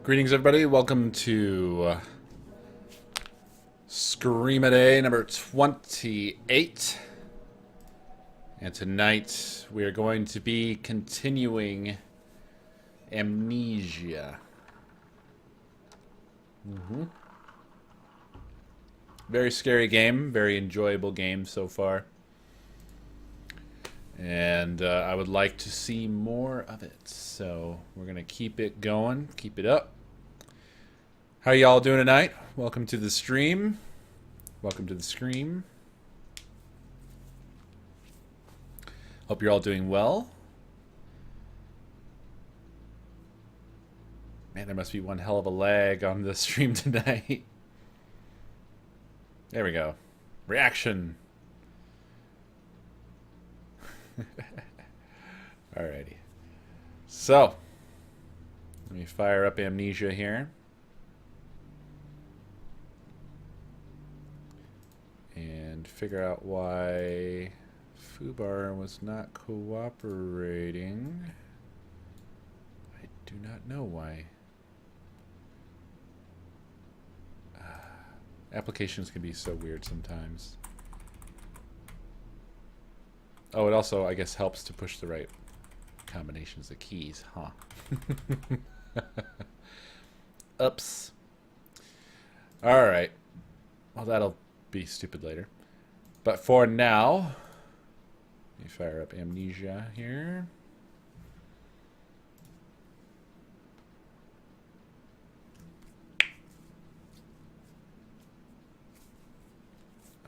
Greetings, everybody. Welcome to Scream-A-Day number 28. And tonight we are going to be continuing Amnesia. Very scary game, very enjoyable game so far. And I would like to see more of it. So we're going to keep it going, keep it up. How y'all doing tonight? Welcome to the stream. Welcome to the stream. Hope you're all doing well. Man, there must be one hell of a lag on the stream tonight. There we go. Reaction. Alrighty. So, let me fire up Amnesia here. And figure out why Fubar was not cooperating. I do not know why. Applications can be so weird sometimes. Oh, it also, I guess, helps to push the right combinations of keys, huh? Oops. Alright. Well, that'll be stupid later. But for now, let me fire up Amnesia here.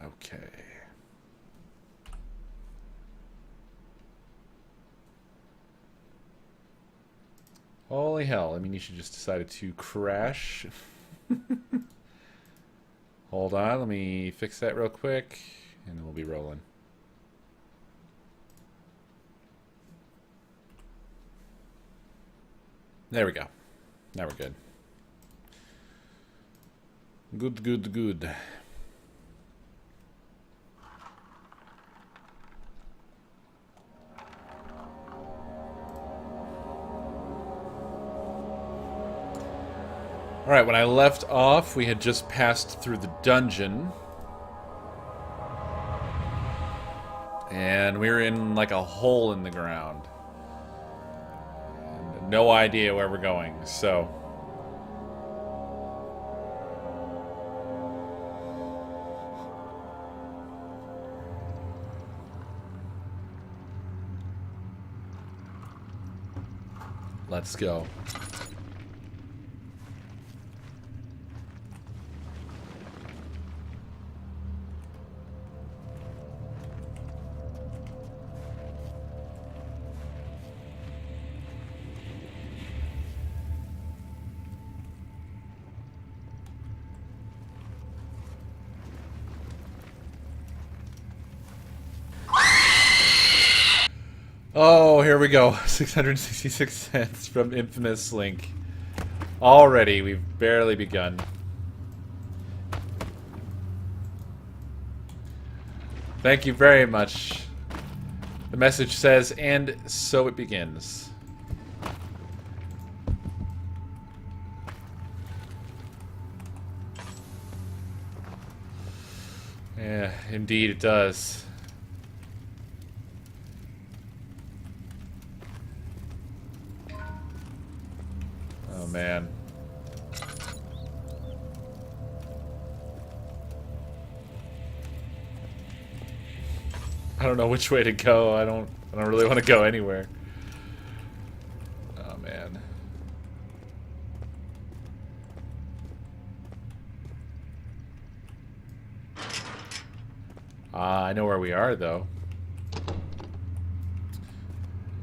Okay. Holy hell, Amnesia just decided to crash. Hold on, let me fix that real quick, and then we'll be rolling. There we go. Now we're good. Good, good, good. Alright, when I left off, we had just passed through the dungeon. And we were in like a hole in the ground. And no idea where we're going, so... let's go. Oh, here we go. 666 cents from Infamous Link. Already, we've barely begun. Thank you very much. The message says, and so it begins. Yeah, indeed it does. Oh, man. I don't know which way to go. I don't really want to go anywhere. Oh, man. I know where we are, though.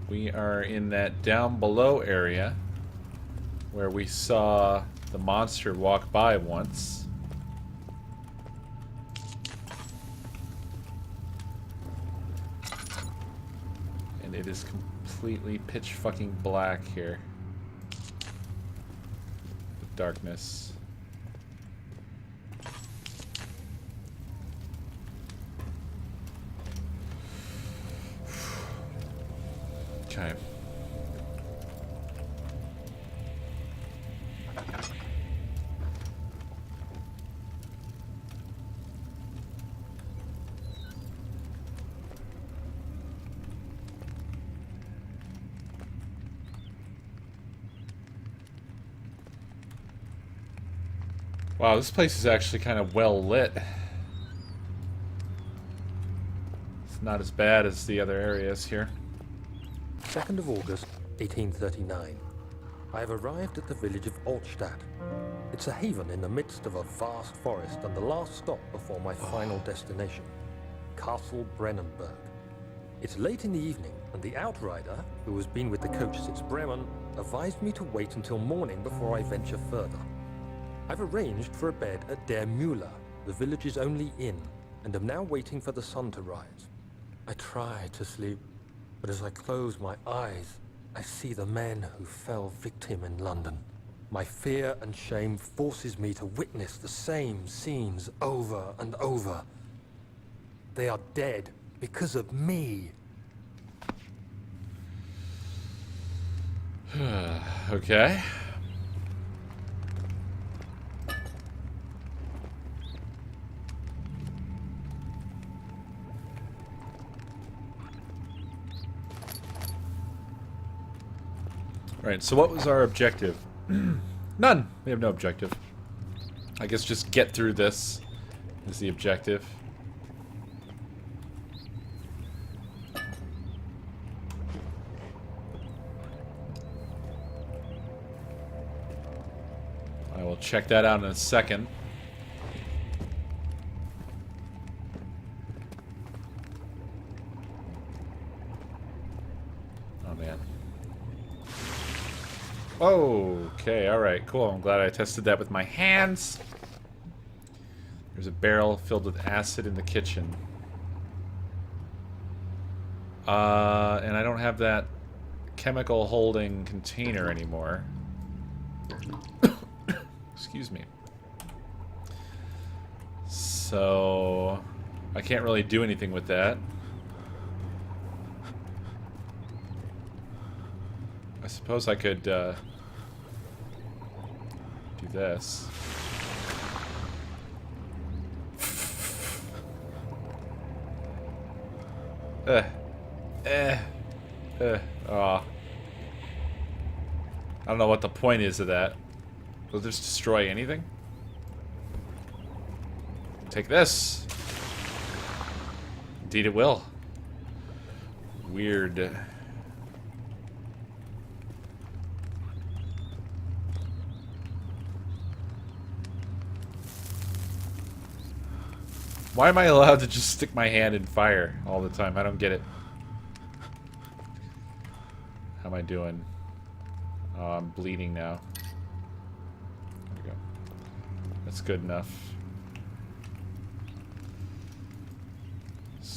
We are in that down below area where we saw the monster walk by once. And it is completely pitch fucking black here. The darkness. Okay. Wow, this place is actually kind of well lit. It's not as bad as the other areas here. 2nd of August, 1839. I have arrived at the village of Altstadt. It's a haven in the midst of a vast forest and the last stop before my final destination, Castle Brennenburg. It's late in the evening, and the outrider, who has been with the coach since Bremen, advised me to wait until morning before I venture further. I've arranged for a bed at Der Müller, the village's only inn, and am now waiting for the sun to rise. I try to sleep, but as I close my eyes, I see the men who fell victim in London. My fear and shame forces me to witness the same scenes over and over. They are dead because of me. Okay. Right, so what was our objective? None. We have no objective. I guess just get through this is the objective. I will check that out in a second. Oh, man. Okay, alright, cool. I'm glad I tested that with my hands. There's a barrel filled with acid in the kitchen. And I don't have that chemical holding container anymore. Excuse me. So I can't really do anything with that. I suppose I could do this. Aw. I don't know what the point is of that. Will this destroy anything? Take this. Indeed it will. Weird. Why am I allowed to just stick my hand in fire all the time? I don't get it. How am I doing? Oh, I'm bleeding now. There we go. That's good enough.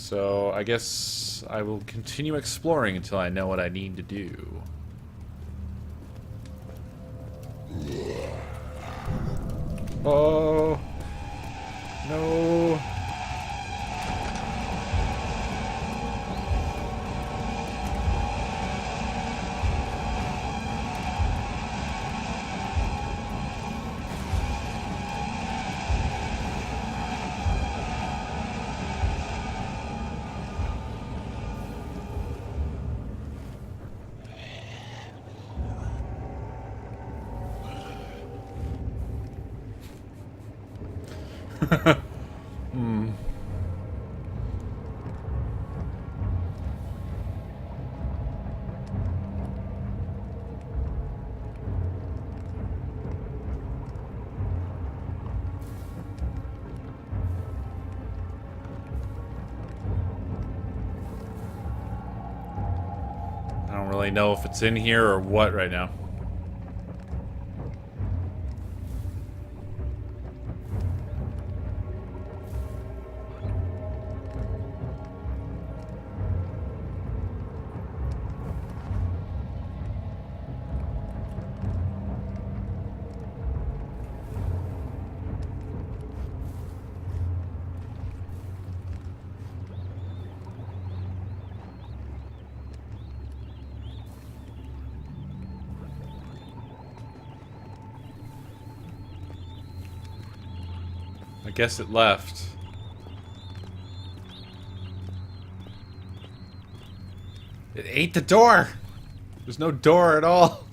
So I guess I will continue exploring until I know what I need to do. Oh no. Hmm. I don't really know if it's in here or what right now. I guess it left. It ate the door! There's no door at all.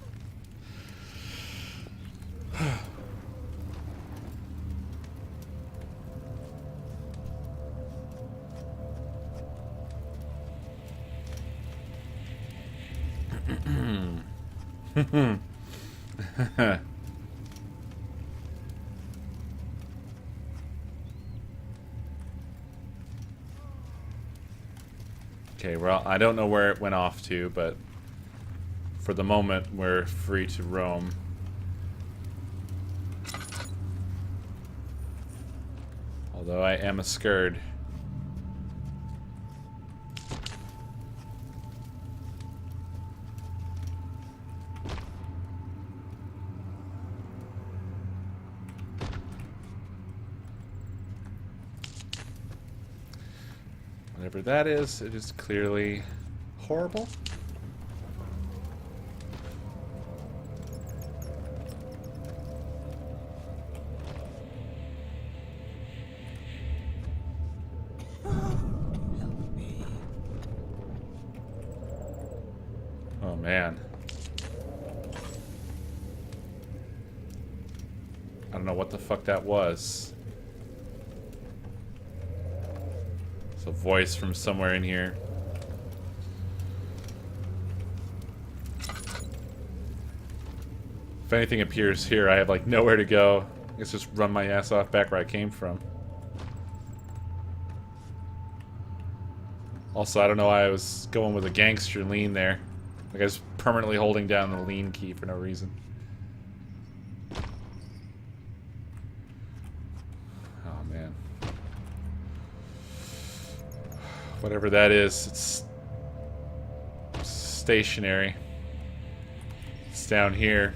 Okay, well, I don't know where it went off to, but for the moment, we're free to roam. Although I am scared. Whatever that is, it is clearly horrible. Oh man. I don't know what the fuck that was. It's a voice from somewhere in here. If anything appears here, I have like nowhere to go. I guess just run my ass off back where I came from. Also, I don't know why I was going with a gangster lean there. Like I was permanently holding down the lean key for no reason. Oh man. Whatever that is, it's stationary. It's down here.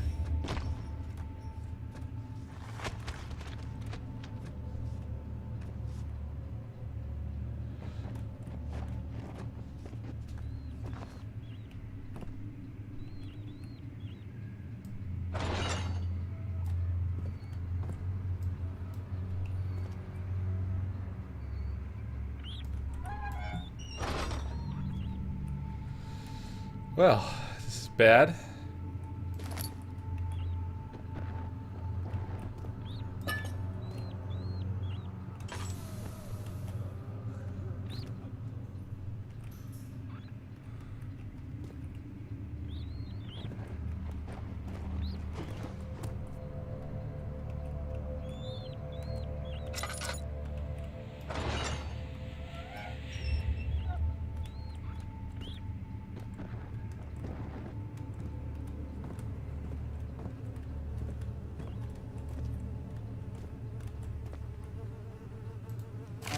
Well, this is bad.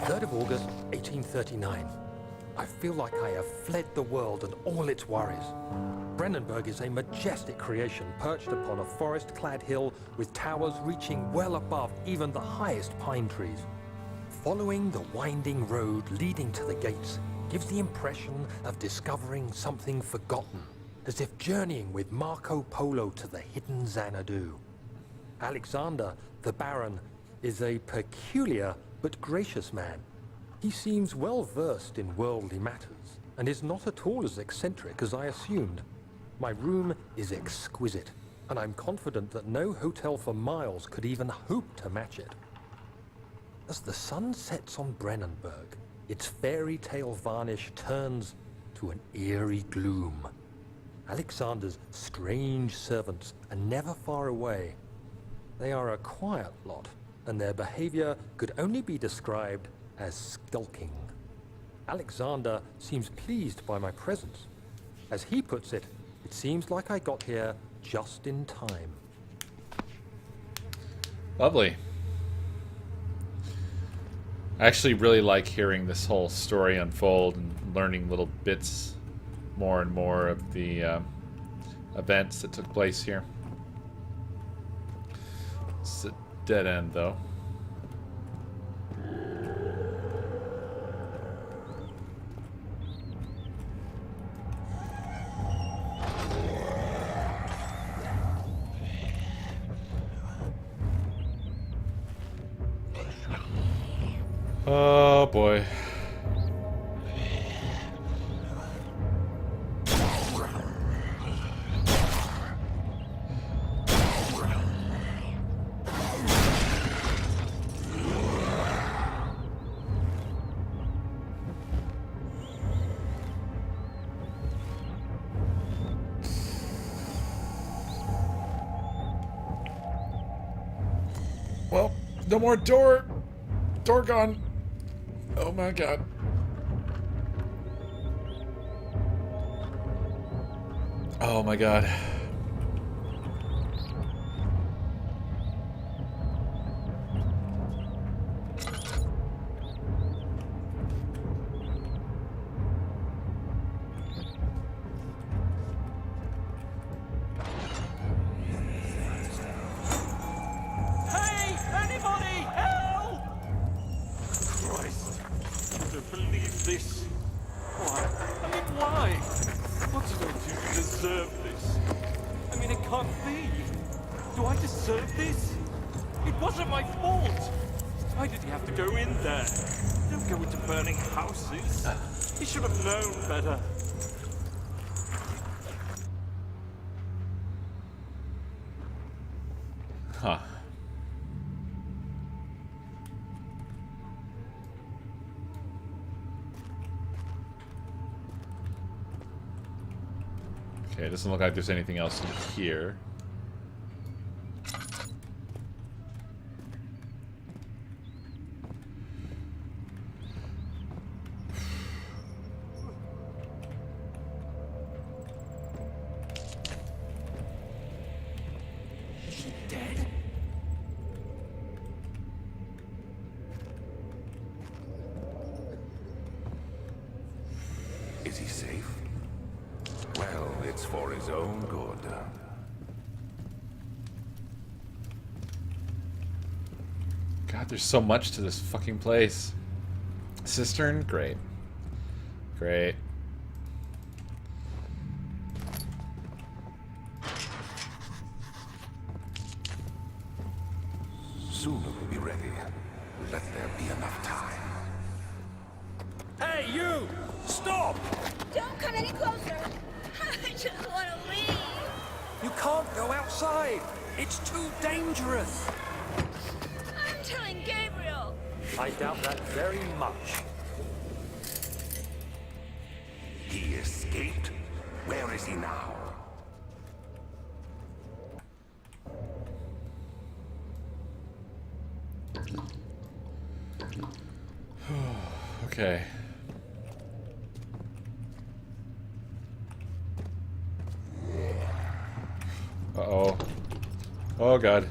Third of August, 1839. I feel like I have fled the world and all its worries. Brennenburg is a majestic creation perched upon a forest-clad hill with towers reaching well above even the highest pine trees. Following the winding road leading to the gates gives the impression of discovering something forgotten, as if journeying with Marco Polo to the hidden Xanadu. Alexander, the Baron, is a peculiar but gracious man. He seems well versed in worldly matters, and is not at all as eccentric as I assumed. My room is exquisite, and I'm confident that no hotel for miles could even hope to match it. As the sun sets on Brennenburg, its fairy tale varnish turns to an eerie gloom. Alexander's strange servants are never far away. They are a quiet lot, and their behavior could only be described as skulking. Alexander seems pleased by my presence. As he puts it, it seems like I got here just in time. Lovely. I actually really like hearing this whole story unfold and learning little bits more and more of the events that took place here. It's a dead end, though. Oh boy. Well, no more door. Door gone. Oh my god. Oh my god. Huh. Okay, it doesn't look like there's anything else in here. Is he safe? Well, it's for his own good. God, there's so much to this fucking place. Cistern? Great. Great. Soon it will be ready. Let there be enough time. Hey, you! Stop! Don't come any closer. I just want to leave. You can't go outside. It's too dangerous. I'm telling Gabriel. I doubt that very much. He escaped? Where is he now? Okay. Uh-oh. Oh, God.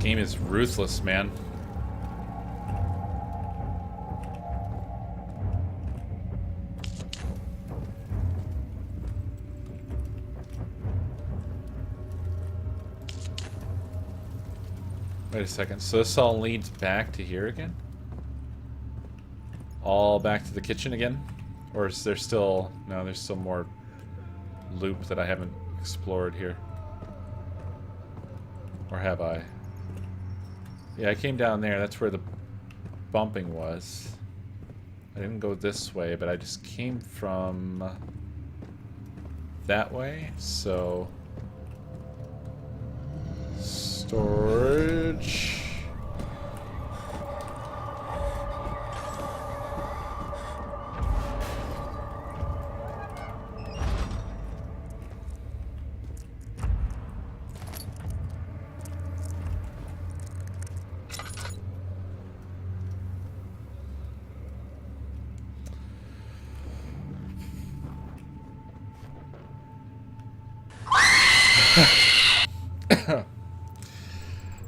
game is ruthless, man. Wait a second. So this all leads back to here again? All back to the kitchen again? Or is there still... No, there's still more loop that I haven't explored here. Or have I? Yeah, I came down there. That's where the bumping was. I didn't go this way, but I just came from that way. So... storage...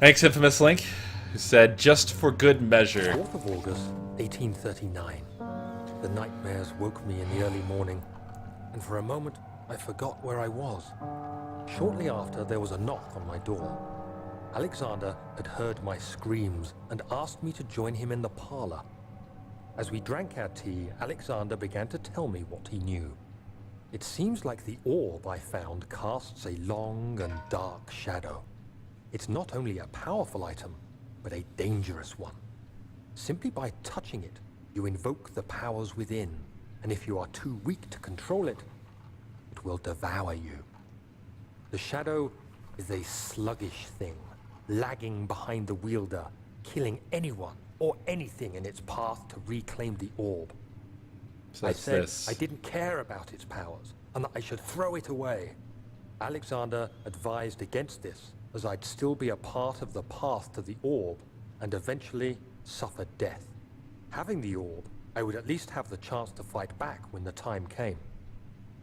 Thanks, Infamous Link, who said, just for good measure. 4th of August, 1839. The nightmares woke me in the early morning, and for a moment I forgot where I was. Shortly after, there was a knock on my door. Alexander had heard my screams and asked me to join him in the parlor. As we drank our tea, Alexander began to tell me what he knew. It seems like the orb I found casts a long and dark shadow. It's not only a powerful item, but a dangerous one. Simply by touching it, you invoke the powers within, and if you are too weak to control it, it will devour you. The shadow is a sluggish thing, lagging behind the wielder, killing anyone or anything in its path to reclaim the orb. So I that's said this. I didn't care about its powers, and that I should throw it away. Alexander advised against this, as I'd still be a part of the path to the orb, and eventually suffer death. Having the orb, I would at least have the chance to fight back when the time came.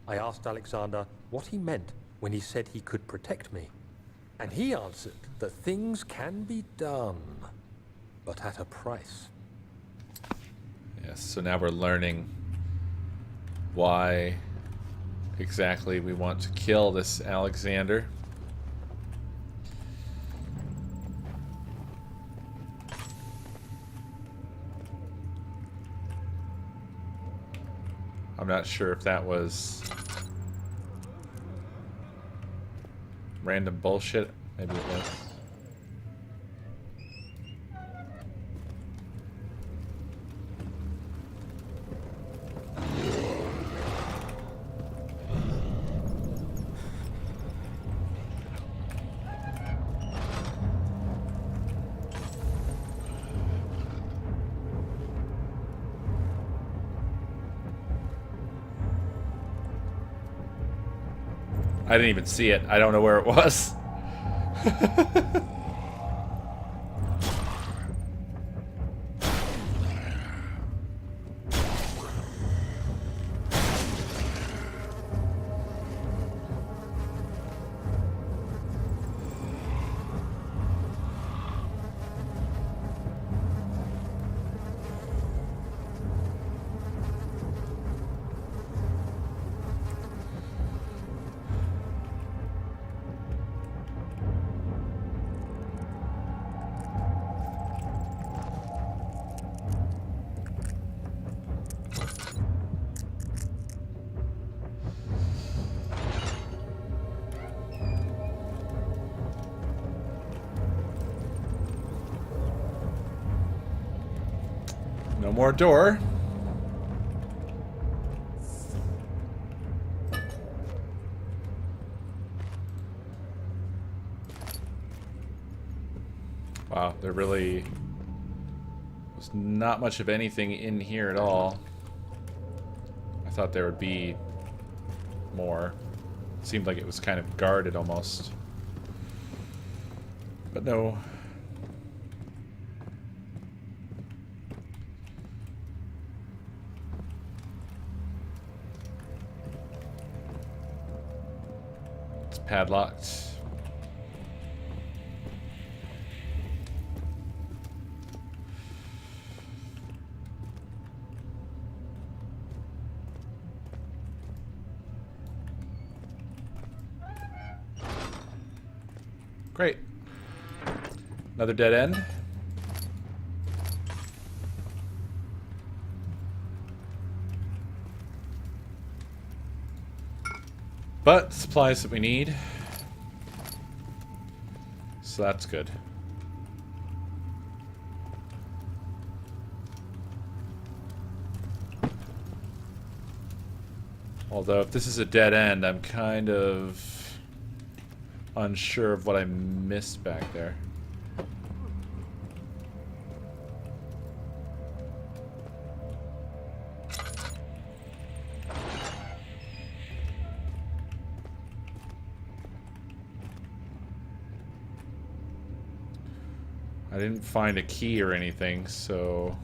I asked Alexander what he meant when he said he could protect me, and he answered that things can be done, but at a price. Yes, so now we're learning why exactly we want to kill this Alexander. I'm not sure if that was random bullshit. Maybe it was. I didn't even see it. I don't know where it was. No more door. Wow, there really was not much of anything in here at all. I thought there would be more. It seemed like it was kind of guarded almost. But no. It's padlocked. Great. Another dead end. But supplies that we need. So that's good. Although if this is a dead end, I'm kind of unsure of what I missed back there. I didn't find a key or anything, so...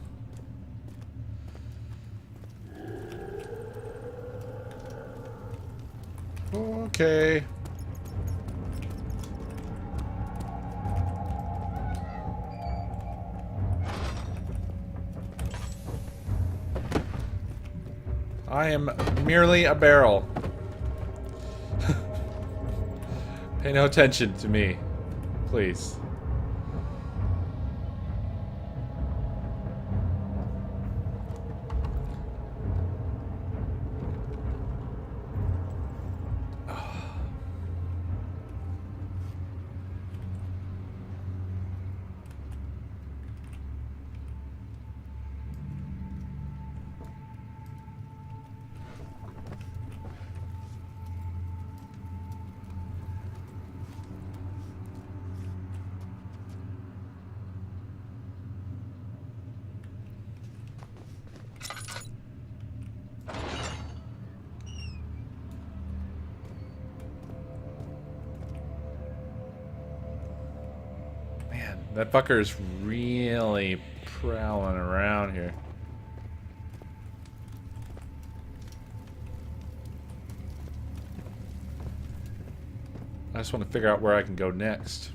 Okay. I am merely a barrel. Pay no attention to me, please. That fucker is really prowling around here. I just want to figure out where I can go next.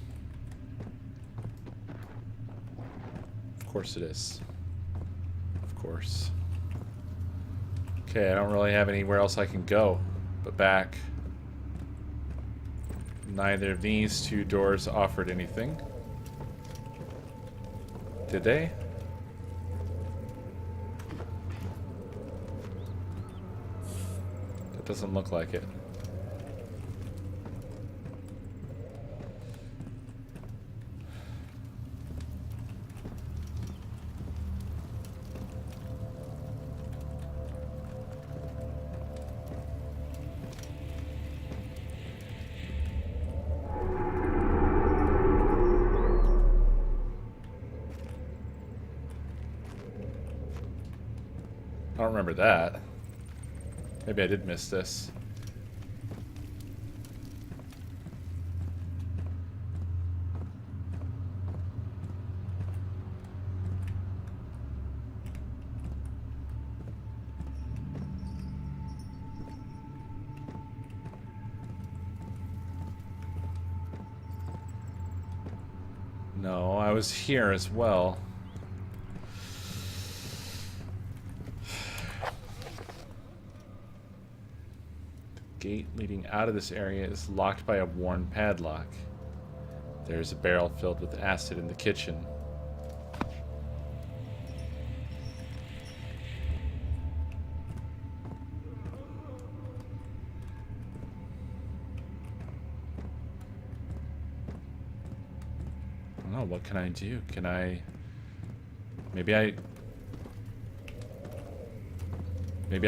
Of course it is. Of course. Okay, I don't really have anywhere else I can go but back. Neither of these two doors offered anything. Did they? That doesn't look like it. I don't remember that. Maybe I did miss this. No, I was here as well. Gate leading out of this area is locked by a worn padlock. There's a barrel filled with acid in the kitchen. I don't know, what can I do? Can I... Maybe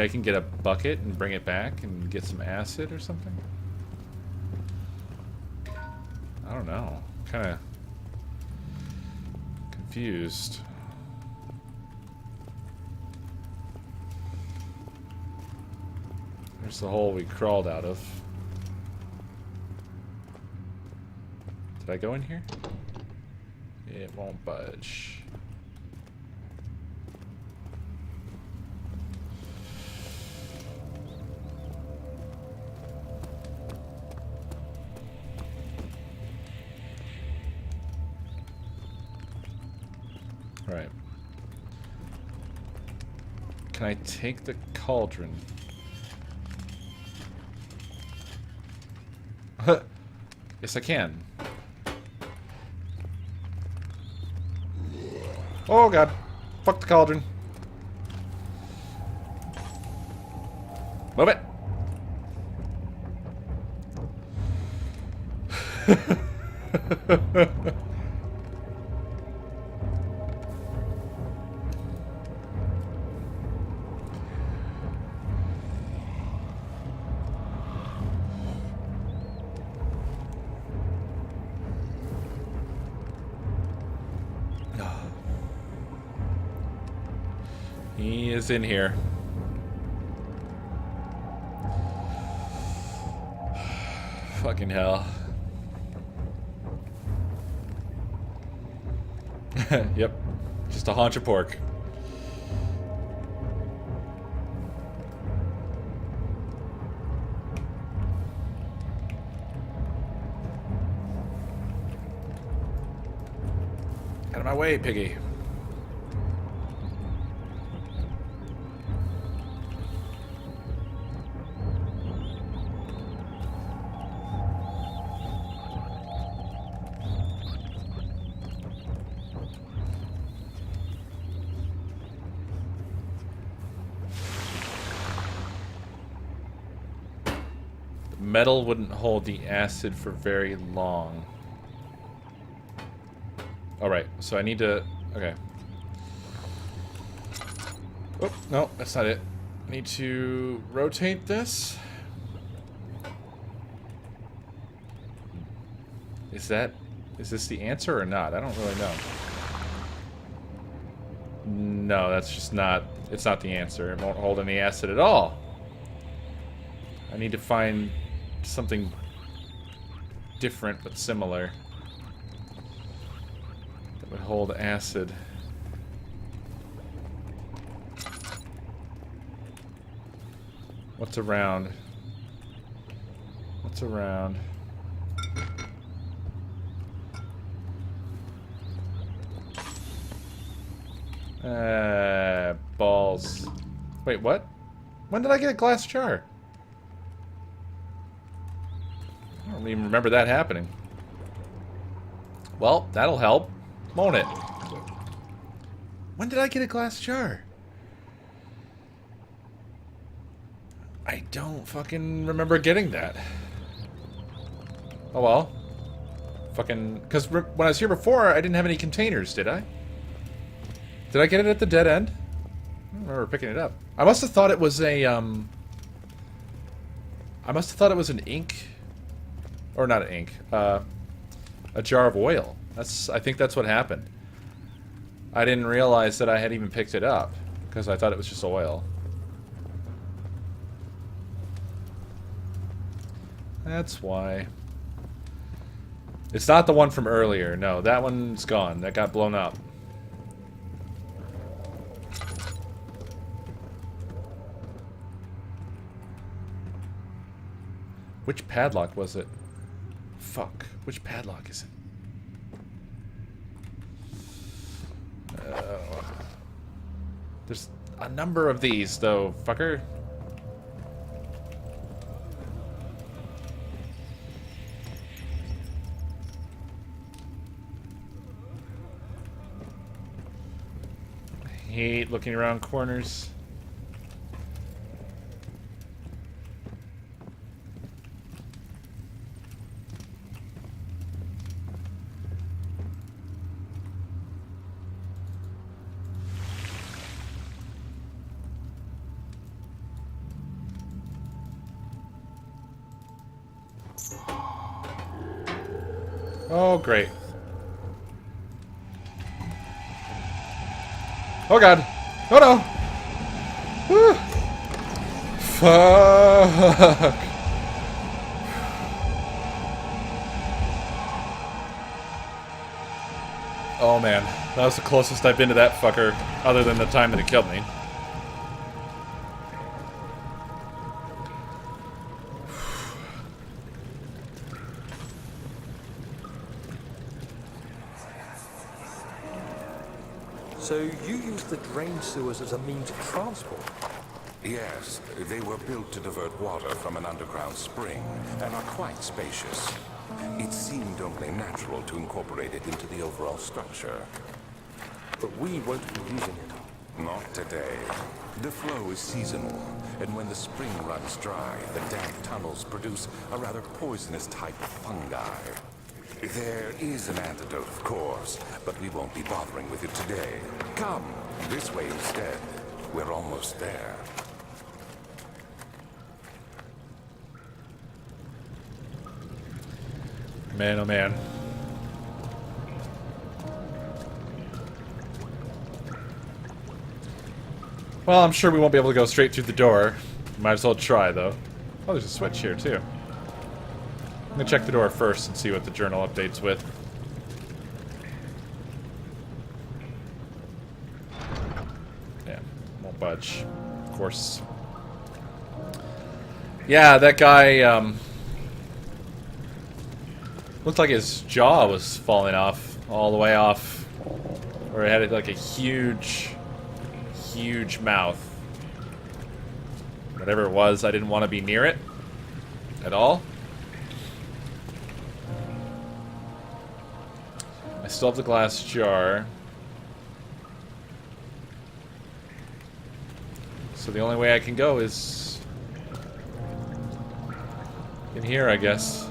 I can get a bucket and bring it back and get some acid or something? I don't know. Kind of confused. There's the hole we crawled out of. Did I go in here? It won't budge. Right. Can I take the cauldron? Yes, I can. Oh god. Fuck the cauldron. Move it. He is in here. Fucking hell. Yep. Just a haunch of pork. Out of my way, piggy. Metal wouldn't hold the acid for very long. Alright, so I need to... Okay. Oh, no, that's not it. I need to rotate this. Is this the answer or not? I don't really know. No, that's just not... It's not the answer. It won't hold any acid at all. I need to find something different but similar that would hold acid. What's around? What's around? Balls. Wait, what? When did I get a glass jar? I don't even remember that happening. Well, that'll help, won't it? When did I get a glass jar? I don't fucking remember getting that. Oh well. Fucking... Because when I was here before, I didn't have any containers, did I? Did I get it at the dead end? I don't remember picking it up. I must have thought it was a, I must have thought it was an ink... Or not an ink. A jar of oil. I think that's what happened. I didn't realize that I had even picked it up. Because I thought it was just oil. That's why. It's not the one from earlier. No, that one's gone. That got blown up. Which padlock was it? Fuck. Which padlock is it? There's a number of these, though, fucker. I hate looking around corners. Oh, great. Oh, God. Oh, no. Whew. Fuck. Oh, man. That was the closest I've been to that fucker, other than the time that it killed me. So you used the drain sewers as a means of transport? Yes, they were built to divert water from an underground spring and are quite spacious. It seemed only natural to incorporate it into the overall structure. but we won't be using it. Not today. The flow is seasonal, and when the spring runs dry, the damp tunnels produce a rather poisonous type of fungi. There is an antidote, of course, but we won't be bothering with it today. Come, this way instead. We're almost there. Man, oh man. Well, I'm sure we won't be able to go straight through the door. Might as well try, though. Oh, there's a switch here, too. I'm gonna check the door first and see what the journal updates with. Yeah, won't budge. Of course. Yeah, that guy, looked like his jaw was falling off, all the way off. Or he had like a huge mouth. Whatever it was, I didn't want to be near it at all. I still have the glass jar. So the only way I can go is in here, I guess.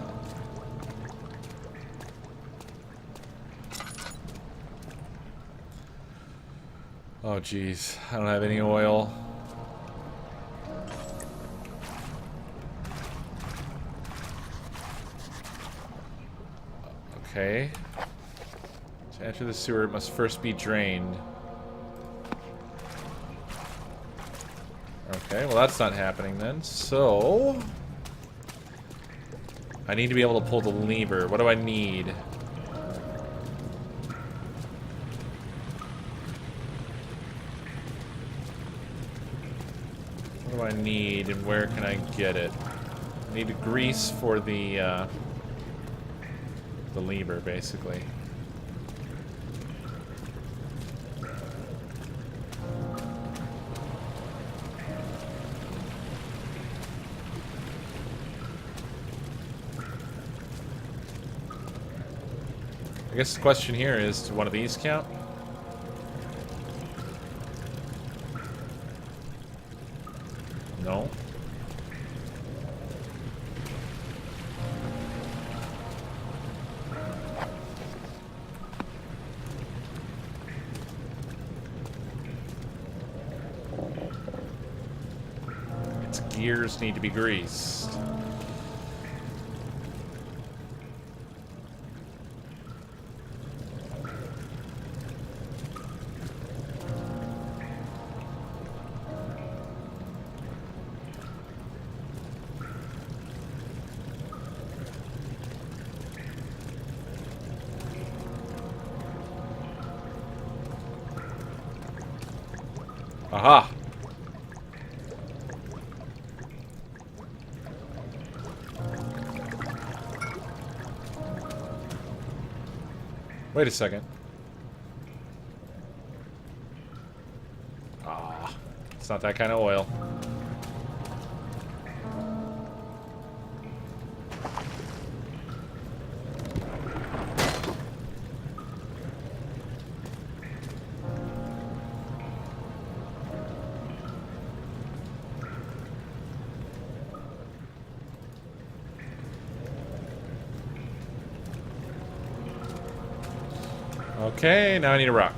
Oh, jeez. I don't have any oil. Okay. To enter the sewer, it must first be drained. Okay, well that's not happening then. So... I need to be able to pull the lever. What do I need? What do I need and where can I get it? I need a grease for the lever, basically. I guess the question here is, do one of these count? No. Its gears need to be greased. Aha! Wait a second. Ah, it's not that kind of oil. Okay, now I need a rock.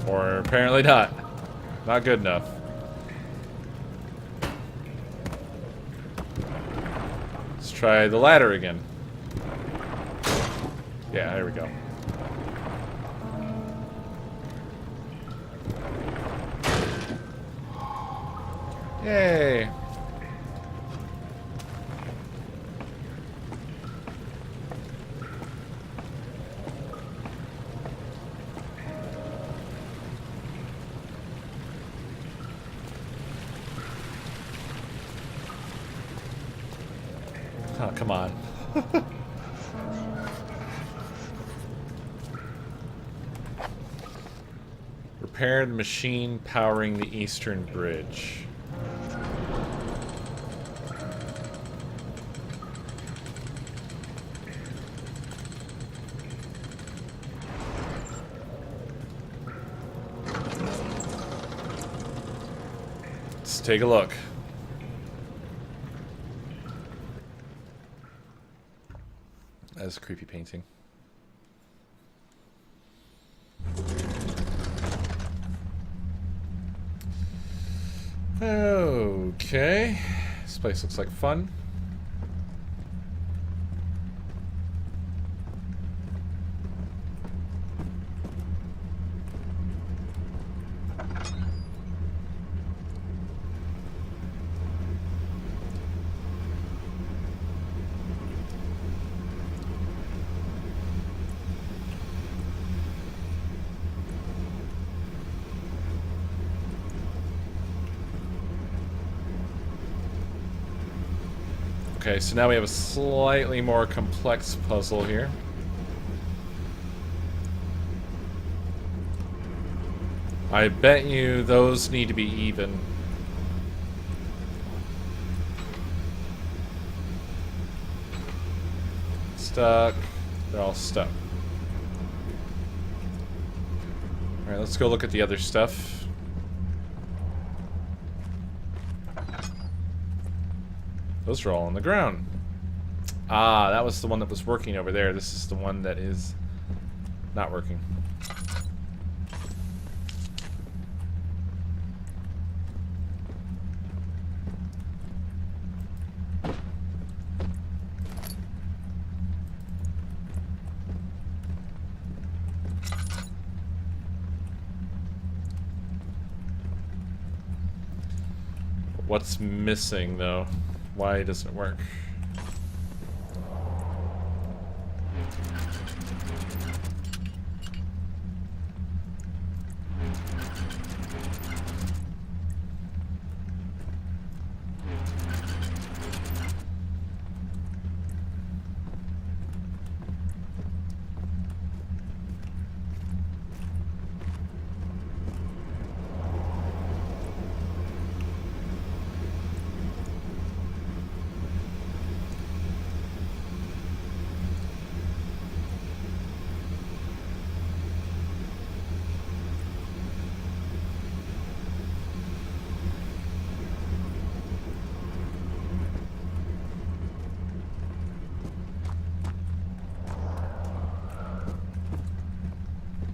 Or apparently not. Not good enough. Let's try the ladder again. Yeah, there we go. Yay! Oh, come on. Repair the machine powering the eastern bridge. Let's take a look. That's a creepy painting. Okay. This place looks like fun. Okay, so now we have a slightly more complex puzzle here. I bet you those need to be even. Stuck. They're all stuck. Alright, let's go look at the other stuff. Those are all on the ground. Ah, that was the one that was working over there. This is the one that is not working. What's missing, though? Why doesn't it work?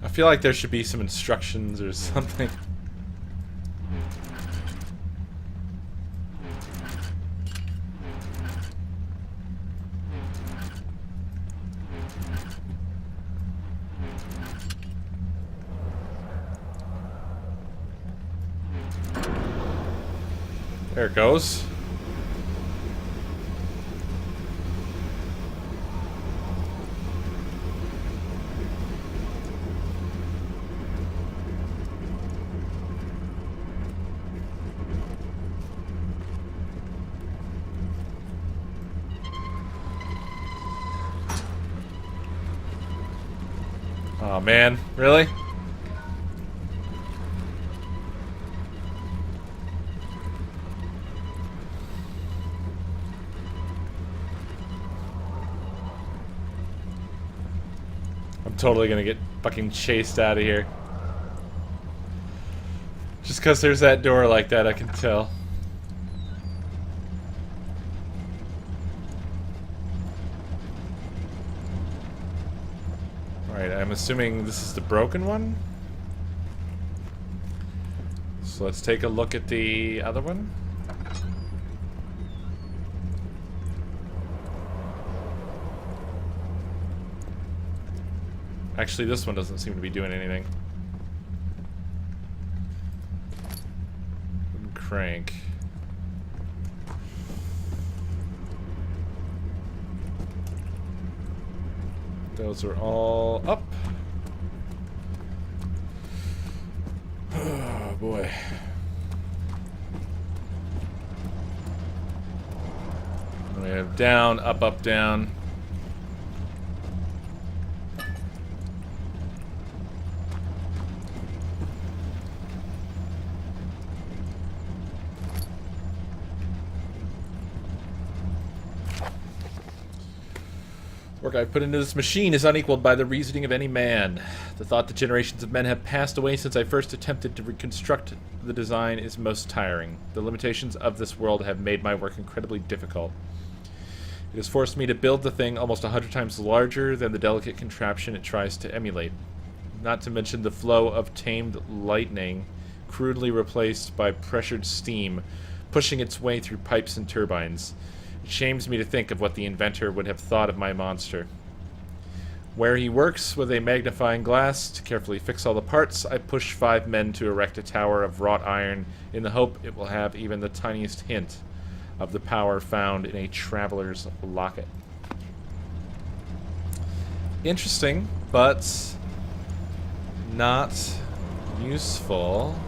I feel like there should be some instructions or something. There it goes. Oh man, really? I'm totally gonna get fucking chased out of here. Just because there's that door like that, I can tell. Alright, I'm assuming this is the broken one. So let's take a look at the other one. Actually, this one doesn't seem to be doing anything. Crank. Those are all up. Oh boy. And we have down, up, up, down. Work I've put into this machine is unequaled by the reasoning of any man. The thought that generations of men have passed away since I first attempted to reconstruct the design is most tiring. The limitations of this world have made my work incredibly difficult. It has forced me to build the thing almost 100 times larger than the delicate contraption it tries to emulate. Not to mention the flow of tamed lightning, crudely replaced by pressured steam, pushing its way through pipes and turbines. It shames me to think of what the inventor would have thought of my monster. Where he works with a magnifying glass to carefully fix all the parts, I push 5 men to erect a tower of wrought iron in the hope it will have even the tiniest hint of the power found in a traveler's locket. Interesting, but not useful.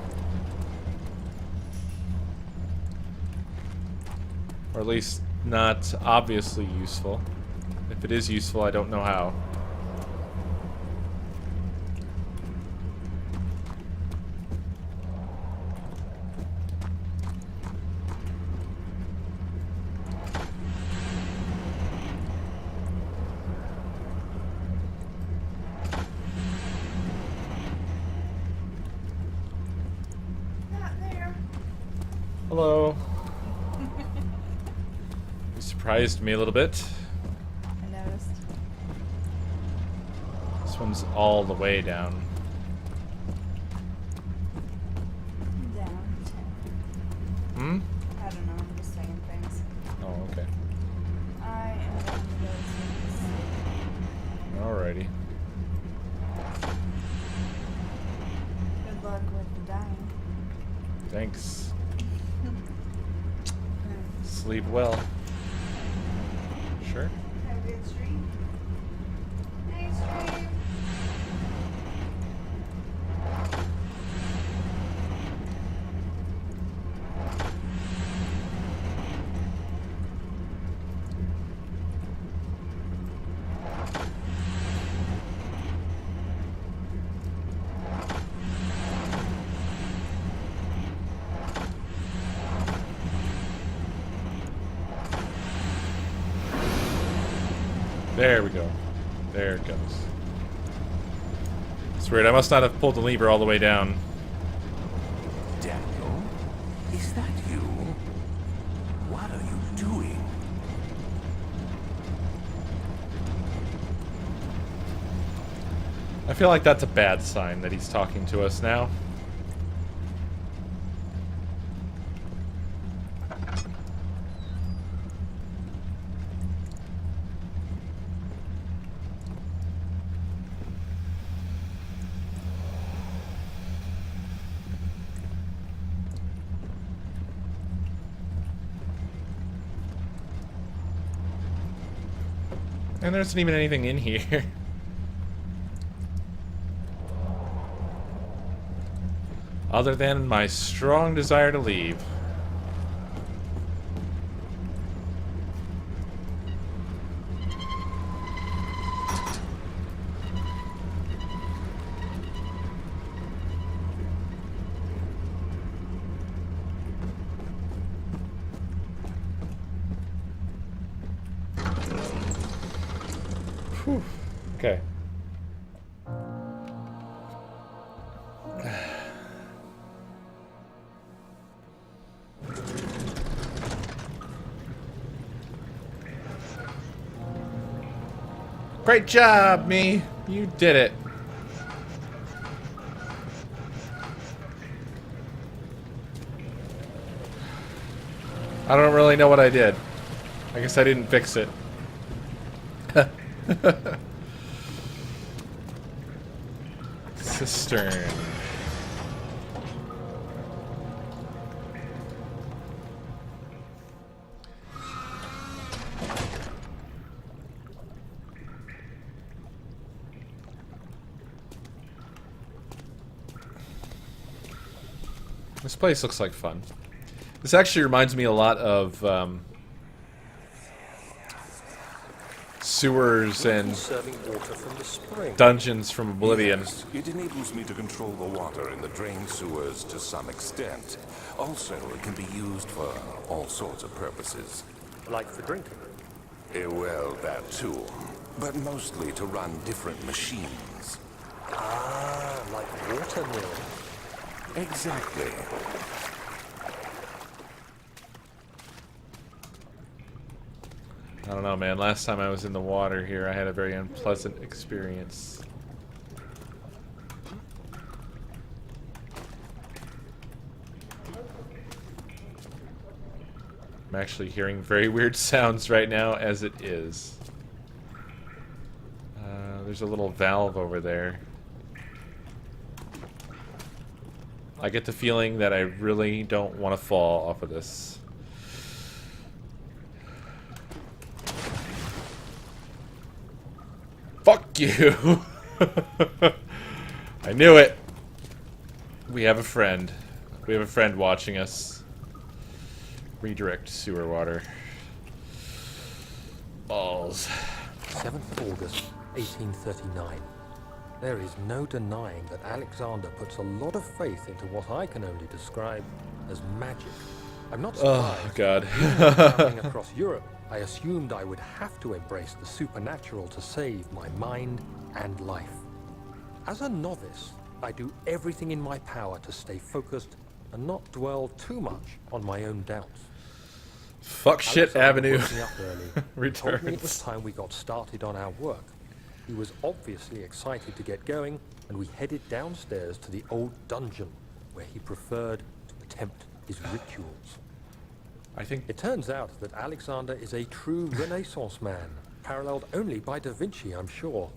Or at least not obviously useful. If it is useful, I don't know how. Not there. Hello. You surprised me a little bit. I noticed. This one's all the way down. Down 10. Hmm? I don't know, I'm just saying things. Oh, okay. I am going to go to sleep. Alrighty. Good luck with the dying. Thanks. Sleep well. Sure. Have a good stream. Nice stream. There we go. There it goes. It's weird. I must not have pulled the lever all the way down. Daniel? Is that you? What are you doing? I feel like that's a bad sign that he's talking to us now. And there isn't even anything in here. Other than my strong desire to leave. Whew. Okay. Great job, me. You did it. I don't really know what I did. I guess I didn't fix it. Cistern. This place looks like fun. This actually reminds me a lot of sewers and Serving water from the spring. dungeons from Oblivion. Yes, it enables me to control the water in the drain sewers to some extent. Also, it can be used for all sorts of purposes. Like for drinking. Well, that too. but mostly to run different machines. Ah, like water mills. Exactly. I don't know, man. Last time I was in the water here, I had a very unpleasant experience. I'm actually hearing very weird sounds right now as it is. There's a little valve over there. I get the feeling that I really don't want to fall off of this. Fuck you! I knew it! We have a friend. We have a friend watching us. Redirect sewer water. Balls. 7th of August, 1839. There is no denying that Alexander puts a lot of faith into what I can only describe as magic. I'm not surprised. Oh, God. Traveling across Europe, I assumed I would have to embrace the supernatural to save my mind and life. As a novice, I do everything in my power to stay focused and not dwell too much on my own doubts. Fuck shit Alexander Avenue woke me up early, told me it was returns. time we got started on our work. He was obviously excited to get going, and we headed downstairs to the old dungeon, where he preferred to attempt his rituals. I think It turns out that Alexander is a true Renaissance man, paralleled only by Da Vinci, I'm sure.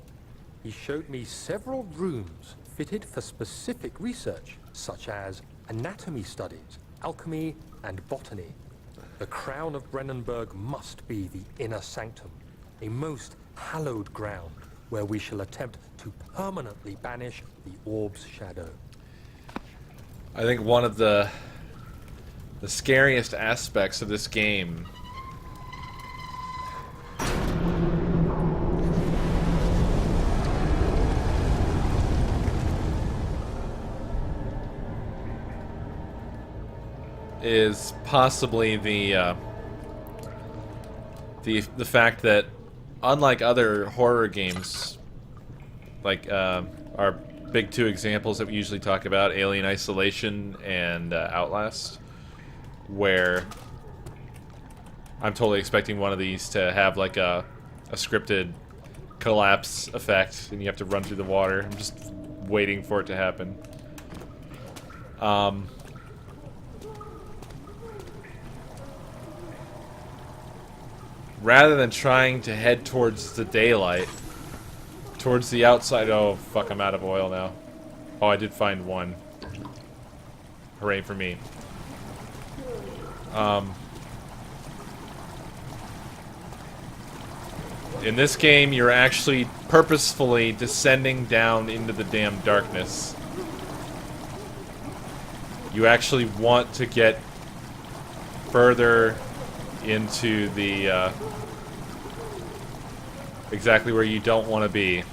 He showed me several rooms fitted for specific research, such as anatomy studies, alchemy, and botany. The crown of Brennenburg must be the inner sanctum, a most hallowed ground where we shall attempt to permanently banish the orb's shadow. I think one of the scariest aspects of this game is possibly the fact that, unlike other horror games, like our big two examples that we usually talk about, Alien Isolation and Outlast, where I'm totally expecting one of these to have like a scripted collapse effect and you have to run through the water. I'm just waiting for it to happen. Rather than trying to head towards the daylight, towards the outside... Oh, fuck, I'm out of oil now. Oh, I did find one. Hooray for me. In this game, you're actually purposefully descending down into the damn darkness. You actually want to get further into the exactly where you don't want to be.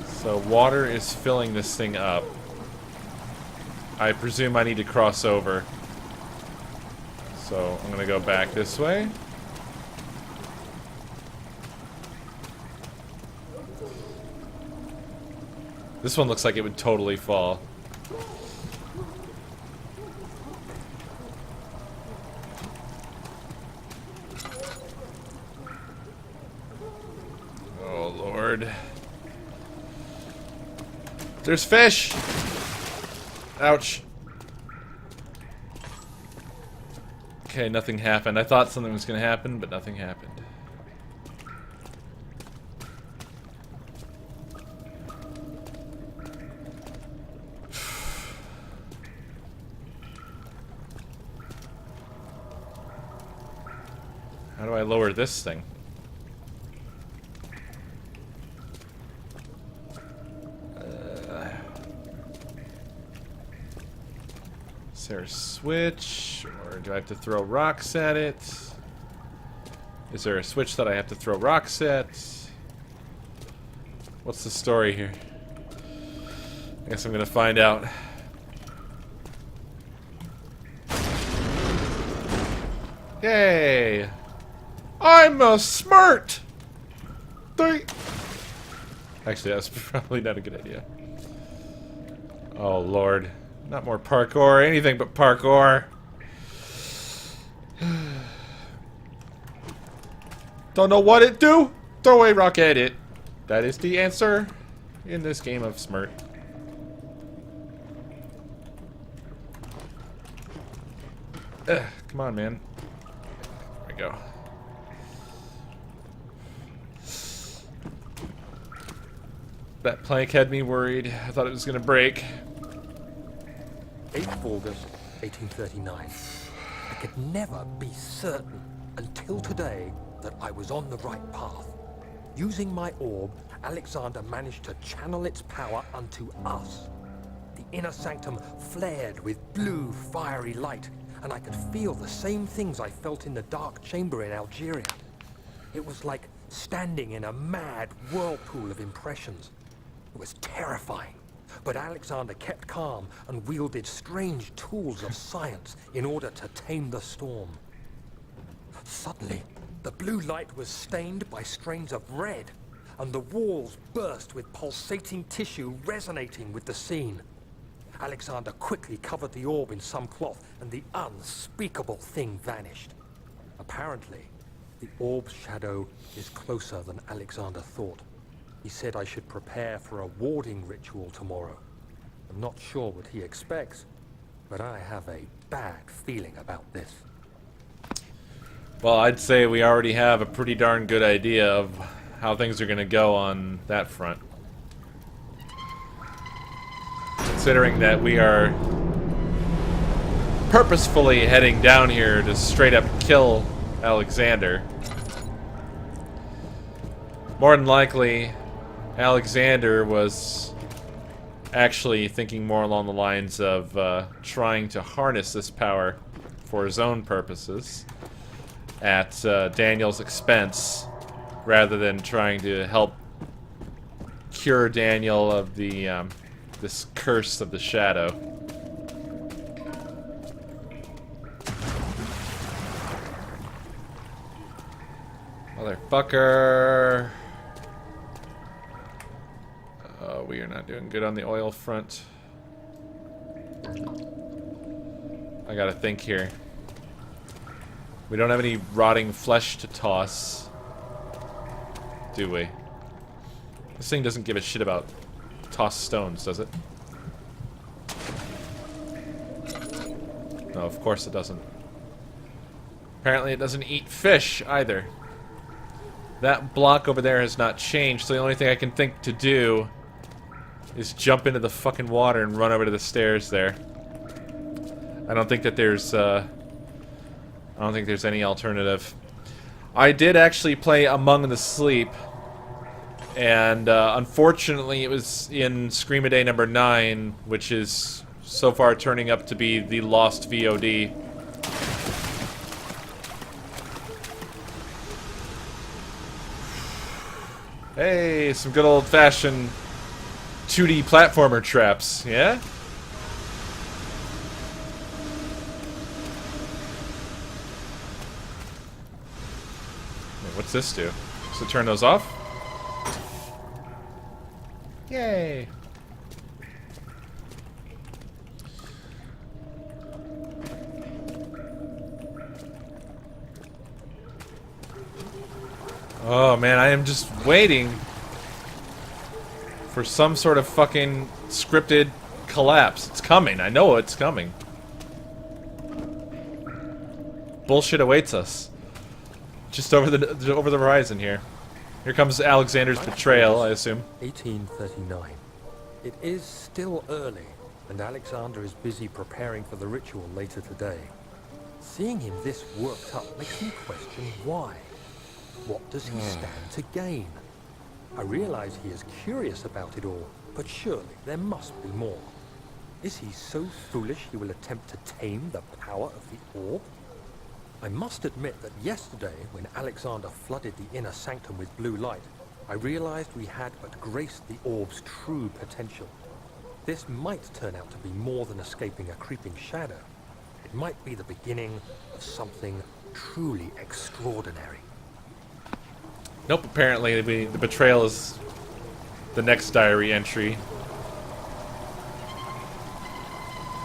So water is filling this thing up. I presume I need to cross over. So I'm gonna go back this way. This one looks like it would totally fall. Oh, Lord. There's fish! Ouch. Okay, nothing happened. I thought something was going to happen, but nothing happened. How do I lower this thing? Is there a switch, or do I have to throw rocks at it? Is there a switch that I have to throw rocks at? What's the story here? I guess I'm gonna find out. Yay! I'm a smart. Actually, that's probably not a good idea. Oh, Lord. Not more parkour. Anything but parkour. Don't know what it do? Throw a rock at it. That is the answer in this game of Smurt. Come on, man. There we go. That plank had me worried. I thought it was going to break. 8th of August, 1839. I could never be certain until today that I was on the right path. Using my orb, Alexander managed to channel its power unto us. The inner sanctum flared with blue, fiery light, and I could feel the same things I felt in the dark chamber in Algeria. It was like standing in a mad whirlpool of impressions. It was terrifying, but Alexander kept calm and wielded strange tools of science in order to tame the storm. Suddenly, the blue light was stained by strains of red, and the walls burst with pulsating tissue resonating with the scene. Alexander quickly covered the orb in some cloth, and the unspeakable thing vanished. Apparently, the orb's shadow is closer than Alexander thought. He said I should prepare for a warding ritual tomorrow. I'm not sure what he expects, but I have a bad feeling about this. Well, I'd say we already have a pretty darn good idea of how things are going to go on that front. Considering that we are purposefully heading down here to straight up kill Alexander. More than likely, Alexander was actually thinking more along the lines of trying to harness this power for his own purposes at Daniel's expense, rather than trying to help cure Daniel of the this curse of the shadow. Motherfucker! We are not doing good on the oil front. I gotta think here. We don't have any rotting flesh to toss, do we? This thing doesn't give a shit about tossed stones, does it? No, of course it doesn't. Apparently it doesn't eat fish either. That block over there has not changed, so the only thing I can think to do is jump into the fucking water and run over to the stairs there. I don't think that there's any alternative. I did actually play Among the Sleep, and unfortunately it was in Scream-A-Day number 9, which is so far turning up to be the lost VOD. Hey, some good old-fashioned 2D platformer traps, yeah? Wait, what's this do? Does it turn those off? Yay! Oh man, I am just waiting for some sort of fucking scripted collapse. It's coming. I know it's coming. Bullshit awaits us. Just over the horizon here. Here comes Alexander's betrayal, I assume. 1839. It is still early, and Alexander is busy preparing for the ritual later today. Seeing him this worked up makes me question why. What does he stand to gain? I realize he is curious about it all, but surely there must be more. Is he so foolish he will attempt to tame the power of the orb? I must admit that yesterday, when Alexander flooded the inner sanctum with blue light, I realized we had but graced the orb's true potential. This might turn out to be more than escaping a creeping shadow. It might be the beginning of something truly extraordinary. Nope, apparently the betrayal is the next diary entry.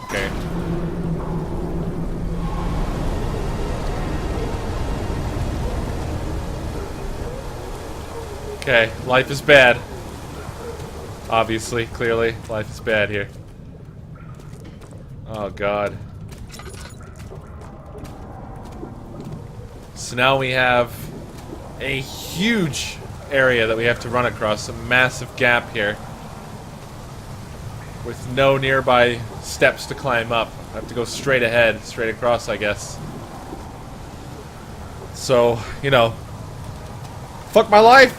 Okay. Okay, life is bad. Obviously, clearly, life is bad here. Oh god. So now we have a huge area that we have to run across, a massive gap here. With no nearby steps to climb up. I have to go straight ahead, straight across, I guess. So, you know. Fuck my life!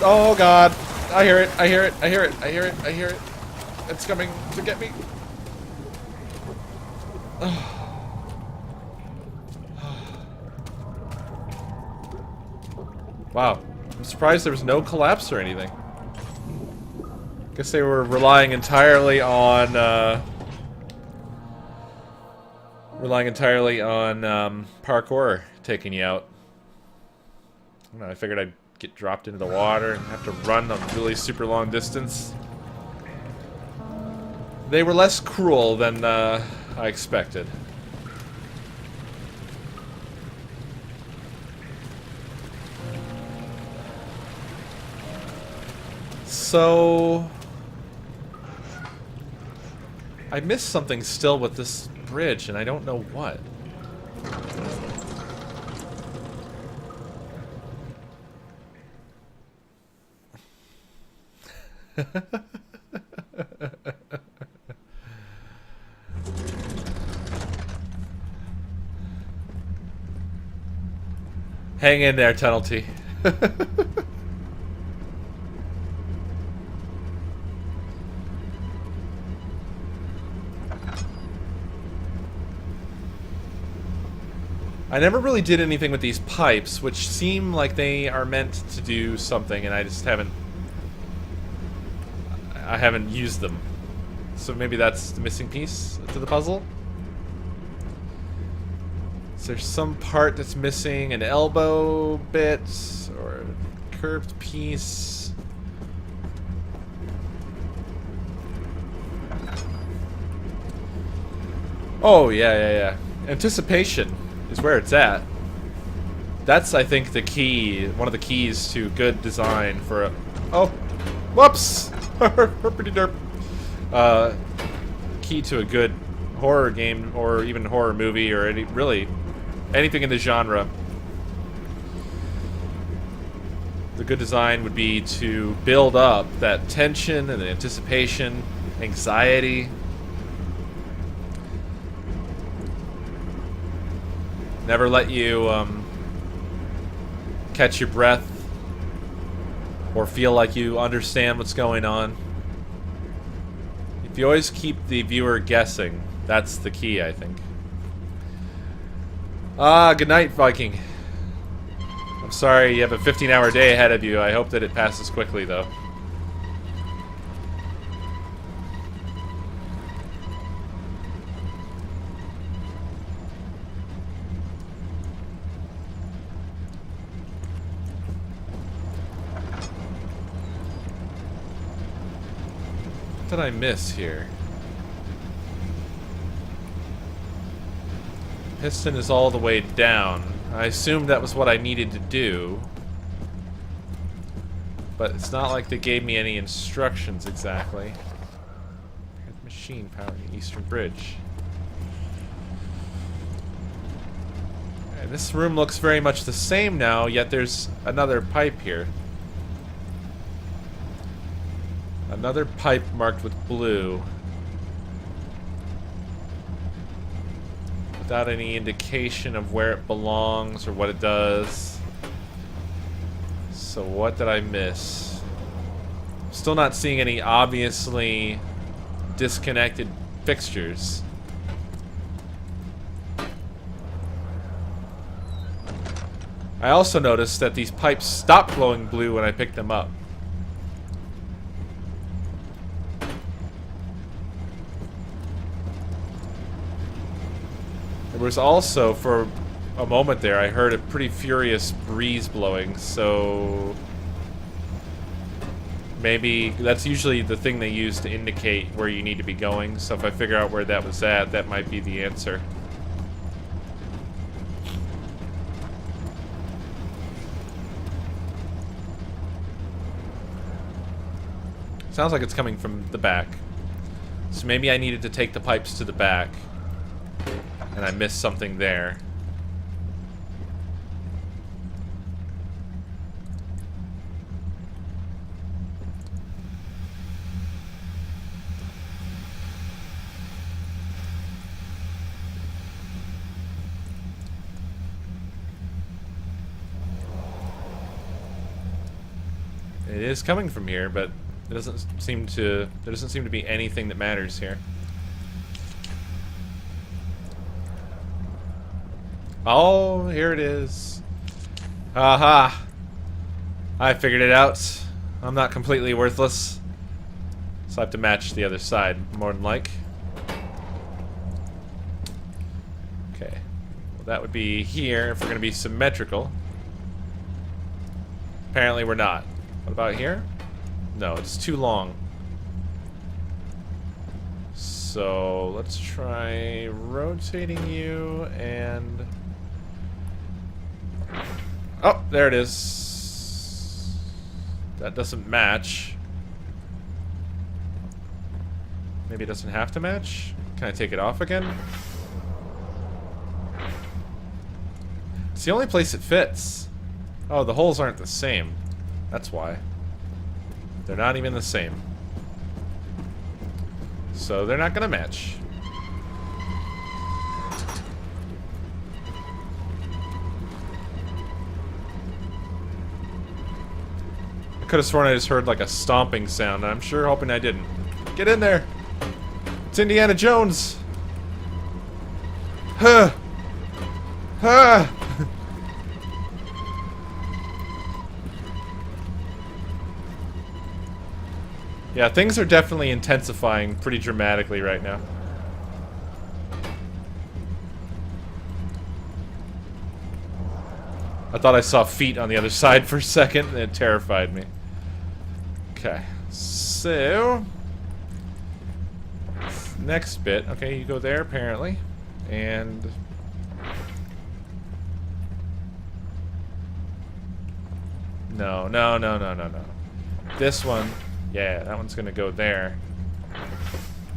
Oh god. I hear it, I hear it, I hear it, I hear it, I hear it. It's coming to get me. Wow. I'm surprised there was no collapse or anything. Guess they were relying entirely on parkour taking you out. I don't know, I figured I'd get dropped into the water and have to run a really super long distance. They were less cruel than I expected. So I missed something still with this bridge, and I don't know what. Hang in there, Tunnelty. I never really did anything with these pipes, which seem like they are meant to do something, and I just haven't... I haven't used them. So maybe that's the missing piece to the puzzle? Is there some part that's missing? An elbow bit? Or a curved piece? Oh, yeah. Anticipation is where it's at. That's, I think, the key, one of the keys to good design for a... Oh! Whoops! Herpity derp. Key to a good horror game, or even horror movie, or really anything in the genre. The good design would be to build up that tension and the anticipation, anxiety. Never let you catch your breath or feel like you understand what's going on. If you always keep the viewer guessing, that's the key, I think. Good night, Viking. I'm sorry you have a 15-hour day ahead of you. I hope that it passes quickly, though. What did I miss here? Piston is all the way down. I assumed that was what I needed to do. But it's not like they gave me any instructions exactly. Machine powering the Eastern Bridge. Okay, this room looks very much the same now, yet there's another pipe here. Another pipe marked with blue. Without any indication of where it belongs or what it does. So what did I miss? Still not seeing any obviously disconnected fixtures. I also noticed that these pipes stopped glowing blue when I picked them up. There was also, for a moment there, I heard a pretty furious breeze blowing, so maybe that's usually the thing they use to indicate where you need to be going. So if I figure out where that was at, that might be the answer. Sounds like it's coming from the back. So maybe I needed to take the pipes to the back, and I missed something there. It is coming from here, but it doesn't seem to. There doesn't seem to be anything that matters here. Oh, here it is. Aha! I figured it out. I'm not completely worthless. So I have to match the other side, more than like. Okay. Well, that would be here if we're going to be symmetrical. Apparently we're not. What about here? No, it's too long. So let's try rotating you and... Oh, there it is. That doesn't match. Maybe it doesn't have to match? Can I take it off again? It's the only place it fits. Oh, the holes aren't the same. That's why. They're not even the same. So they're not gonna match. I could have sworn I just heard like a stomping sound, and I'm sure hoping I didn't. Get in there! It's Indiana Jones! Huh! Huh! Yeah, things are definitely intensifying pretty dramatically right now. I thought I saw feet on the other side for a second, and it terrified me. Okay, so... next bit. Okay, you go there, apparently. And... no. This one... yeah, that one's gonna go there.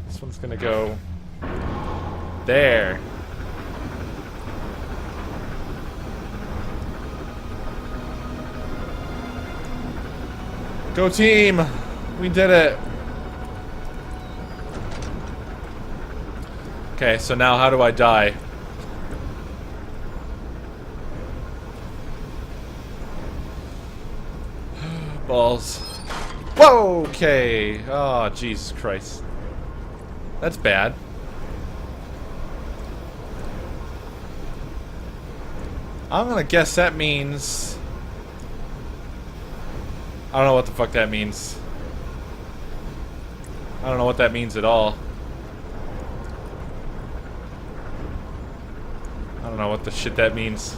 This one's gonna go there. Go team! We did it! Okay, so now how do I die? Balls. Whoa! Okay. Oh, Jesus Christ. That's bad. I'm gonna guess that means... I don't know what the fuck that means. I don't know what that means at all. I don't know what the shit that means.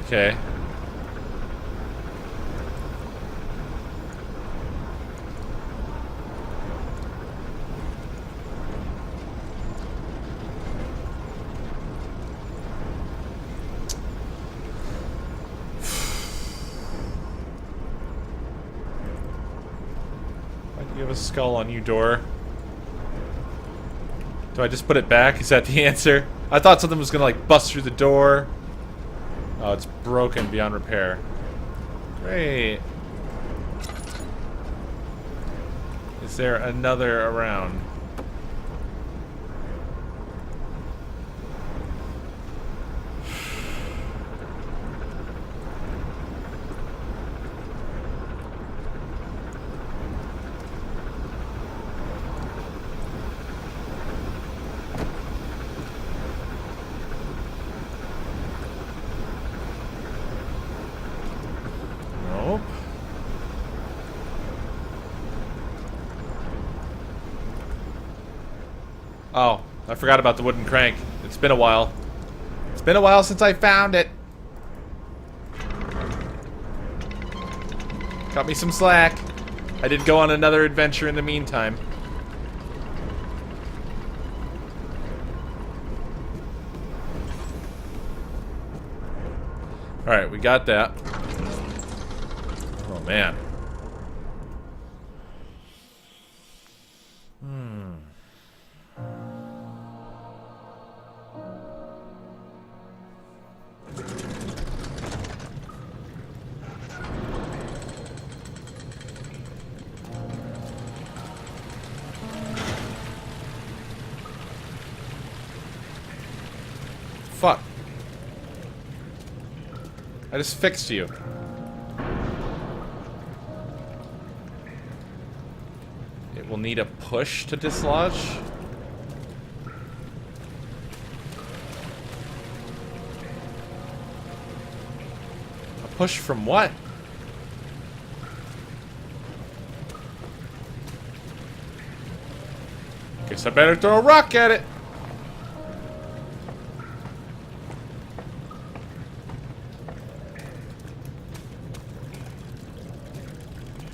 Okay. You have a skull on you, door. Do I just put it back? Is that the answer? I thought something was gonna like bust through the door. Oh, it's broken beyond repair. Great. Is there another around? Nope. Oh, I forgot about the wooden crank. It's been a while. It's been a while since I found it. Cut me some slack. I did go on another adventure in the meantime. Alright, we got that. Oh, man. Fuck. I just fixed you. It will need a push to dislodge. A push from what? Guess I better throw a rock at it.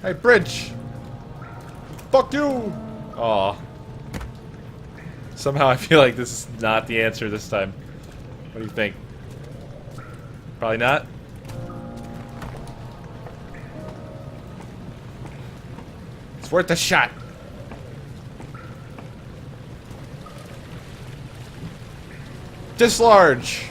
Hey, bridge! Fuck you! Aw. Somehow I feel like this is not the answer this time. What do you think? Probably not? It's worth a shot. Dislodge!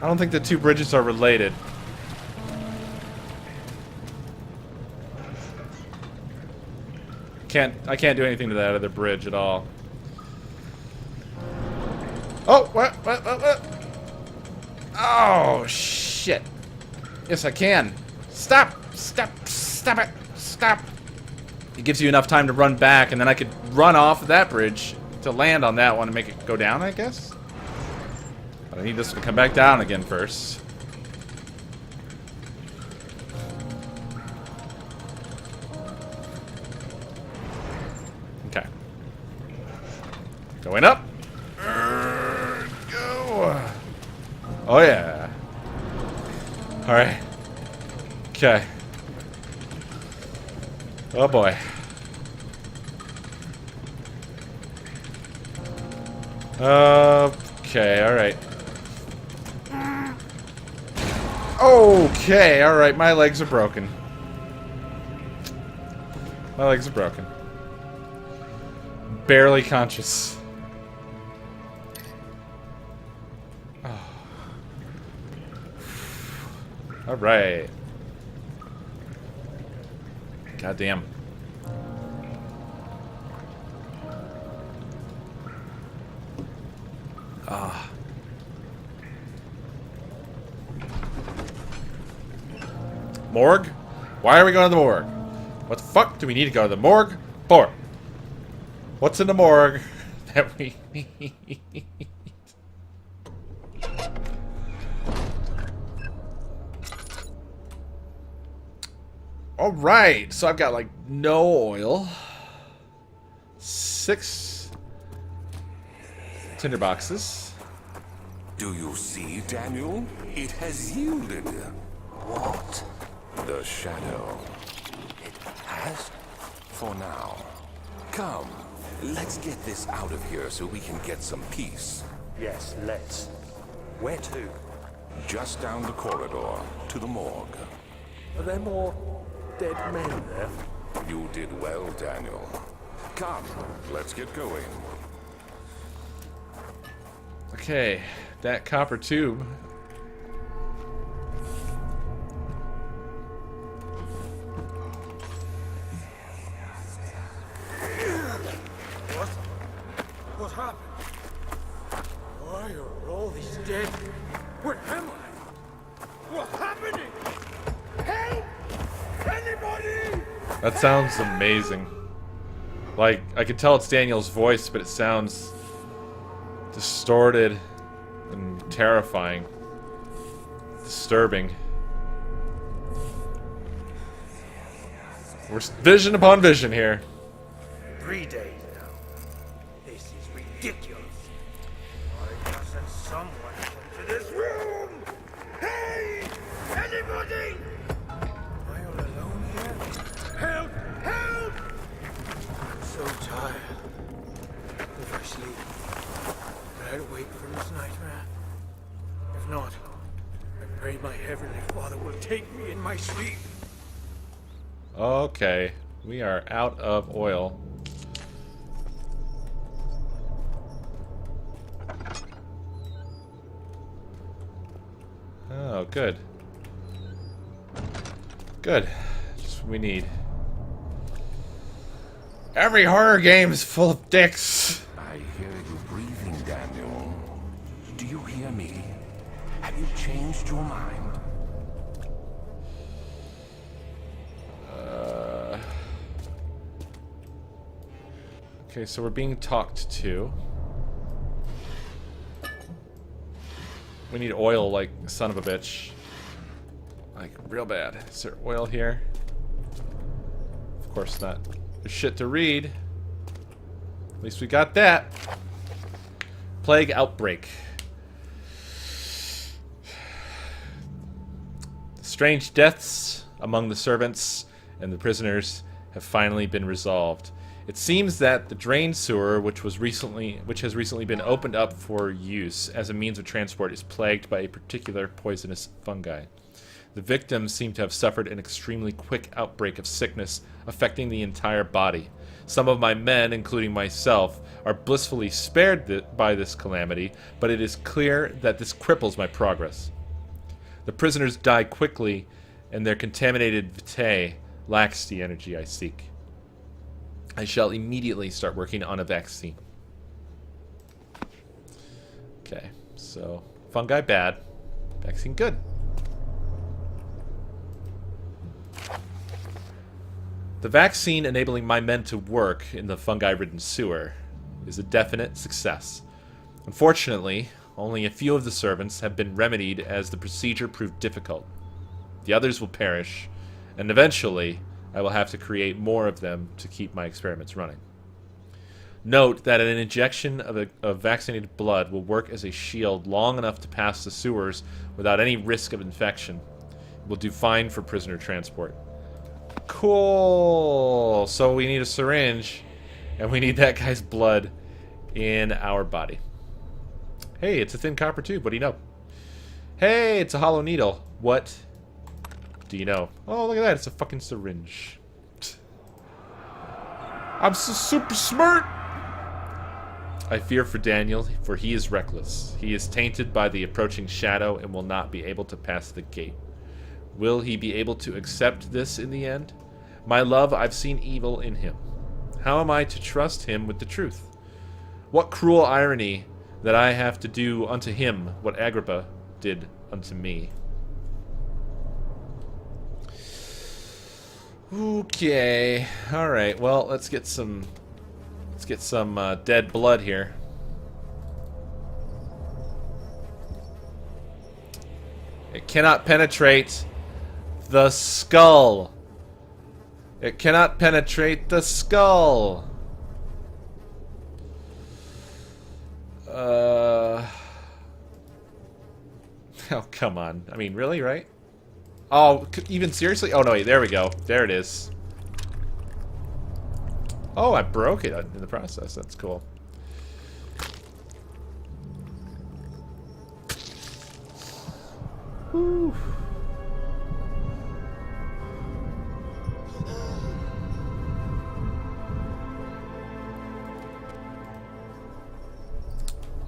I don't think the two bridges are related. I can't do anything to that other bridge at all. Oh, what? Oh, shit. Yes, I can. Stop! Stop! Stop it! Stop! It gives you enough time to run back, and then I could run off of that bridge to land on that one and make it go down, I guess? But I need this to come back down again first. Okay. Going up. Go. Oh, yeah. Alright. Okay. Oh, boy. Okay, alright. Okay, alright, my legs are broken. My legs are broken. Barely conscious. Oh. Alright. Goddamn. Ah. Morgue? Why are we going to the morgue? What the fuck do we need to go to the morgue for? What's in the morgue that we need? Alright, so I've got like no oil. 6 tinder boxes. Do you see, Daniel? It has yielded. What? The shadow. It has? For now. Come, let's get this out of here so we can get some peace. Yes, let's. Where to? Just down the corridor to the morgue. Are there more dead men there? You did well, Daniel. Come, let's get going. Okay, that copper tube. What happened? Why are all these dead? Where am I? What's happening? Help! Anybody! That sounds amazing. Like, I could tell it's Daniel's voice, but it sounds distorted and terrifying. Disturbing. We're vision upon vision here. 3 days now. This is ridiculous. Why doesn't someone come to this room? Hey! Anybody? Am I all alone here? Help! Help! I'm so tired. If I sleep, will I wake from this nightmare? If not, I pray my Heavenly Father will take me in my sleep. Okay, we are out of oil. Oh, good. Good. Just what we need. Every horror game is full of dicks. I hear you breathing, Daniel. Do you hear me? Have you changed your mind? Okay, so we're being talked to. We need oil like son of a bitch. Like, real bad. Is there oil here? Of course not. There's shit to read. At least we got that. Plague outbreak. Strange deaths among the servants and the prisoners have finally been resolved. It seems that the drain sewer, which has recently been opened up for use as a means of transport, is plagued by a particular poisonous fungi. The victims seem to have suffered an extremely quick outbreak of sickness affecting the entire body. Some of my men, including myself, are blissfully spared by this calamity, but it is clear that this cripples my progress. The prisoners die quickly, and their contaminated vitae lacks the energy I seek. I shall immediately start working on a vaccine. Okay, so fungi bad, vaccine good. The vaccine enabling my men to work in the fungi-ridden sewer is a definite success. Unfortunately, only a few of the servants have been remedied as the procedure proved difficult. The others will perish, and eventually I will have to create more of them to keep my experiments running. Note that an injection of vaccinated blood will work as a shield long enough to pass the sewers without any risk of infection. It will do fine for prisoner transport. Cool! So we need a syringe, and we need that guy's blood in our body. Hey, it's a thin copper tube. What do you know? Hey, it's a hollow needle. What do you know? Oh, look at that. It's a fucking syringe. I'm so super smart! I fear for Daniel, for he is reckless. He is tainted by the approaching shadow and will not be able to pass the gate. Will he be able to accept this in the end? My love, I've seen evil in him. How am I to trust him with the truth? What cruel irony that I have to do unto him what Agrippa did unto me. Okay. Alright, well, let's get some dead blood here. It cannot penetrate the skull. It cannot penetrate the skull. Oh, come on. I mean, really, right? Oh, even seriously? Oh, no, wait, there we go. There it is. Oh, I broke it in the process. That's cool. Whew.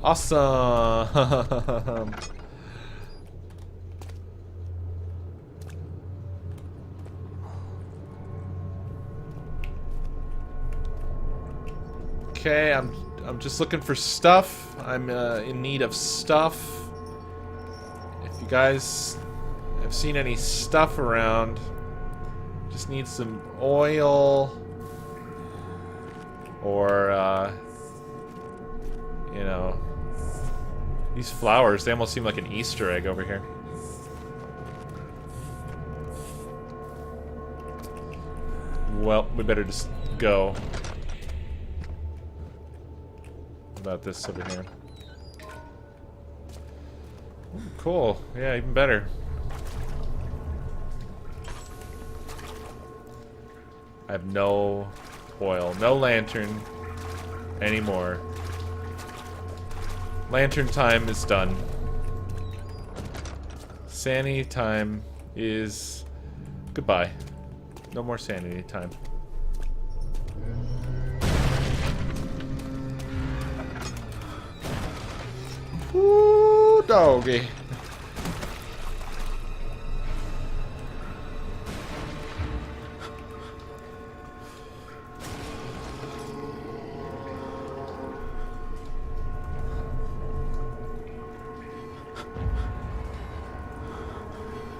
Awesome. Okay, I'm just looking for stuff. I'm in need of stuff. If you guys have seen any stuff around, just Just need some oil. Or, you know, these flowers, they almost seem like an Easter egg over here. Well, we better just go. What about this over here? Ooh, cool. Yeah, even better. I have no oil, no lantern anymore. Lantern time is done. Sanity time is goodbye. No more sanity time. Ooh, doggy.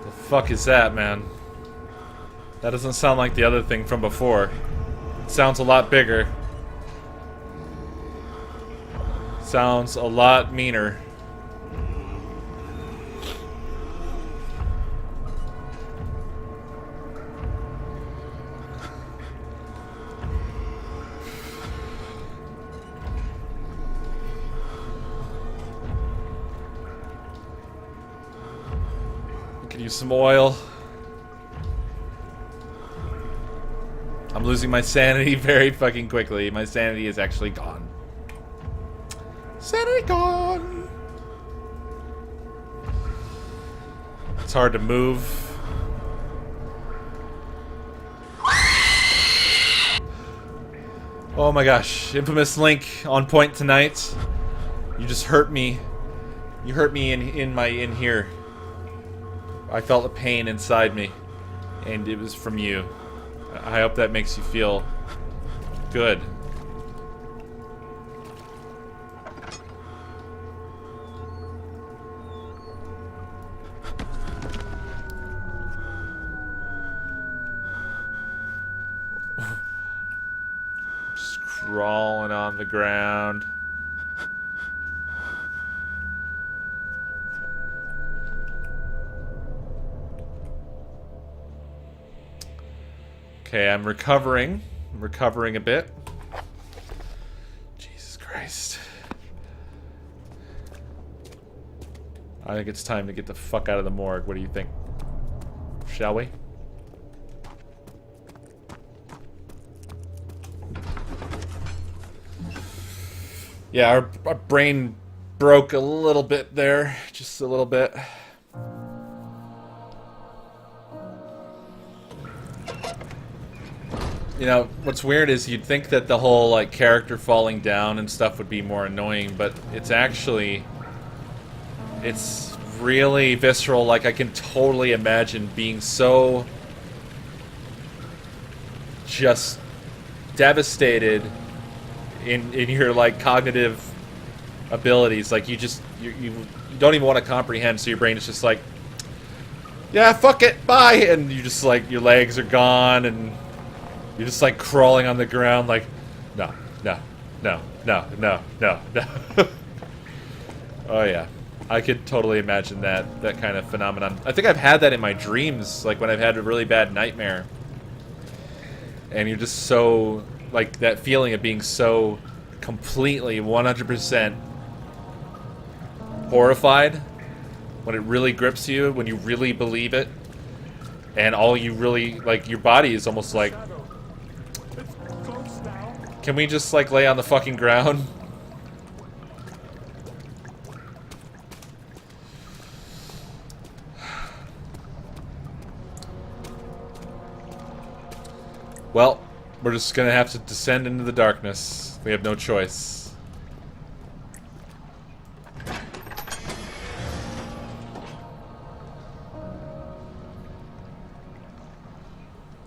The fuck is that, man? That doesn't sound like the other thing from before. It sounds a lot bigger. Sounds a lot meaner. Could use some oil. I'm losing my sanity very fucking quickly. My sanity is actually gone. Sanity gone! It's hard to move. Oh my gosh. Infamous Link on point tonight. You just hurt me. You hurt me in here. I felt a pain inside me. And it was from you. I hope that makes you feel good. Just crawling on the ground. Okay, I'm recovering. I'm recovering a bit. Jesus Christ. I think it's time to get the fuck out of the morgue. What do you think? Shall we? Yeah, our brain broke a little bit there. Just a little bit. You know, what's weird is you'd think that the whole, like, character falling down and stuff would be more annoying, but it's actually... It's really visceral. Like, I can totally imagine being so... just devastated in your, like, cognitive abilities. Like, you don't even want to comprehend, so your brain is just like... Yeah, fuck it, bye! And you just, like, your legs are gone, and... You're just like crawling on the ground like, no. Oh yeah. I could totally imagine that kind of phenomenon. I think I've had that in my dreams, like when I've had a really bad nightmare. And you're just so, like that feeling of being so completely 100% horrified when it really grips you, when you really believe it. And all you really, like your body is almost like, can we just, like, lay on the fucking ground? Well, we're just gonna have to descend into the darkness. We have no choice.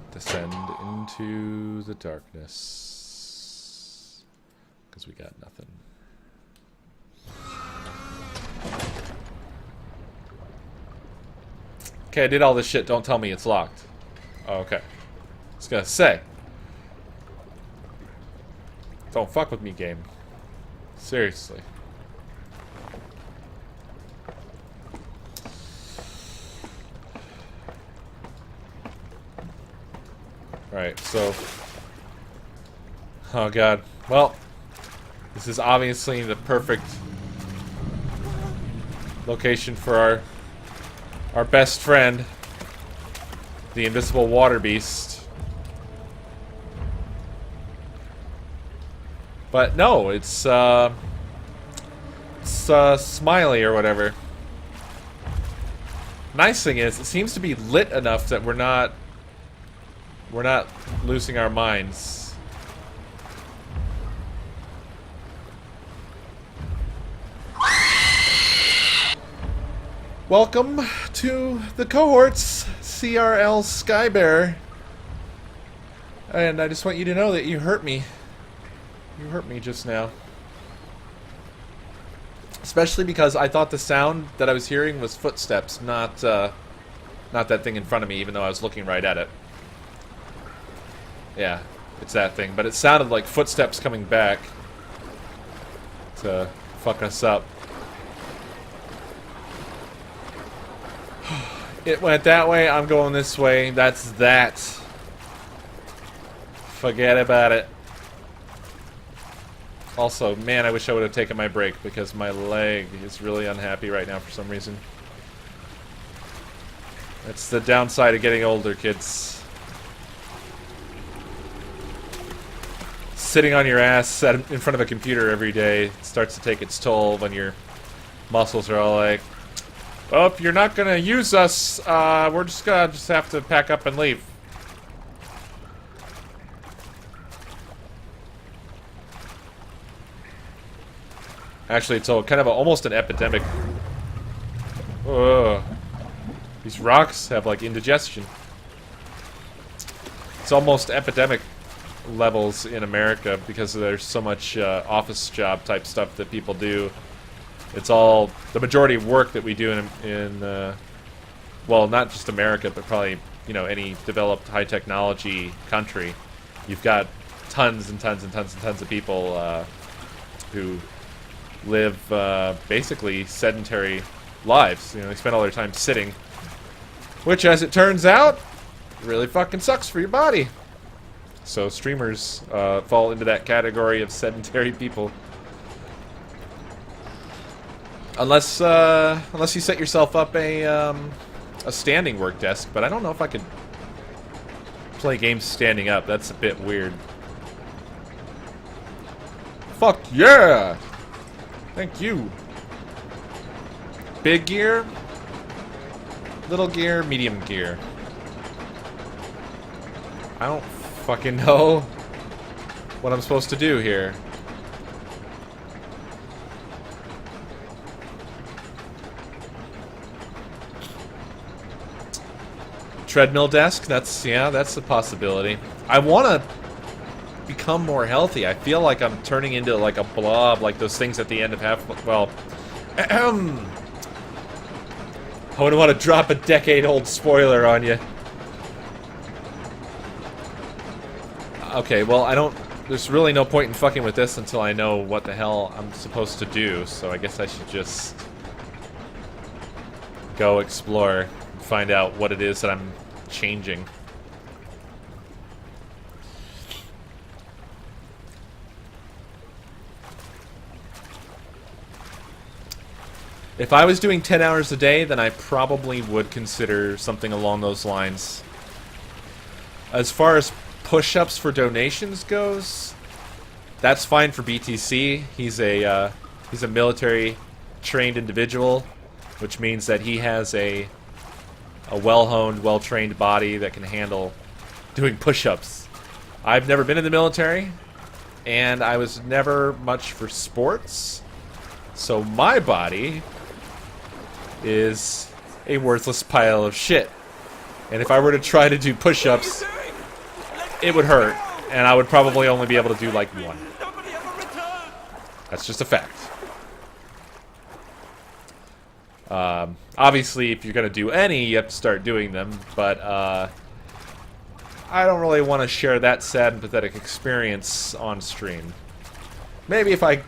Descend into the darkness. Because we got nothing. Okay, I did all this shit. Don't tell me it's locked. Oh, okay. was gonna say. Don't fuck with me, game. Seriously. Alright, so... Oh god. Well, this is obviously the perfect location for our best friend, the invisible water beast. But no, it's Smiley or whatever. Nice thing is, it seems to be lit enough that we're not losing our minds. Welcome to the cohorts, CRL Skybear. And I just want you to know that you hurt me. You hurt me just now. Especially because I thought the sound that I was hearing was footsteps, not that thing in front of me, even though I was looking right at it. Yeah, it's that thing. But it sounded like footsteps coming back to fuck us up. It went that way, I'm going this way. That's that. Forget about it. Also, man, I wish I would have taken my break because my leg is really unhappy right now for some reason. That's the downside of getting older, kids. Sitting on your ass in front of a computer every day starts to take its toll when your muscles are all like, well, if you're not gonna use us, we're just gonna have to pack up and leave. Actually, it's kind of almost an epidemic. Ugh. These rocks have like indigestion. It's almost epidemic levels in America because there's so much office job type stuff that people do. It's all the majority of work that we do in well, not just America, but probably, you know, any developed high technology country. You've got tons and tons and tons and tons of people who live basically sedentary lives. You know, they spend all their time sitting, which, as it turns out, really fucking sucks for your body. So streamers fall into that category of sedentary people. Unless you set yourself up a standing work desk, but I don't know if I could play games standing up. That's a bit weird. Fuck yeah! Thank you. Big gear, little gear, medium gear. I don't fucking know what I'm supposed to do here. Treadmill desk, that's a possibility. I want to become more healthy. I feel like I'm turning into like a blob, like those things at the end of well, I wouldn't want to drop a decade-old spoiler on you. Okay, well, there's really no point in fucking with this until I know what the hell I'm supposed to do, so I guess I should just go explore and find out what it is that I'm changing. If I was doing 10 hours a day, then I probably would consider something along those lines. As far as push-ups for donations goes, that's fine for BTC. He's a military-trained individual, which means that he has a well-honed, well-trained body that can handle doing push-ups. I've never been in the military, and I was never much for sports, so my body is a worthless pile of shit. And if I were to try to do push-ups, it would hurt, and I would probably only be able to do like one. That's just a fact. Obviously, if you're going to do any, you have to start doing them, but I don't really want to share that sad and pathetic experience on stream. Maybe if I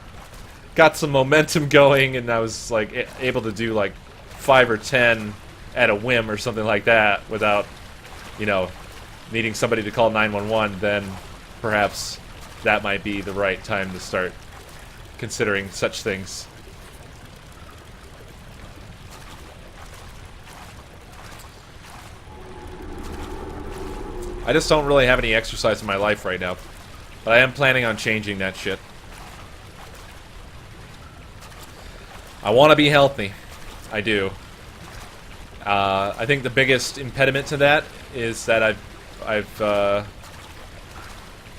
got some momentum going and I was like able to do like 5 or 10 at a whim or something like that without, you know, needing somebody to call 911, then perhaps that might be the right time to start considering such things. I just don't really have any exercise in my life right now, but I am planning on changing that shit. I want to be healthy. I do. I think the biggest impediment to that is that I've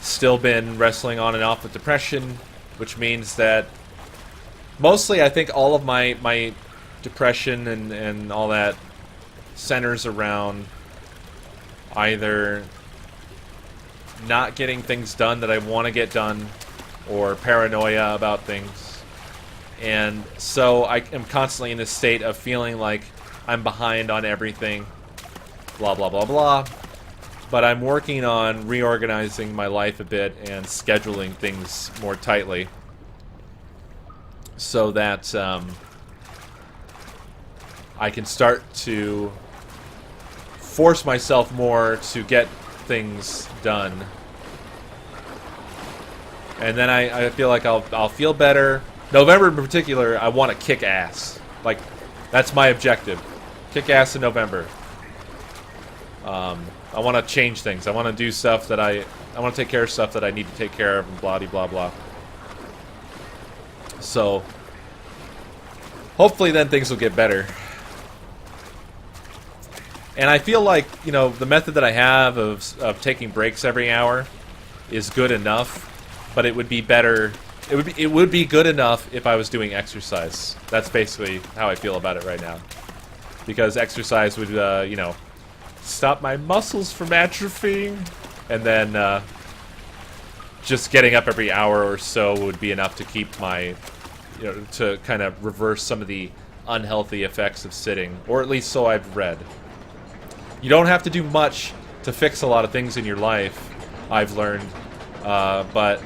still been wrestling on and off with depression, which means that mostly I think all of my depression and all that centers around either not getting things done that I want to get done or paranoia about things. And so I am constantly in this state of feeling like I'm behind on everything, blah, blah, blah, blah. But I'm working on reorganizing my life a bit and scheduling things more tightly so that I can start to force myself more to get things done. And then I feel like I'll feel better. November in particular, I want to kick ass. Like, that's my objective. Kick ass in November. I want to change things. I want to do stuff that I want to take care of stuff that I need to take care of and blah blah blah. So hopefully then things will get better. And I feel like, you know, the method that I have of taking breaks every hour is good enough, but it would be better. It would be good enough if I was doing exercise. That's basically how I feel about it right now. Because exercise would, you know, stop my muscles from atrophying, and then just getting up every hour or so would be enough to keep my, you know, to kind of reverse some of the unhealthy effects of sitting, or at least so I've read. You don't have to do much to fix a lot of things in your life, I've learned, but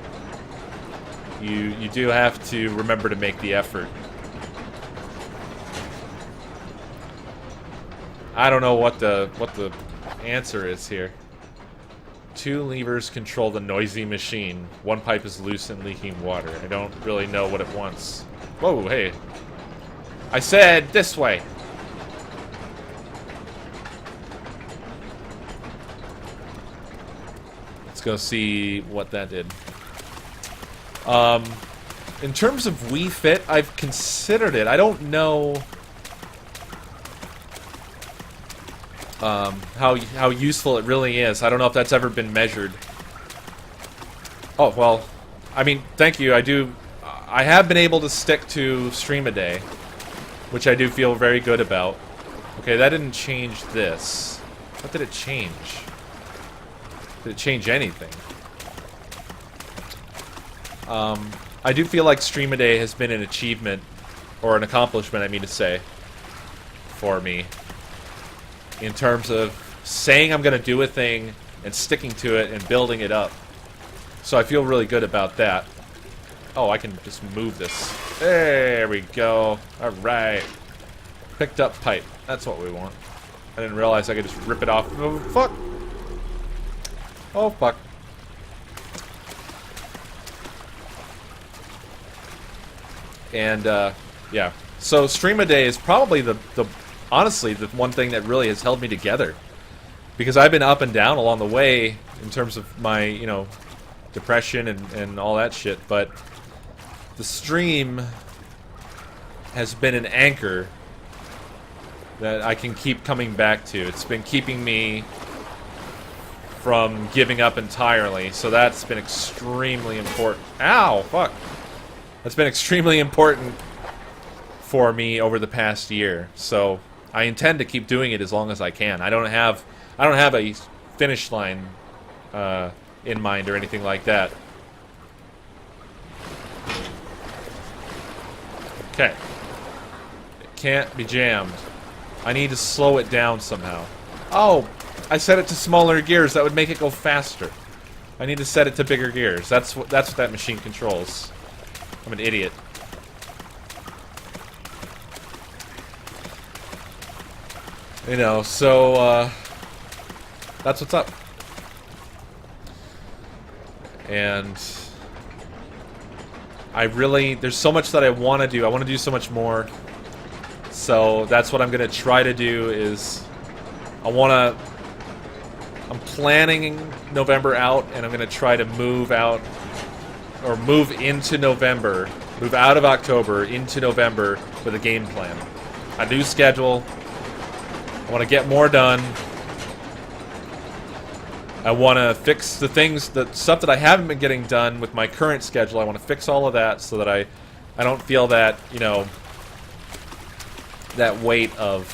you do have to remember to make the effort. I don't know what the answer is here. 2 levers control the noisy machine. 1 pipe is loose and leaking water. I don't really know what it wants. Whoa, hey. I said this way. Let's go see what that did. In terms of Wii Fit, I've considered it. I don't know how useful it really is. I don't know if that's ever been measured. Oh, well, I mean, thank you. I have been able to stick to stream a day, which I do feel very good about. Okay, that didn't change this. What did it change? Did it change anything? I do feel like stream a day has been an achievement, or an accomplishment, I mean to say, for me. In terms of saying I'm going to do a thing and sticking to it and building it up. So I feel really good about that. Oh, I can just move this. There we go. Alright. Picked up pipe. That's what we want. I didn't realize I could just rip it off. Oh, fuck. Oh, fuck. And, yeah. So stream a day is probably honestly, the one thing that really has held me together. Because I've been up and down along the way in terms of my, you know, depression and all that shit. But the stream has been an anchor that I can keep coming back to. It's been keeping me from giving up entirely. So that's been extremely important. Ow, fuck. That's been extremely important for me over the past year. So I intend to keep doing it as long as I can. I don't have a finish line in mind or anything like that. Okay. It can't be jammed. I need to slow it down somehow. Oh, I set it to smaller gears. That would make it go faster. I need to set it to bigger gears. That's what that machine controls. I'm an idiot. You know, so, that's what's up. And there's so much that I want to do. I want to do so much more. So that's what I'm going to try to do is I'm planning November out, and I'm going to try to move out, or move into November, move out of October into November with a game plan. A new schedule. I want to get more done. I want to fix the stuff that I haven't been getting done with my current schedule. I want to fix all of that so that I don't feel that, you know, that weight of,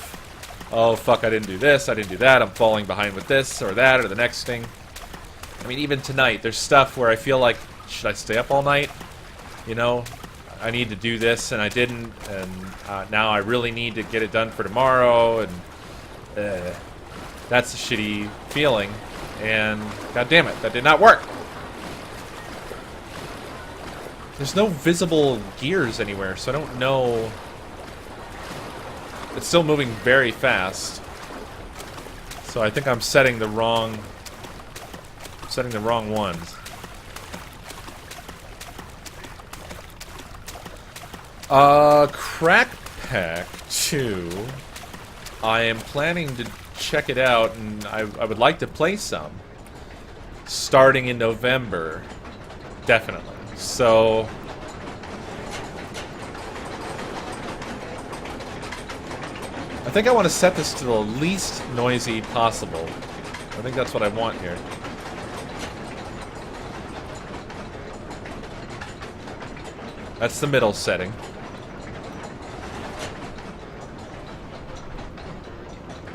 oh, fuck, I didn't do this, I didn't do that, I'm falling behind with this or that or the next thing. I mean, even tonight, there's stuff where I feel like, should I stay up all night? You know, I need to do this and I didn't, and now I really need to get it done for tomorrow, and that's a shitty feeling. And god damn it, that did not work. There's no visible gears anywhere, so I don't know. It's still moving very fast. So I think I'm setting the wrong ones. Crack Pack 2. I am planning to check it out, and I would like to play some starting in November, definitely. So I think I want to set this to the least noisy possible. I think that's what I want here. That's the middle setting.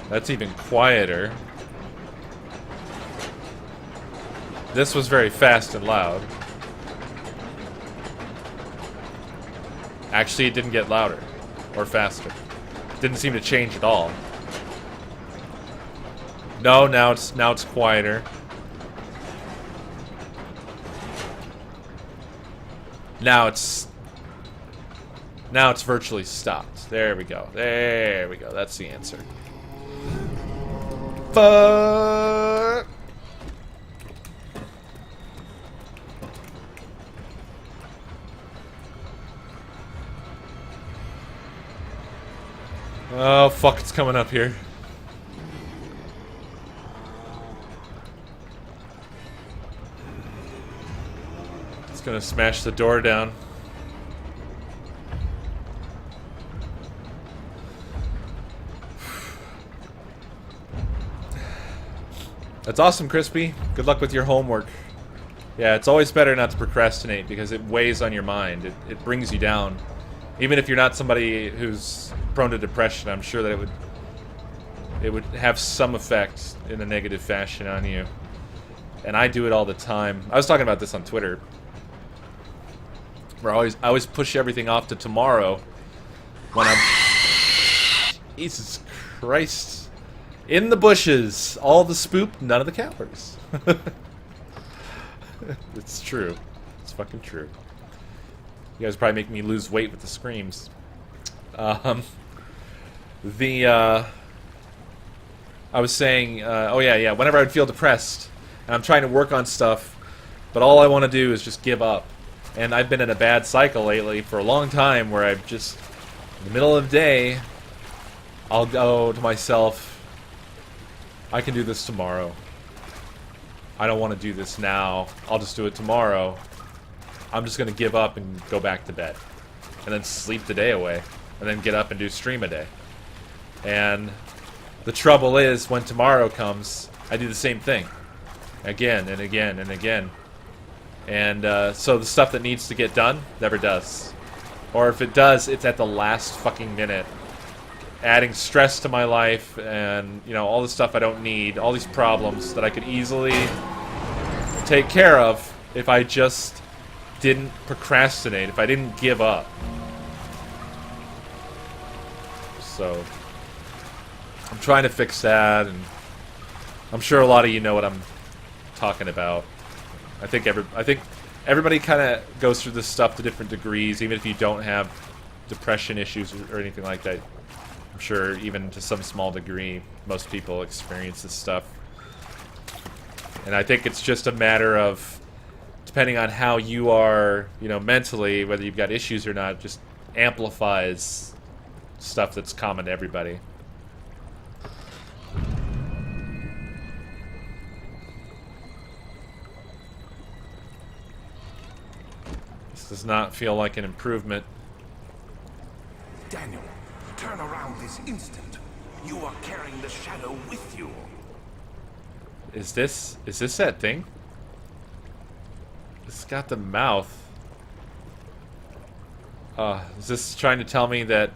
That's even quieter. This was very fast and loud. Actually, it didn't get louder or faster. Didn't seem to change at all. No, now it's quieter. Now it's virtually stopped. There we go. There we go. That's the answer. Fuck. Oh, fuck, it's coming up here. It's gonna smash the door down. That's awesome, Crispy. Good luck with your homework. Yeah, it's always better not to procrastinate because it weighs on your mind. It brings you down. Even if you're not somebody who's prone to depression, I'm sure that it would have some effect in a negative fashion on you. And I do it all the time. I was talking about this on Twitter. Where I always push everything off to tomorrow when I'm... Jesus Christ. In the bushes. All the spoop, none of the cowards. It's true. It's fucking true. You guys probably make me lose weight with the screams. I was saying, oh yeah, whenever I would feel depressed, and I'm trying to work on stuff, but all I want to do is just give up. And I've been in a bad cycle lately for a long time where I've just, in the middle of the day, I'll go to myself, I can do this tomorrow. I don't want to do this now. I'll just do it tomorrow. I'm just going to give up and go back to bed. And then sleep the day away. And then get up and do stream a day. And the trouble is, when tomorrow comes, I do the same thing. Again and again and again. And so the stuff that needs to get done never does. Or if it does, it's at the last fucking minute. Adding stress to my life and, you know, all the stuff I don't need. All these problems that I could easily take care of if I just didn't procrastinate, if I didn't give up. So I'm trying to fix that, and I'm sure a lot of you know what I'm talking about. I think everybody kind of goes through this stuff to different degrees, even if you don't have depression issues or anything like that. I'm sure even to some small degree, most people experience this stuff. And I think it's just a matter of, depending on how you are, you know, mentally, whether you've got issues or not, just amplifies stuff that's common to everybody. This does not feel like an improvement. Daniel, turn around this instant. You are carrying the shadow with you. Is this that thing? It's got the mouth. Is this trying to tell me that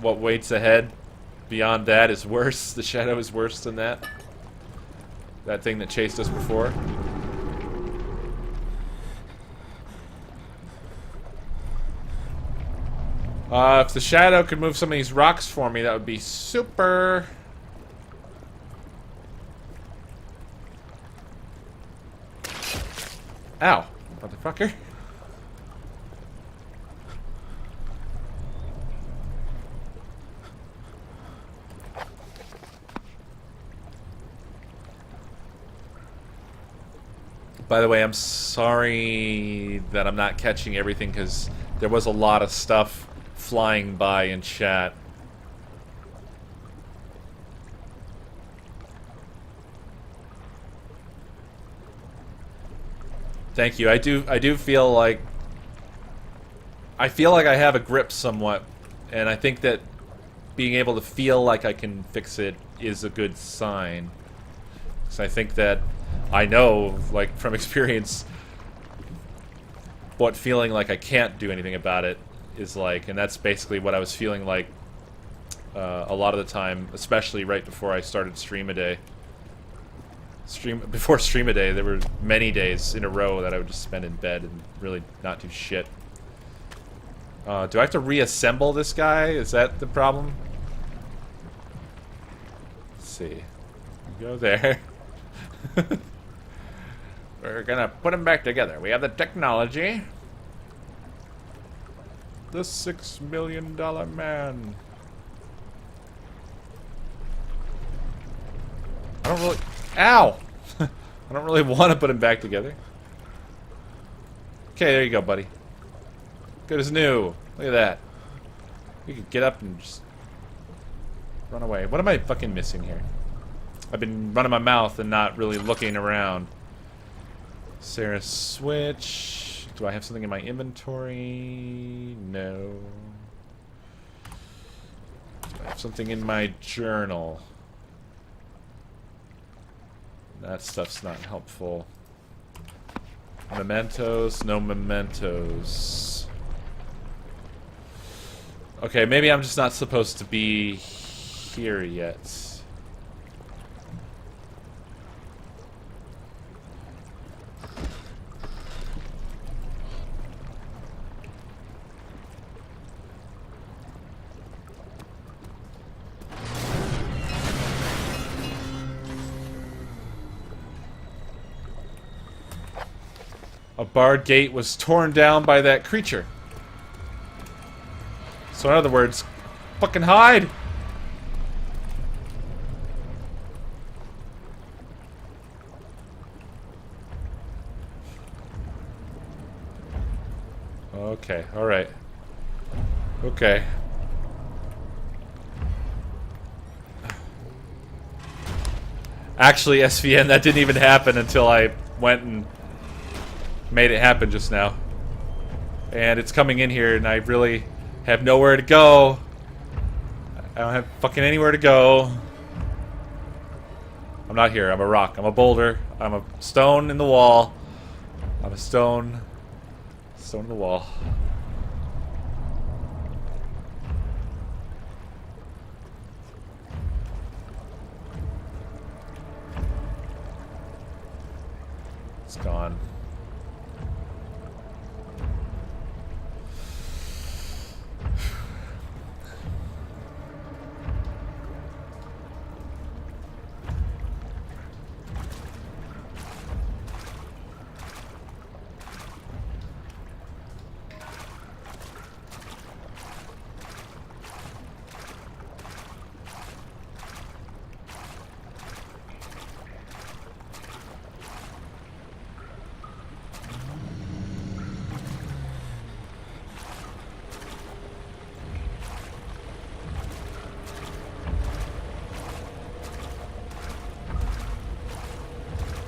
what waits ahead beyond that is worse? The shadow is worse than that? That thing that chased us before? If the shadow could move some of these rocks for me, that would be super. Ow, motherfucker. By the way, I'm sorry that I'm not catching everything because there was a lot of stuff flying by in chat. Thank you. I do feel like I have a grip somewhat, and I think that being able to feel like I can fix it is a good sign. So I think that I know, like, from experience, what feeling like I can't do anything about it is like, and that's basically what I was feeling like a lot of the time, especially right before I started Stream-A-Day. Before Stream-A-Day, there were many days in a row that I would just spend in bed and really not do shit. Do I have to reassemble this guy? Is that the problem? Let's see. Go there. We're gonna put him back together. We have the technology. The $6 million man. I don't really... Ow! I don't really want to put him back together. Okay, there you go, buddy. Good as new. Look at that. You could get up and just run away. What am I fucking missing here? I've been running my mouth and not really looking around. Sarah switch. Do I have something in my inventory? No. Do I have something in my journal? That stuff's not helpful. Mementos? No mementos. Okay, maybe I'm just not supposed to be here yet. A barred gate was torn down by that creature. So in other words, fucking hide! Okay, alright. Okay. Actually, SVN, that didn't even happen until I went and made it happen just now. And it's coming in here and I really have nowhere to go. I don't have fucking anywhere to go. I'm not here. I'm a rock. I'm a boulder. I'm a stone in the wall. I'm a stone in the wall. It's gone.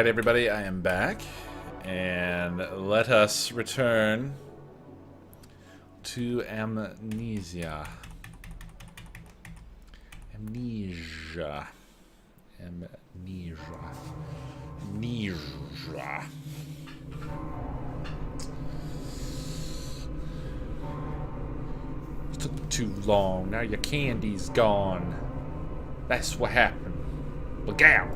Alright, everybody, I am back. And let us return to Amnesia. Amnesia. It took too long. Now your candy's gone. That's what happened. Look out.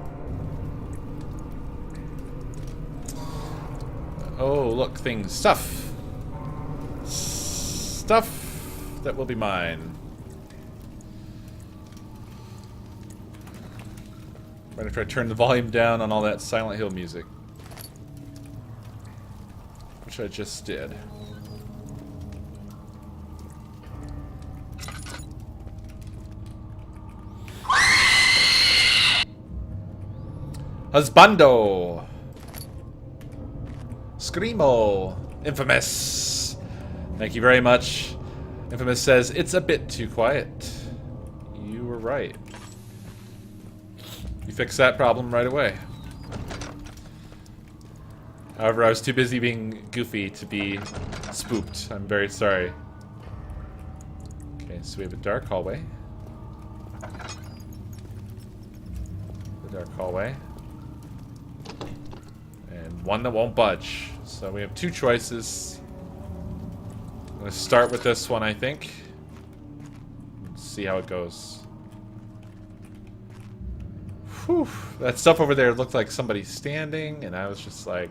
Oh, look, things. Stuff that will be mine. Right after I turn the volume down on all that Silent Hill music. Which I just did. Husbando! Screamo! Infamous! Thank you very much. Infamous says, it's a bit too quiet. You were right. You fixed that problem right away. However, I was too busy being goofy to be spooked. I'm very sorry. Okay, so we have a dark hallway. The dark hallway. And one that won't budge. So we have two choices. I'm going to start with this one, I think. See how it goes. Whew. That stuff over there looked like somebody standing, and I was just like,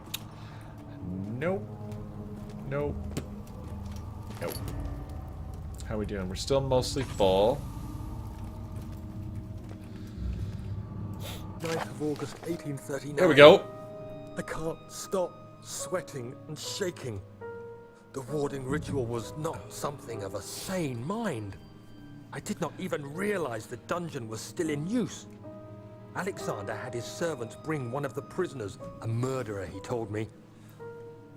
nope. Nope. Nope. How are we doing? We're still mostly full. 9th of August, 1839. There we go. I can't stop sweating and shaking. The warding ritual was not something of a sane mind. I did not even realize the dungeon was still in use. Alexander had his servants bring one of the prisoners, a murderer, he told me.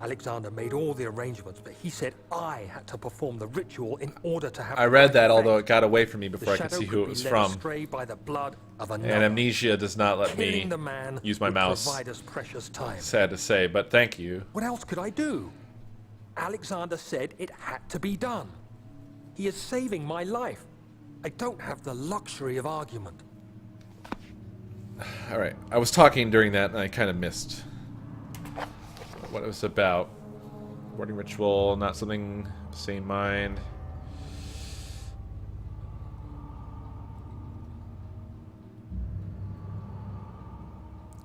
Alexander made all the arrangements, but he said I had to perform the ritual in order to have. I read that, although it got away from me before I could see who it was from. By the blood of and Amnesia does not let me use my mouse. Provide us precious time. Sad to say, but thank you. What else could I do? Alexander said it had to be done. He is saving my life. I don't have the luxury of argument. Alright, I was talking during that and I kind of missed what it was about. Warding ritual, not something sane mind.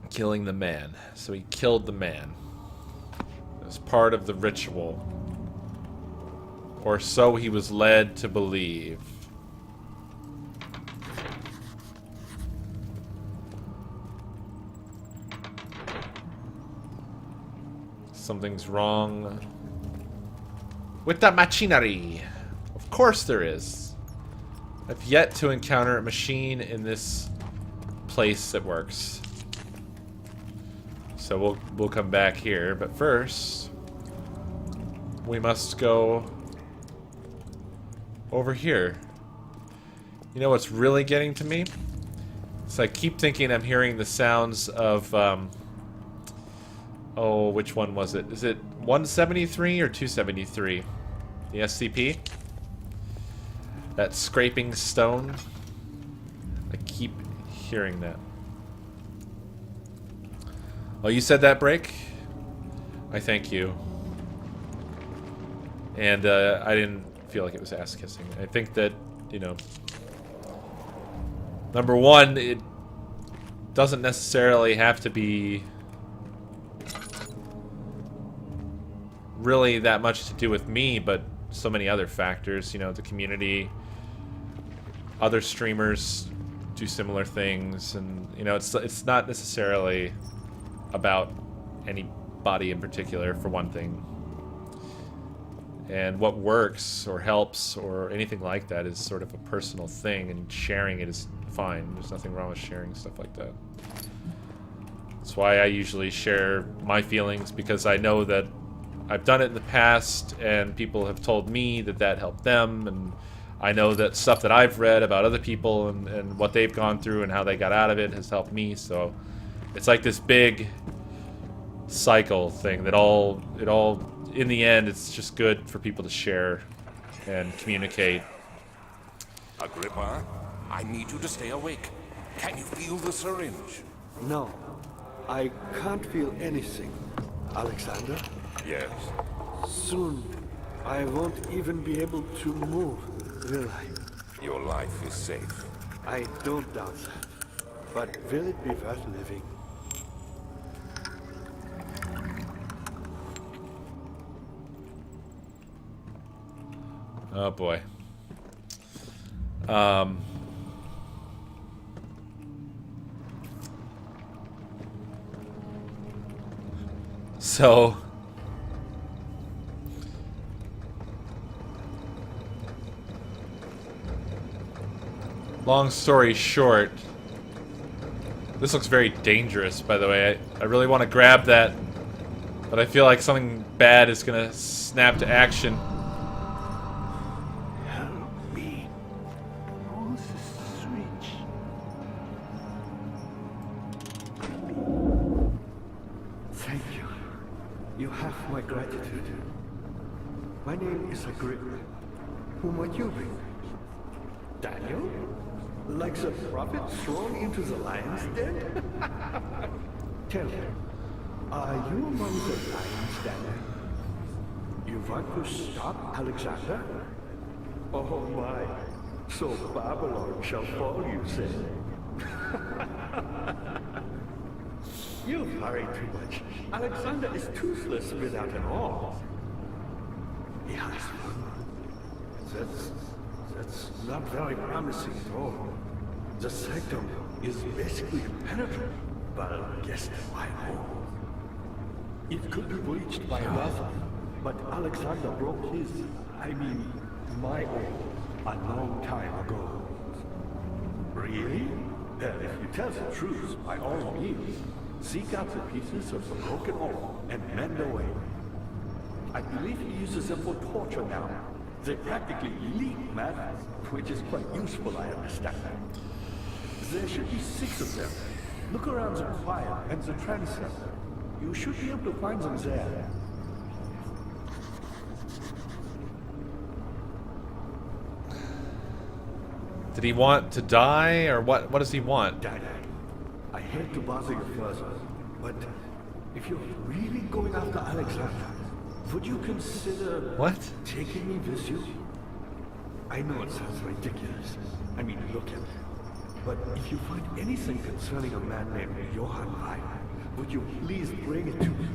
Killing the man. So he killed the man. It was part of the ritual. Or so he was led to believe. Something's wrong with the machinery. Of course there is. I've yet to encounter a machine in this place that works. So we'll come back here, but first we must go over here. You know what's really getting to me? So I keep thinking I'm hearing the sounds of oh, which one was it? Is it 173 or 273? The SCP? That scraping stone? I keep hearing that. Oh, you said that, Break? I thank you. And I didn't feel like it was ass-kissing. I think that, you know, number one, it doesn't necessarily have to be really that much to do with me, but so many other factors. You know, the community, other streamers do similar things, and you know, it's not necessarily about anybody in particular, for one thing. And what works or helps or anything like that is sort of a personal thing, and sharing it is fine. There's nothing wrong with sharing stuff like that. That's why I usually share my feelings, because I know that I've done it in the past, and people have told me that that helped them, and I know that stuff that I've read about other people and what they've gone through and how they got out of it has helped me. So it's like this big cycle thing that all in the end it's just good for people to share and communicate. Agrippa, I need you to stay awake. Can you feel the syringe? No, I can't feel anything. Alexander, Yes. soon I won't even be able to move, will I? Your life is safe. I don't doubt that. But will it be worth living? Oh boy. So long story short, this looks very dangerous, by the way. I really want to grab that, but I feel like something bad is gonna snap to action. Help me. Oh, this switch. Thank you. You have my gratitude. My name is Agrippa. Who might you be? Daniel? Like the prophet thrown into the lion's den? Tell me, are you among the lions, Daniel? You want to stop Alexander? Oh my, so Babylon shall fall, you say? You worry too much. Alexander is toothless without an arm. He has one. That's not very promising at all. The sanctum is basically impenetrable. But guess why not? It could be breached by another, but Alexander broke his, my own, a long time ago. Really? Well, if you tell the truth, by all means, seek out the pieces of the broken orb and mend away. I believe he uses them for torture now. They practically leak matter, which is quite useful, I understand. There should be 6 of them. Look around the choir and the transept. You should be able to find them there. Did he want to die, or what? What does he want? Dad, I hate to bother you further, but if you're really going after Alexander, would you consider What? taking me with you? I know it sounds ridiculous. Look at me. But if you find anything concerning a man named Johann Ryan, would you please bring it to me?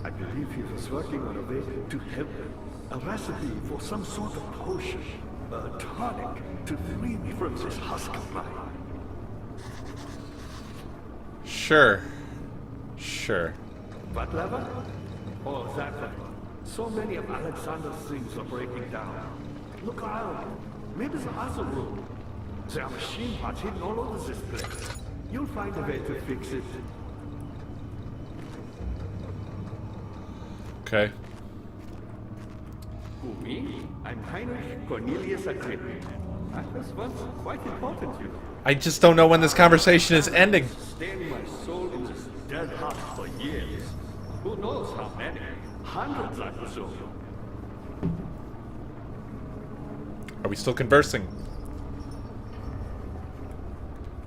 I believe he was working on a way to help me. A recipe for some sort of potion, a tonic, to free me from this husk of mine. Sure. Sure. What lever? Oh, that lever. So many of Alexander's things are breaking down. Look around. Maybe the other room. There are machine parts hidden all over this place. You'll find a way to fix it. Okay. Who, me? I'm Heinrich Cornelius Agrippa. I was once quite important, you know. I just don't know when this conversation is ending. Sustained my soul in this dead heart for years. Who knows how many? Hundreds, I presume. Are we still conversing?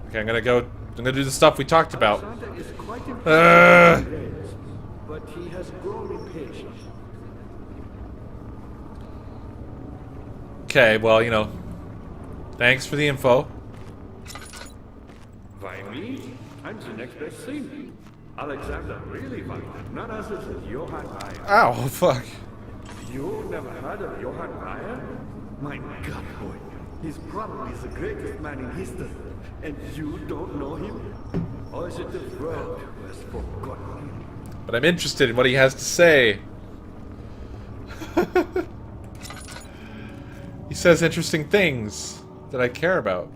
Okay, I'm gonna do the stuff we talked about. Alexander is quite impressive days, but he has grown impatient. Okay, well, thanks for the info. Why me? I'm the next best thing. Alexander really wanted none other than Johann Ryan. Ow, fuck. You never heard of Johann Ryan? My God, boy. He's probably the greatest man in history. And you don't know him? Or is it the world who has forgotten him? But I'm interested in what he has to say. He says interesting things that I care about.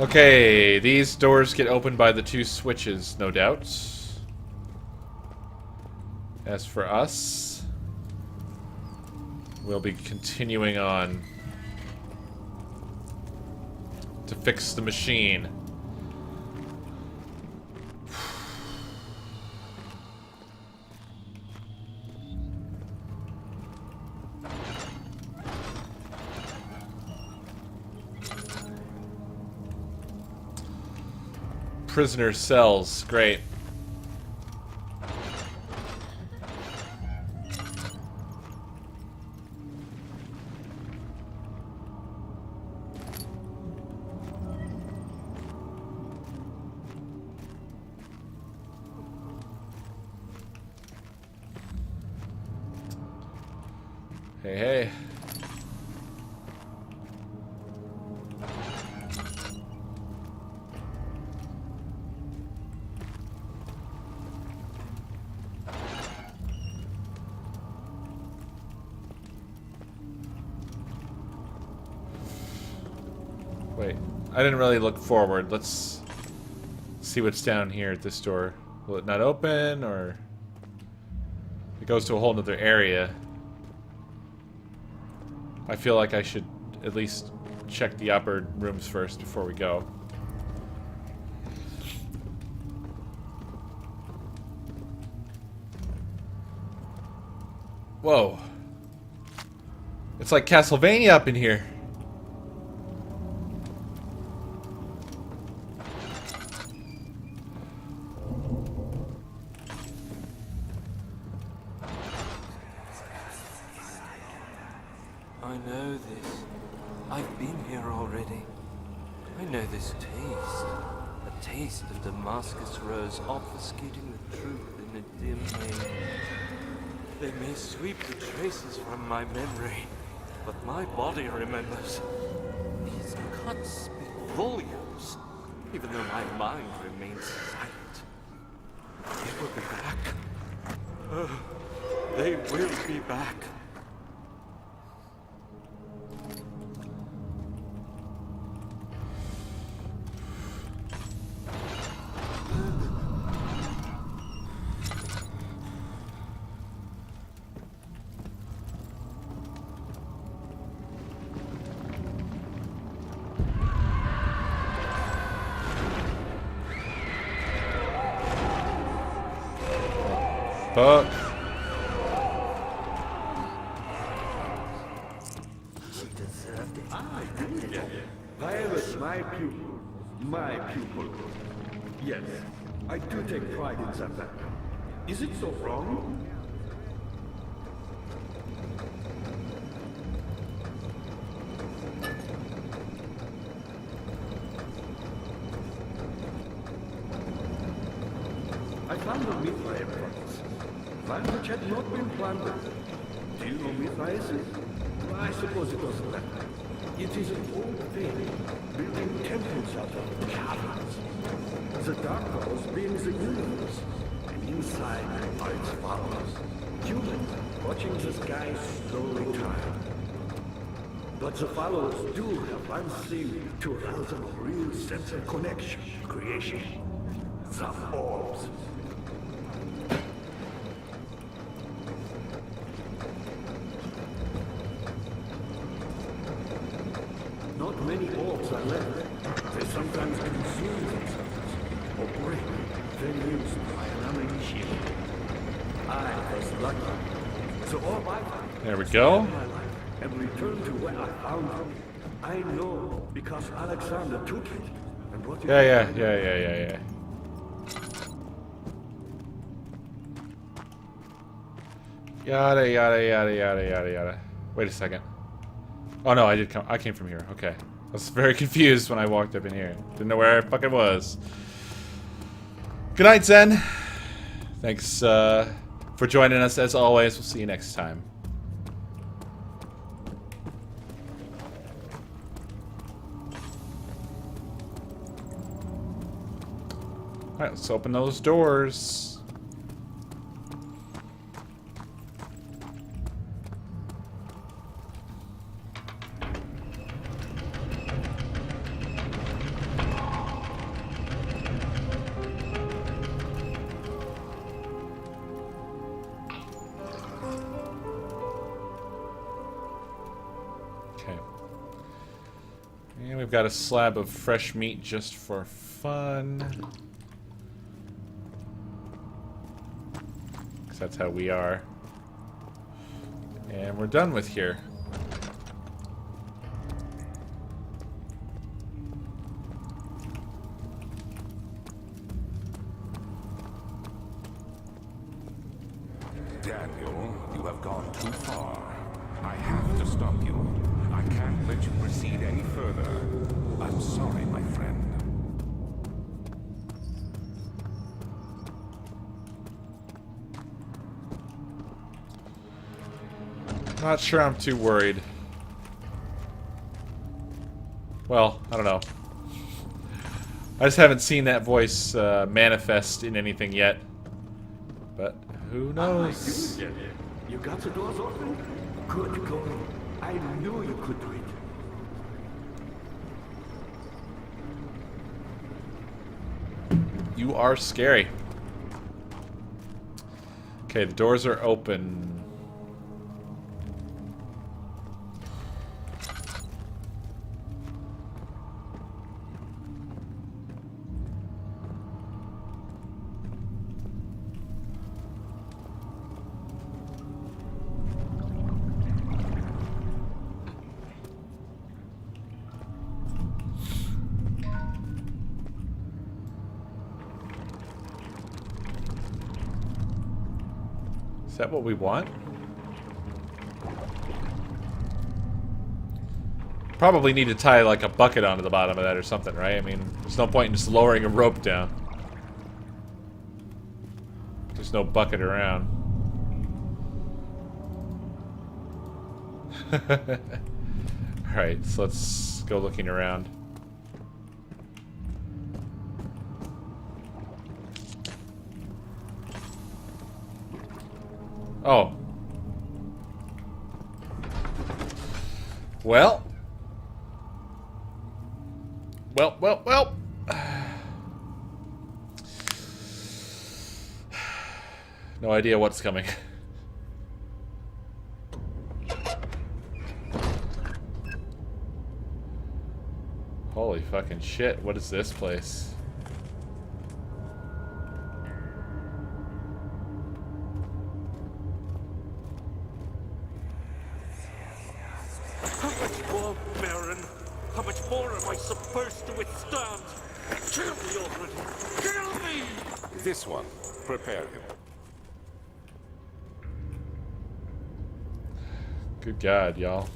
Okay, these doors get opened by the 2 switches, no doubt. As for us, we'll be continuing on to fix the machine. Prisoner cells, great. Hey, hey. Wait, I didn't really look forward. Let's see what's down here at this door. Will it not open, or it goes to a whole nother area? I feel like I should at least check the upper rooms first before we go. Whoa. It's like Castlevania up in here. I know this. I've been here already. I know this taste. A taste of Damascus rose obfuscating the truth in a dim haze. They may sweep the traces from my memory, but my body remembers. These cuts speak volumes, even though my mind remains silent. They will be back. Oh, they will be back. Fuck. Pilot, my pupil. My pupil. Yes, I do take pride in that. Is it so wrong? I found a Mithraeus once. One which had not been planted. Do you know Mithraeus? I suppose it doesn't matter. It is an old thing, building temples out of caverns. The dark halls being the universe, and inside are its followers. Humans watching the sky slowly turn. But the followers do have one thing to arouse a real sense of connection, creation. The orbs. Not many orbs are left. They sometimes consume themselves, or break, then used by an amnesia. I was lucky. So orb I found. There we go. My life and returned to where I found it. I know because Alexander took it. And what Yeah. Yada. Wait a second. Oh no, I came from here. Okay. I was very confused when I walked up in here. Didn't know where I fucking was. Good night, Zen. Thanks for joining us as always. We'll see you next time. Alright, let's open those doors. And we've got a slab of fresh meat just for fun. 'Cause that's how we are. And we're done with here. Daniel, you have gone too far. I have to stop you. I can't let you proceed any further. I'm sorry, my friend. Not sure I'm too worried. Well, I don't know. I just haven't seen that voice manifest in anything yet. But who knows? You got the doors open? Good going. I knew you could do it. You are scary. Okay, the doors are open. Is that what we want? Probably need to tie like a bucket onto the bottom of that or something, right? I mean, there's no point in just lowering a rope down. There's no bucket around. Alright, so let's go looking around. Oh. Well. Well. No idea what's coming. Holy fucking shit, what is this place? How much more, Baron? How much more am I supposed to withstand? Kill me already! Kill me! This one. Prepare him. Good God, y'all.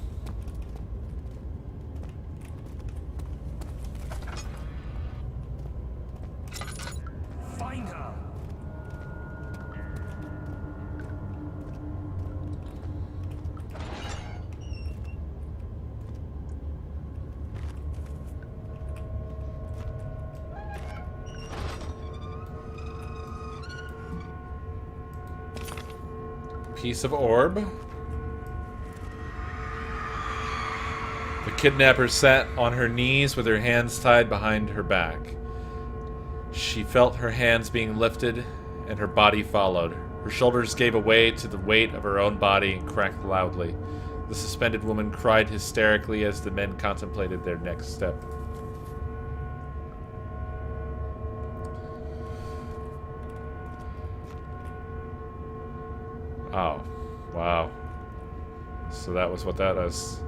Find her! Piece of orb. The kidnapper sat on her knees with her hands tied behind her back. She felt her hands being lifted, and her body followed. Her shoulders gave way to the weight of her own body and cracked loudly. The suspended woman cried hysterically as the men contemplated their next step. Oh, wow. So that was what that was.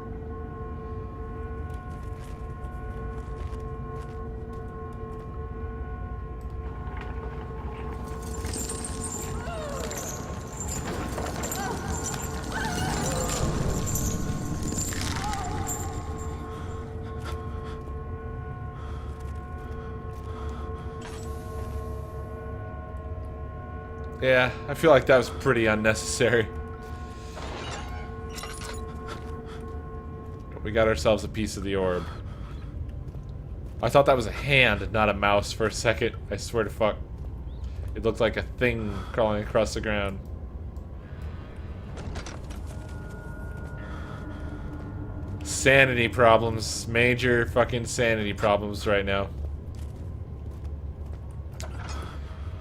Yeah, I feel like that was pretty unnecessary. But we got ourselves a piece of the orb. I thought that was a hand, not a mouse for a second. I swear to fuck. It looked like a thing crawling across the ground. Sanity problems. Major fucking sanity problems right now.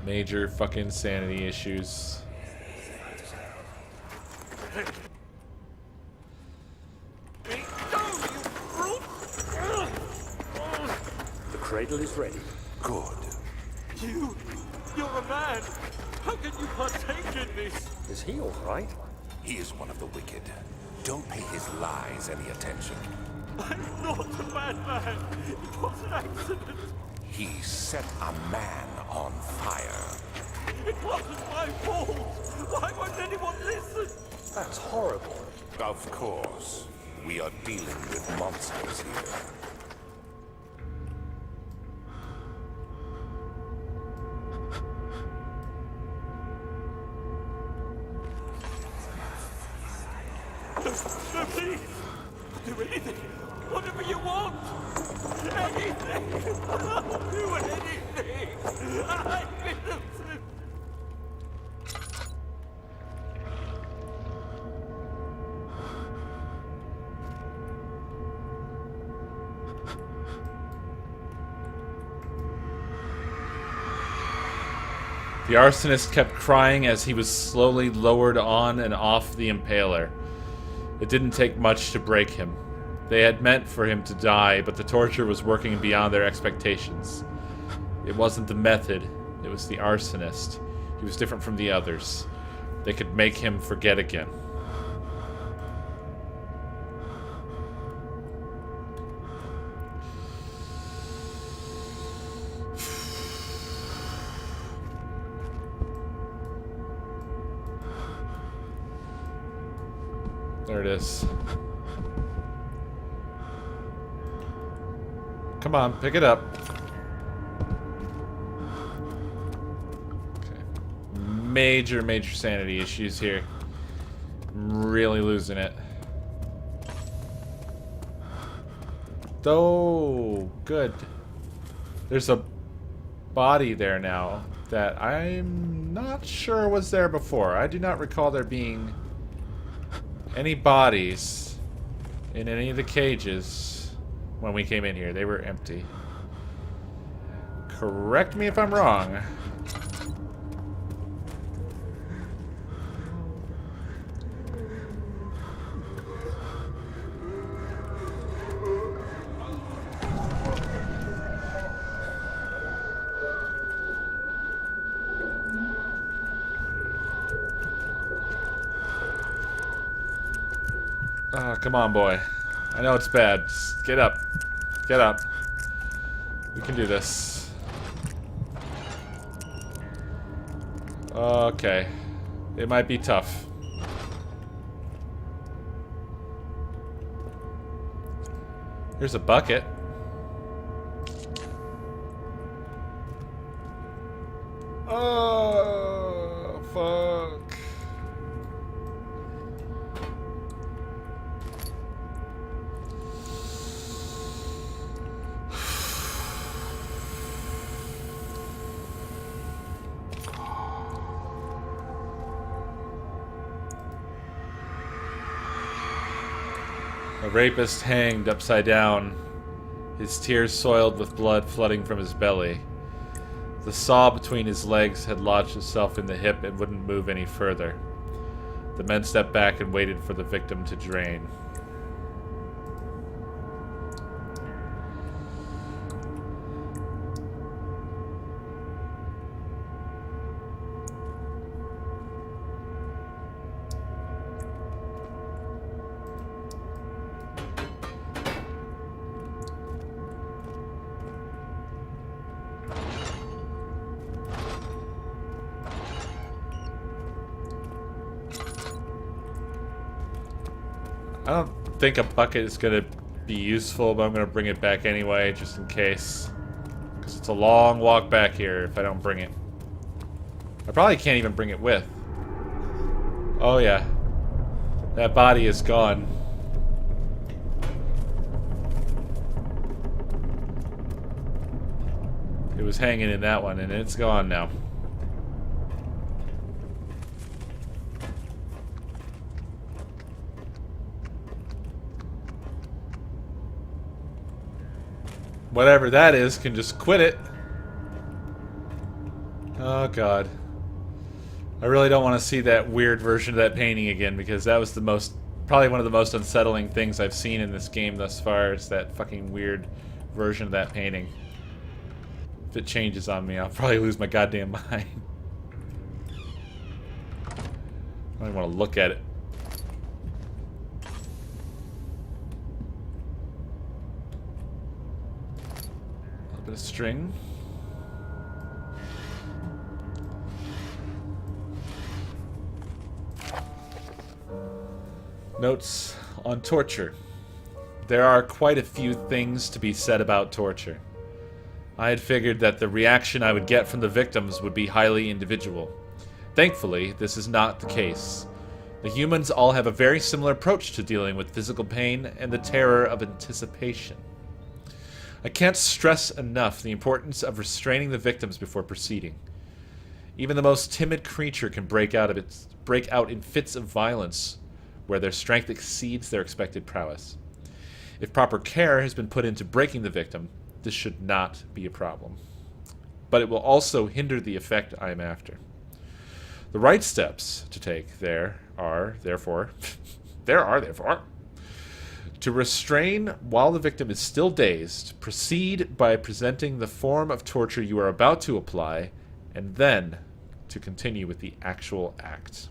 Major fucking sanity issues. cradle is ready. Good. You're a man! How can you partake in this? Is he all right? He is one of the wicked. Don't pay his lies any attention. I'm not a bad man! It was an accident! He set a man on fire. It wasn't my fault! Why won't anyone listen? That's horrible. Of course. We are dealing with monsters here. No, please! Do anything! Whatever you want! Anything! I'll do anything! I'm innocent! The arsonist kept crying as he was slowly lowered on and off the impaler. It didn't take much to break him. They had meant for him to die, but the torture was working beyond their expectations. It wasn't the method, it was the arsonist. He was different from the others. They could make him forget again. There it is. Come on, pick it up. Okay. Major sanity issues here. I'm really losing it. Oh, good. There's a body there now that I'm not sure was there before. I do not recall there being any bodies in any of the cages when we came in here. They were empty. Correct me if I'm wrong. Oh, come on, boy. I know it's bad. Just get up. Get up. We can do this. Okay. It might be tough. Here's a bucket. Oh, fuck. A rapist hanged upside down, his tears soiled with blood flooding from his belly. The saw between his legs had lodged itself in the hip and wouldn't move any further. The men stepped back and waited for the victim to drain. I don't think a bucket is going to be useful, but I'm going to bring it back anyway, just in case. Because it's a long walk back here if I don't bring it. I probably can't even bring it with. Oh yeah. That body is gone. It was hanging in that one, and it's gone now. Whatever that is can just quit it. Oh god. I really don't want to see that weird version of that painting again, because that was probably one of the most unsettling things I've seen in this game thus far, is that fucking weird version of that painting. If it changes on me, I'll probably lose my goddamn mind. I don't even want to look at it. A little bit of string. Notes on torture. There are quite a few things to be said about torture. I had figured that the reaction I would get from the victims would be highly individual. Thankfully, this is not the case. The humans all have a very similar approach to dealing with physical pain and the terror of anticipation. I can't stress enough the importance of restraining the victims before proceeding. Even the most timid creature can break out in fits of violence where their strength exceeds their expected prowess. If proper care has been put into breaking the victim, this should not be a problem. But it will also hinder the effect I am after. The right steps to take therefore, to restrain while the victim is still dazed, proceed by presenting the form of torture you are about to apply, and then to continue with the actual act.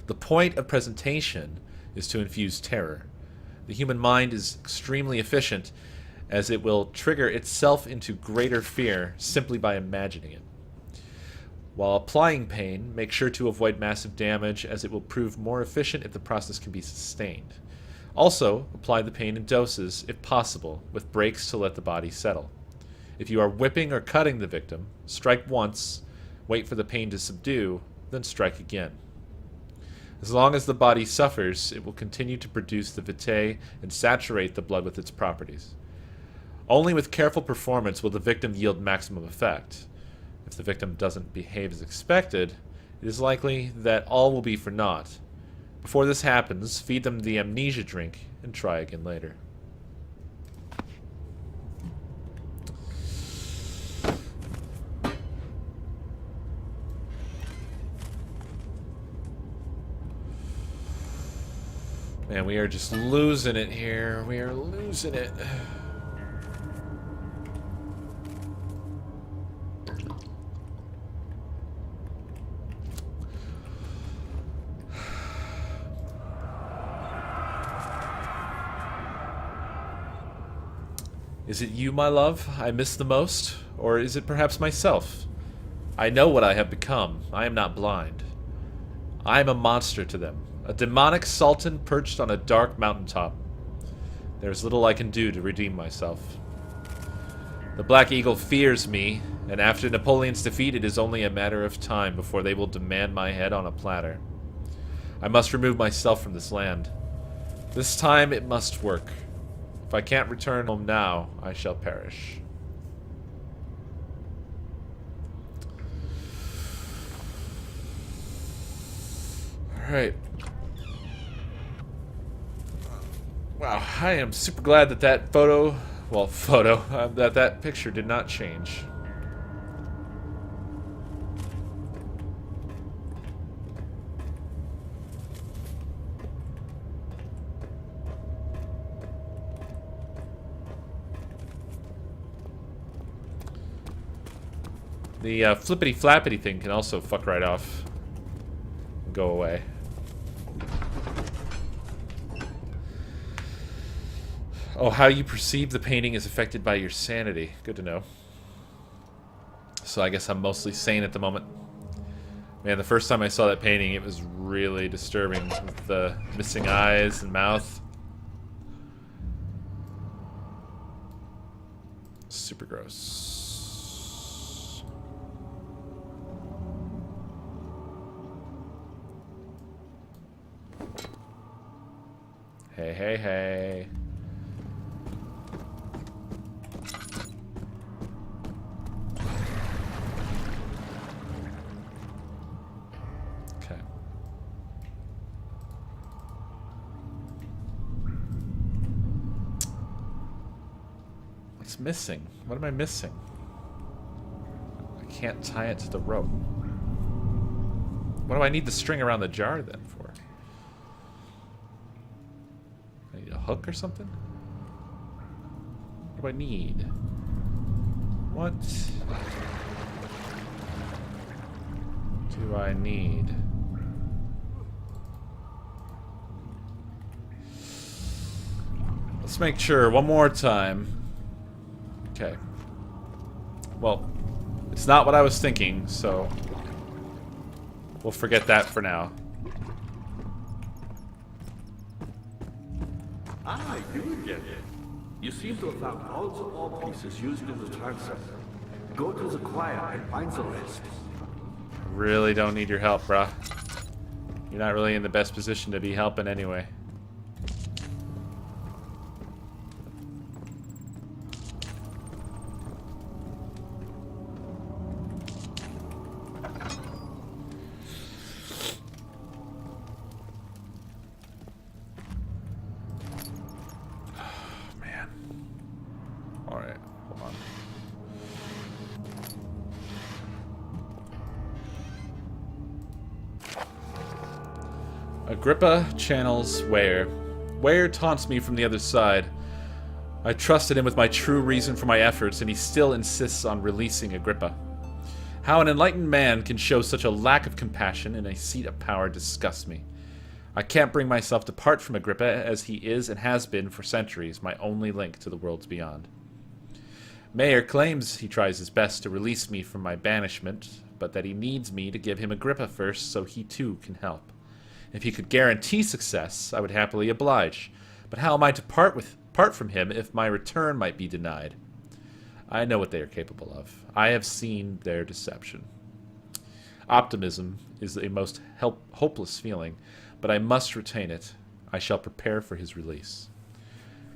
The point of presentation is to infuse terror. The human mind is extremely efficient, as it will trigger itself into greater fear simply by imagining it. While applying pain, make sure to avoid massive damage, as it will prove more efficient if the process can be sustained. Also, apply the pain in doses, if possible, with breaks to let the body settle. If you are whipping or cutting the victim, strike once, wait for the pain to subdue, then strike again. As long as the body suffers, it will continue to produce the vitae and saturate the blood with its properties. Only with careful performance will the victim yield maximum effect. If the victim doesn't behave as expected, it is likely that all will be for naught. Before this happens, feed them the amnesia drink and try again later. Man, we are just losing it here. We are losing it. Is it you, my love, I miss the most? Or is it perhaps myself? I know what I have become. I am not blind. I am a monster to them. A demonic sultan perched on a dark mountaintop. There is little I can do to redeem myself. The Black Eagle fears me, and after Napoleon's defeat, it is only a matter of time before they will demand my head on a platter. I must remove myself from this land. This time it must work. If I can't return home now, I shall perish. Alright. Wow, I am super glad that that that picture did not change. The flippity-flappity thing can also fuck right off and go away. Oh, how you perceive the painting is affected by your sanity. Good to know. So I guess I'm mostly sane at the moment. Man, the first time I saw that painting, it was really disturbing with the missing eyes and mouth. Super gross. Hey, hey, hey. Okay. What's missing? What am I missing? I can't tie it to the rope. What do I need the string around the jar then for? I need a hook or something? What do I need? What do I need? Let's make sure one more time. Okay. Well, it's not what I was thinking, so we'll forget that for now. Ah, you get it. You seem to have found all the ore pieces used in the transfer. Go to the choir and find the rest. I really don't need your help, bruh. You're not really in the best position to be helping anyway. Agrippa channels Ware. Ware taunts me from the other side. I trusted him with my true reason for my efforts, and he still insists on releasing Agrippa. How an enlightened man can show such a lack of compassion in a seat of power disgusts me. I can't bring myself to part from Agrippa, as he is and has been for centuries my only link to the worlds beyond. Mayer claims he tries his best to release me from my banishment, but that he needs me to give him Agrippa first so he too can help. If he could guarantee success, I would happily oblige. But how am I to part from him if my return might be denied? I know what they are capable of. I have seen their deception. Optimism is a most hopeless feeling, but I must retain it. I shall prepare for his release.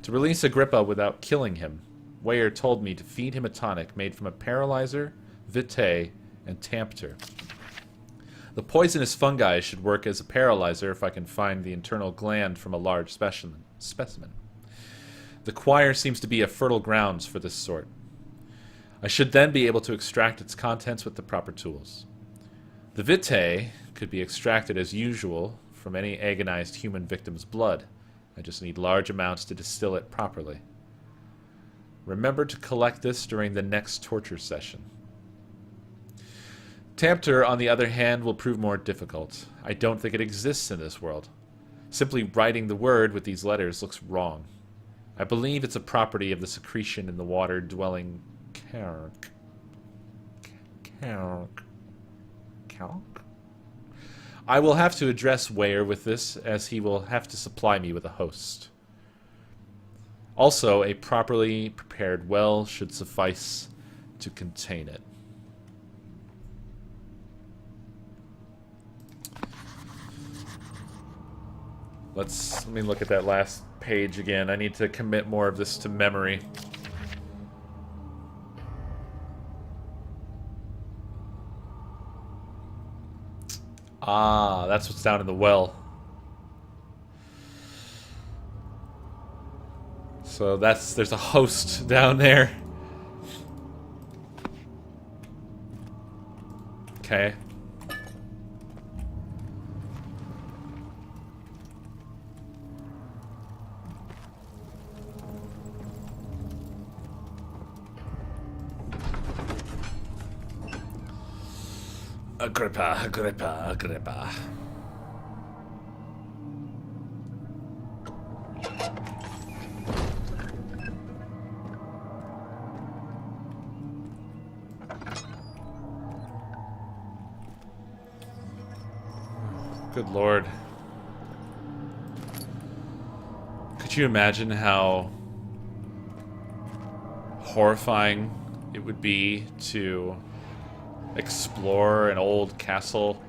To release Agrippa without killing him, Weyer told me to feed him a tonic made from a paralyzer, vitae, and tampter. The poisonous fungi should work as a paralyzer if I can find the internal gland from a large specimen. The choir seems to be a fertile grounds for this sort. I should then be able to extract its contents with the proper tools. The vitae could be extracted as usual from any agonized human victim's blood. I just need large amounts to distill it properly. Remember to collect this during the next torture session. Tampter, on the other hand, will prove more difficult. I don't think it exists in this world. Simply writing the word with these letters looks wrong. I believe it's a property of the secretion in the water-dwelling calc. I will have to address Weyer with this, as he will have to supply me with a host. Also, a properly prepared well should suffice to contain it. Let me look at that last page again. I need to commit more of this to memory. Ah, that's what's down in the well. So there's a host down there. Okay. Agrippa, Agrippa, Agrippa. Good Lord. Could you imagine how horrifying it would be to explore an old castle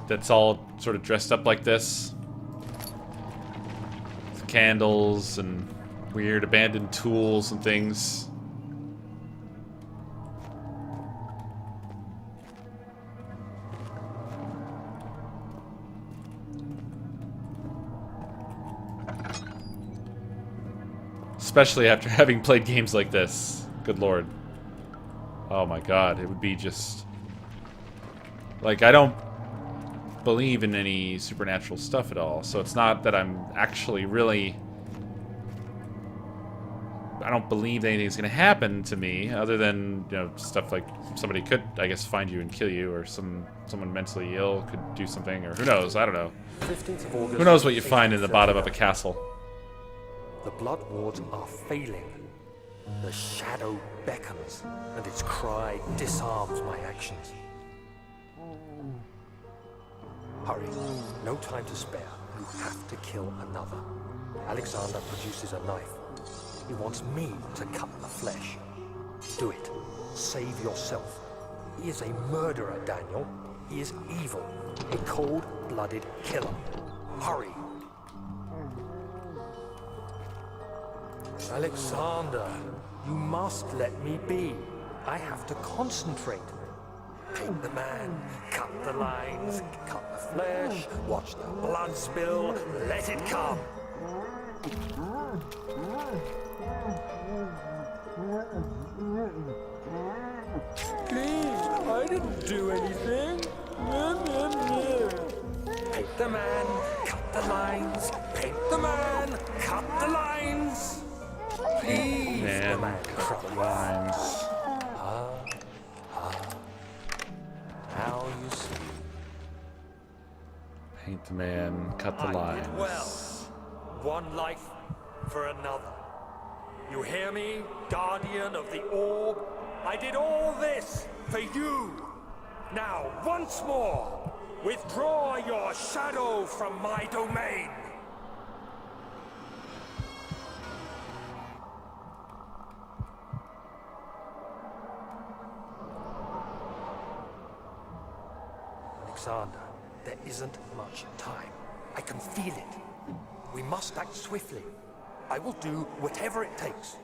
that's all sort of dressed up like this, with candles and weird abandoned tools and things? Especially after having played games like this. Good Lord. Oh my God, it would be just... Like, I don't believe in any supernatural stuff at all, so it's not that I'm actually really I don't believe anything's gonna happen to me, other than, you know, stuff like somebody could, I guess, find you and kill you, or someone mentally ill could do something, or who knows, I don't know. 15th of August. Who knows what you find in the bottom of a castle. The blood wards are failing. The shadow beckons, and its cry disarms my actions. Hurry. No time to spare. You have to kill another. Alexander produces a knife. He wants me to cut the flesh. Do it. Save yourself. He is a murderer, Daniel. He is evil. A cold-blooded killer. Hurry. Alexander, you must let me be. I have to concentrate. Paint the man, cut the lines, cut the flesh, watch the blood spill, let it come. Please, I didn't do anything. Paint the man, cut the lines, paint the man, cut the lines. Please, Man, the man, cut the lines. How you see. Paint the man, cut the I lines. did well. One life for another. You hear me, guardian of the orb? I did all this for you. Now, once more, withdraw your shadow from my domain. Alexander, there isn't much time. I can feel it. We must act swiftly. I will do whatever it takes.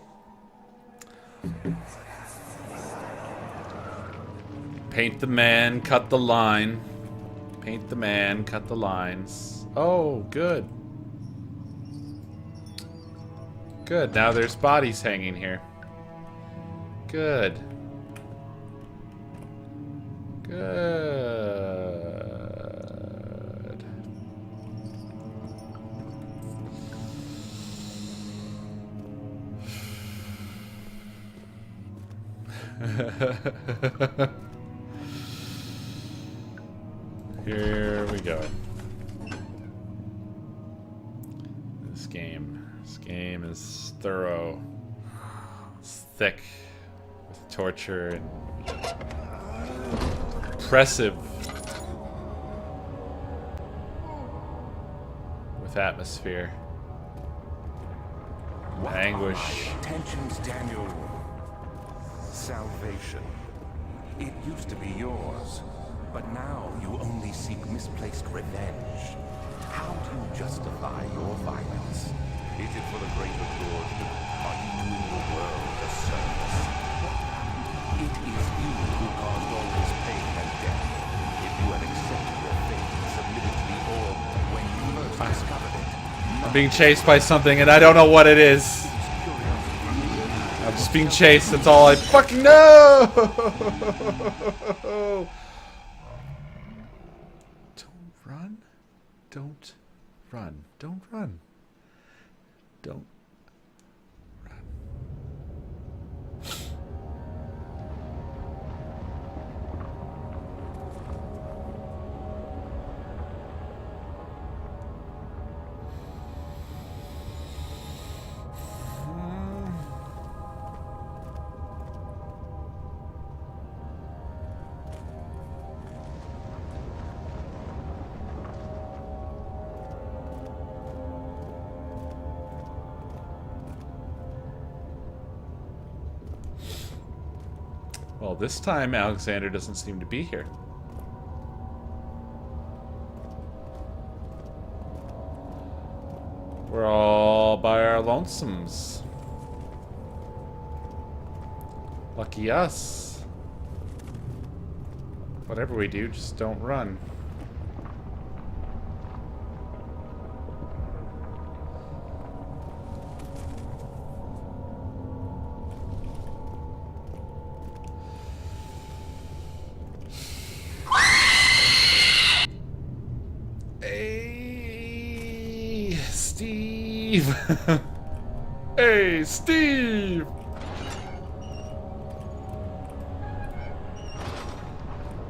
Paint the man, cut the line. Paint the man, cut the lines. Oh, good. Good, now there's bodies hanging here. Good. Good. Here we go. This game is thorough. It's thick with torture and oppressive with atmosphere. Anguish. Intentions, Daniel. Salvation. It used to be yours, but now you only seek misplaced revenge. How do you justify your violence? Is it for the greater good? Are you doing the world a service? It is you who caused all this pain and death. If you had accepted your fate and submitted to the orb when you first discovered it, I'm being chased by something and I don't know what it is. I'm just being chased, that's all I fucking know! Don't run. Don't run. Don't run. Don't run. Well, this time Alexander doesn't seem to be here. We're all by our lonesomes. Lucky us. Whatever we do, just don't run. Hey, Steve. Hey, Steve!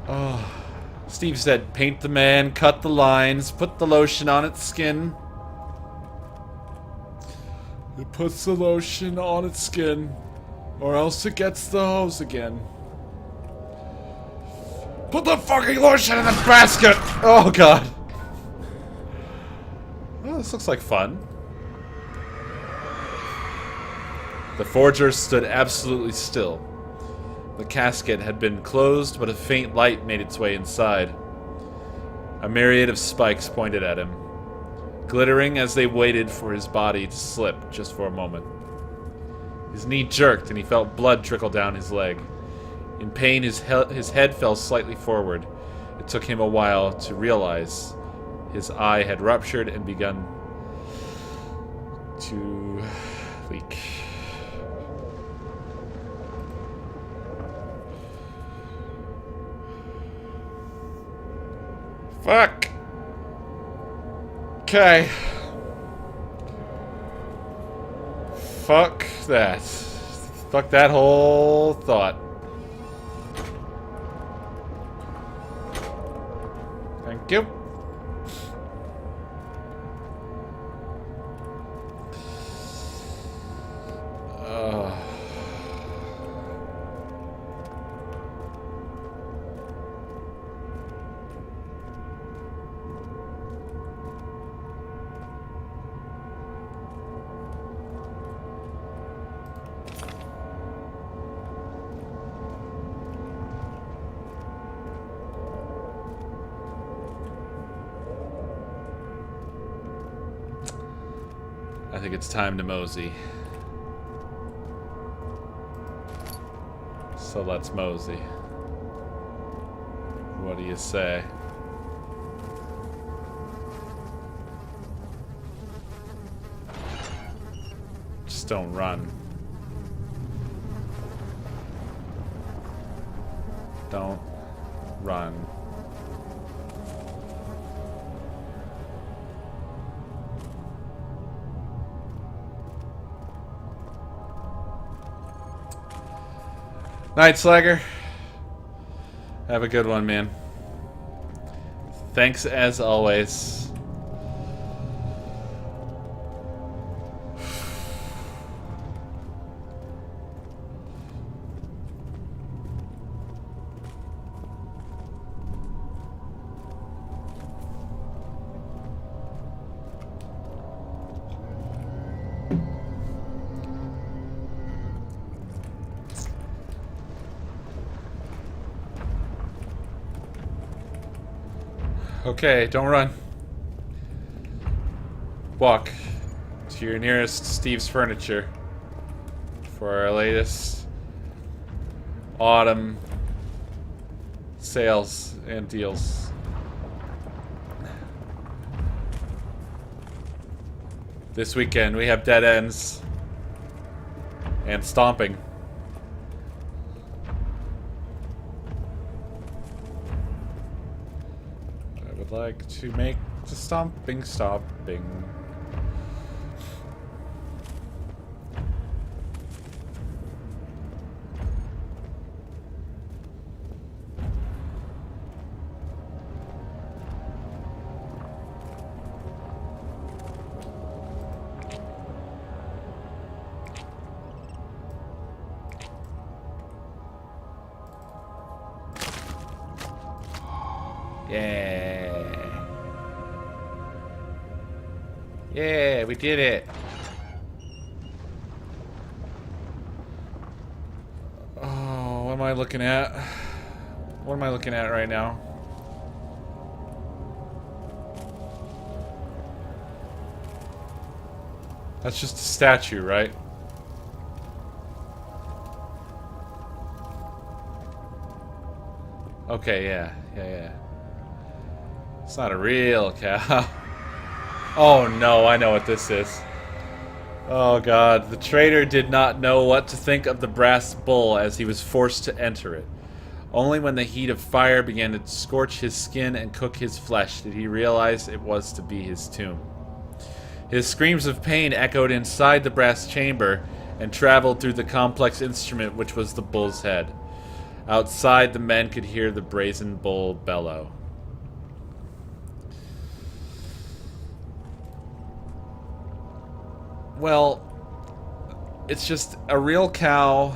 Oh. Steve said, paint the man, cut the lines, put the lotion on its skin. It puts the lotion on its skin, or else it gets the hose again. Put the fucking lotion in the basket! Oh god. Well, this looks like fun. The forger stood absolutely still. The casket had been closed, but a faint light made its way inside. A myriad of spikes pointed at him, glittering as they waited for his body to slip just for a moment. His knee jerked and he felt blood trickle down his leg. In pain, his head fell slightly forward. It took him a while to realize his eye had ruptured and begun to leak. Fuck. Okay. Fuck that. Fuck that whole thought. Thank you. I think it's time to mosey. So let's mosey. What do you say? Just don't run. Don't run. Night, Slagger. Have a good one, man. Thanks as always. Okay, don't run. Walk to your nearest Steve's Furniture for our latest autumn sales and deals. This weekend we have Dead Ends and Stomping. Like to make the stomping. Yeah, we did it. Oh, what am I looking at? What am I looking at right now? That's just a statue, right? Okay, yeah. It's not a real cow. Oh no, I know what this is. Oh god, the traitor did not know what to think of the brass bull as he was forced to enter it. Only when the heat of fire began to scorch his skin and cook his flesh did he realize it was to be his tomb. His screams of pain echoed inside the brass chamber and traveled through the complex instrument which was the bull's head. Outside, the men could hear the brazen bull bellow. Well, it's just a real cow.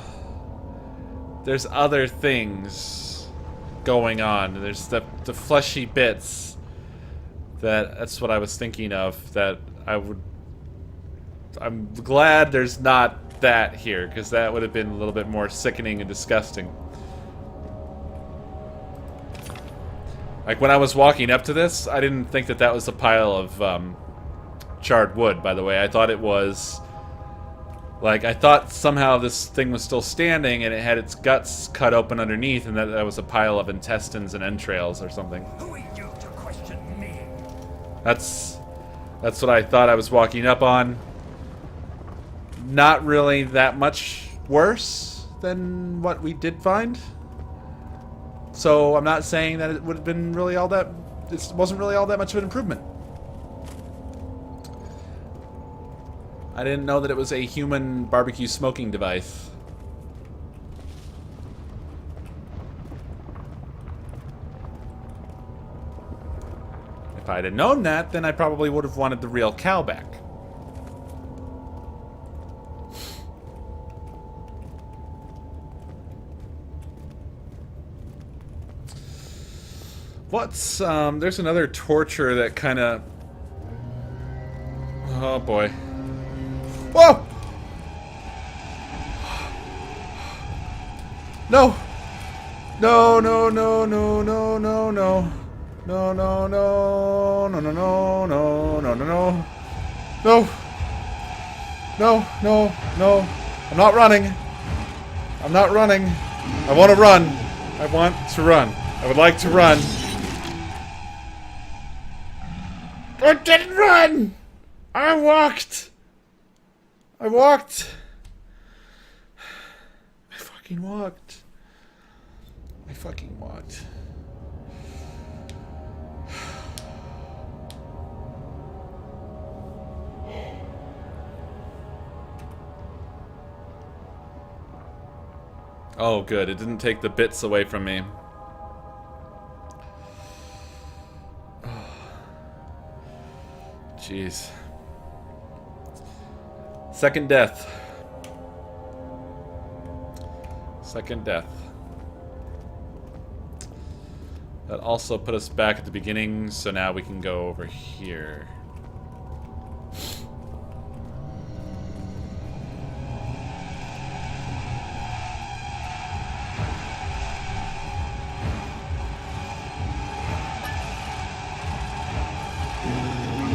There's other things going on. There's the fleshy bits. That's what I was thinking of. I'm glad there's not that here, because that would have been a little bit more sickening and disgusting. Like, when I was walking up to this, I didn't think that was a pile of charred wood, by the way. I thought it was... Like, I thought somehow this thing was still standing and it had its guts cut open underneath, and that was a pile of intestines and entrails or something. Who are you to question me? That's what I thought I was walking up on. Not really that much worse than what we did find. So I'm not saying that it would have been really all that... It wasn't really all that much of an improvement. I didn't know that it was a human barbecue smoking device. If I'd have known that, then I probably would have wanted the real cow back. There's another torture that kind of... Oh boy. Whoa! No! No, no, no, no, no, no, no. No, no, no, no, no, no, no, no, no, no. No! No, no, no. I'm not running. I'm not running. I want to run. I want to run. I would like to run. I didn't run! I walked! I walked! I fucking walked. I fucking walked. Oh, good. It didn't take the bits away from me. Jeez. Second death. Second death. That also put us back at the beginning, so now we can go over here.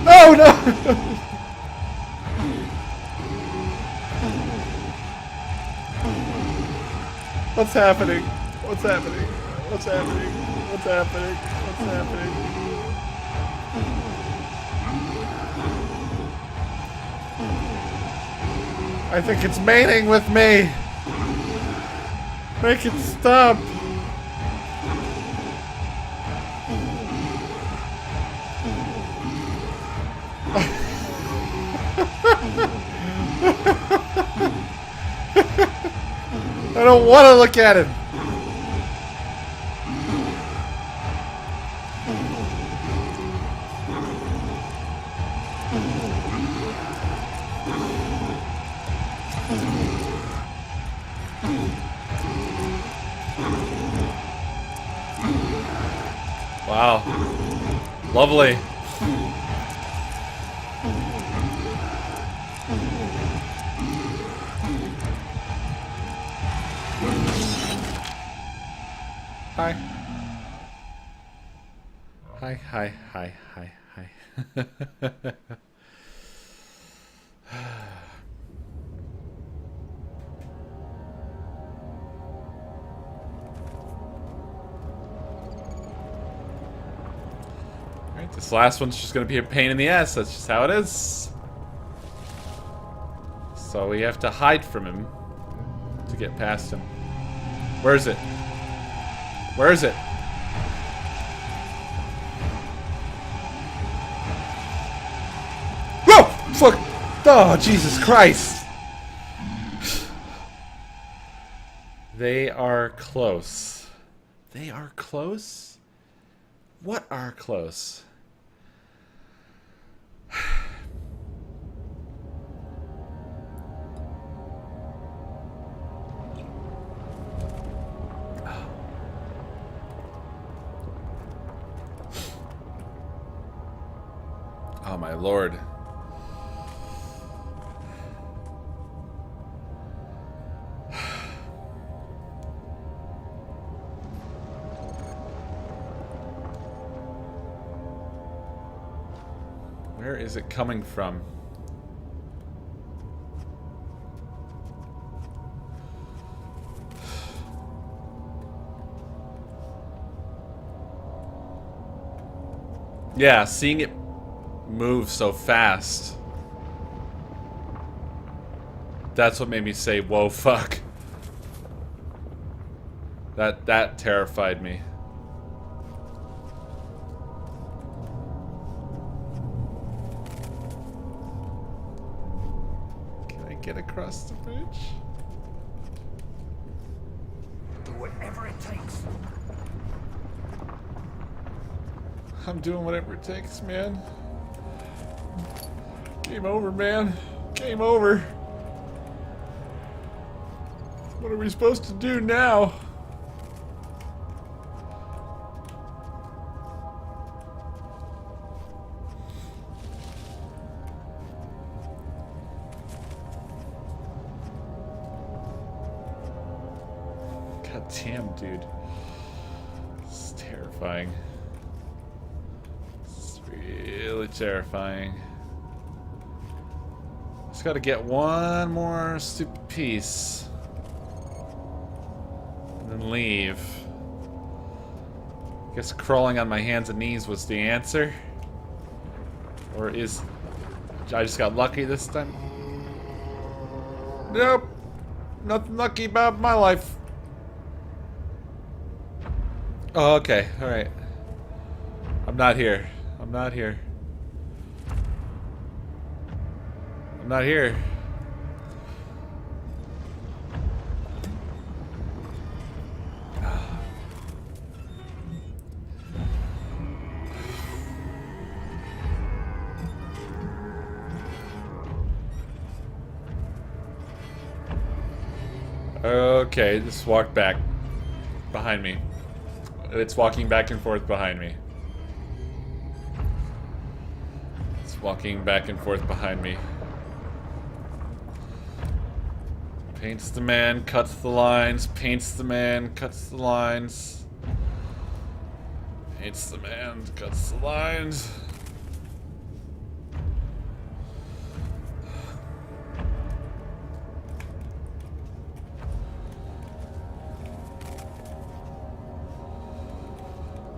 No, no! What's happening? What's happening? What's happening? What's happening? What's happening? I think it's mating with me! Make it stop! I don't want to look at him. Wow. Lovely. Hi. Hi, hi, hi, hi, hi. Alright, this last one's just gonna be a pain in the ass. That's just how it is. So we have to hide from him to get past him. Where is it? Where is it? Whoa! Fuck! Oh, Jesus Christ! They are close. They are close? What are close? Oh my lord. Where is it coming from? Yeah, seeing it move so fast. That's what made me say, whoa, fuck. That terrified me. Can I get across the bridge? Do whatever it takes. I'm doing whatever it takes, man. Game over, man. Game over. What are we supposed to do now? God damn, dude. This is terrifying. This is really terrifying. Just gotta get one more stupid piece. And then leave. Guess crawling on my hands and knees was the answer. Or is... I just got lucky this time? Nope. Nothing lucky about my life. Oh, okay. Alright. I'm not here. I'm not here. I'm not here. Okay, just walk back behind me. It's walking back and forth behind me. It's walking back and forth behind me. Paints the man, cuts the lines. Paints the man, cuts the lines. Paints the man, cuts the lines.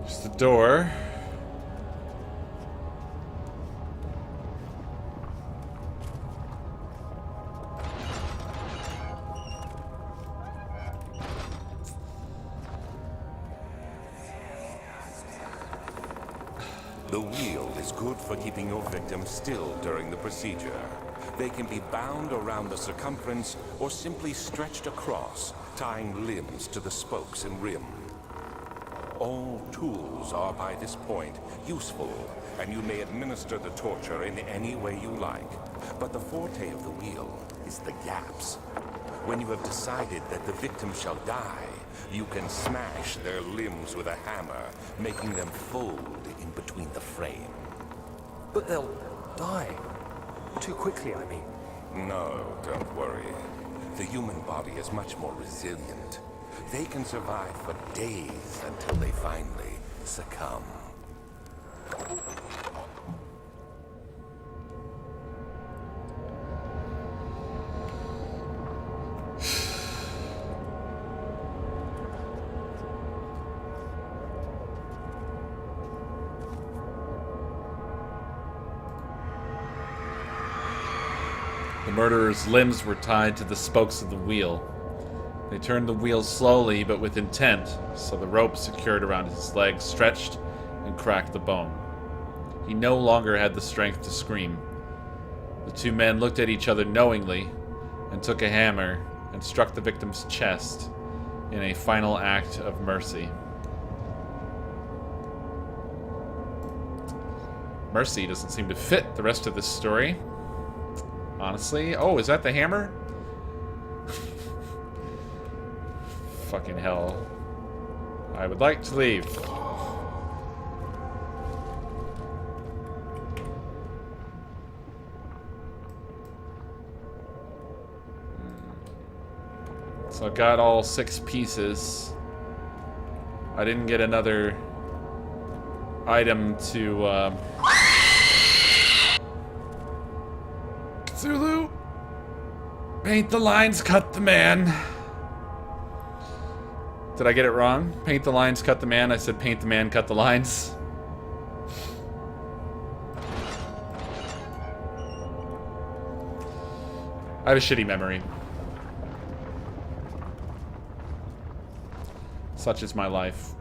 There's the door. The wheel is good for keeping your victim still during the procedure. They can be bound around the circumference or simply stretched across, tying limbs to the spokes and rim. All tools are by this point useful, and you may administer the torture in any way you like. But the forte of the wheel is the gaps. When you have decided that the victim shall die, you can smash their limbs with a hammer, making them fold in between the frame. But they'll die. Too quickly, I mean. No, don't worry. The human body is much more resilient. They can survive for days until they finally succumb. The murderer's limbs were tied to the spokes of the wheel. They turned the wheel slowly but with intent, so the rope secured around his legs stretched and cracked the bone. He no longer had the strength to scream. The two men looked at each other knowingly and took a hammer and struck the victim's chest in a final act of mercy. Mercy doesn't seem to fit the rest of this story. Honestly. Oh, is that the hammer? Fucking hell. I would like to leave. So I got all 6 pieces. I didn't get another item to, Cthulhu! Paint the lines, cut the man. Did I get it wrong? Paint the lines, cut the man. I said paint the man, cut the lines. I have a shitty memory. Such is my life.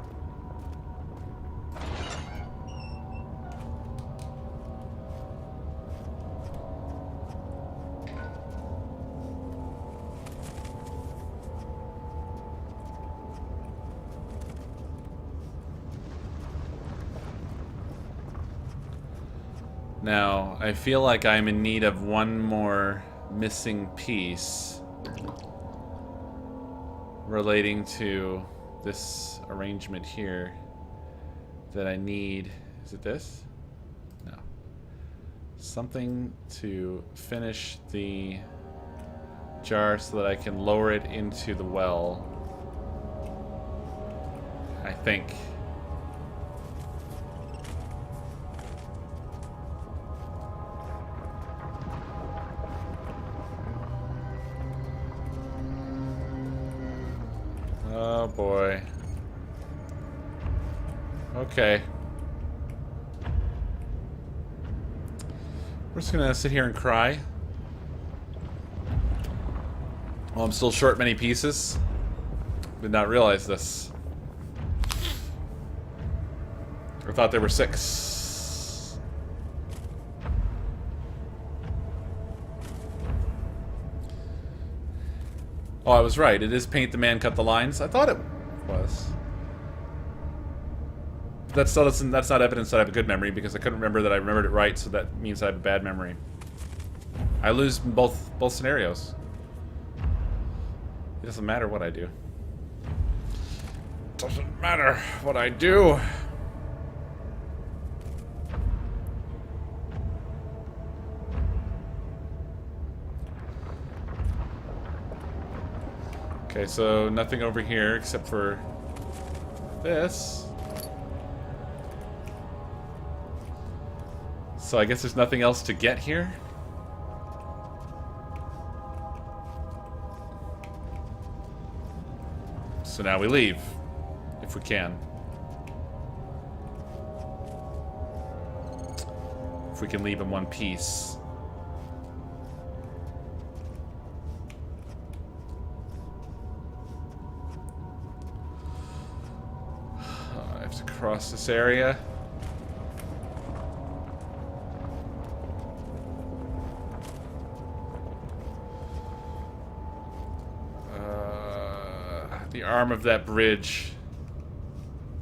Now, I feel like I'm in need of one more missing piece relating to this arrangement here that I need. Is it this? No. Something to finish the jar so that I can lower it into the well. I think. Oh boy. Okay. We're just gonna sit here and cry. Well, I'm still short many pieces. Did not realize this. I thought there were 6. Oh, I was right. It is paint the man, cut the lines. I thought it was. But that still doesn't, that's not evidence that I have a good memory, because I couldn't remember that I remembered it right, so that means I have a bad memory. I lose both scenarios. It doesn't matter what I do. Doesn't matter what I do. Okay, so nothing over here except for this. So I guess there's nothing else to get here. So now we leave, if we can. If we can leave in one piece. I have to cross this area. The arm of that bridge.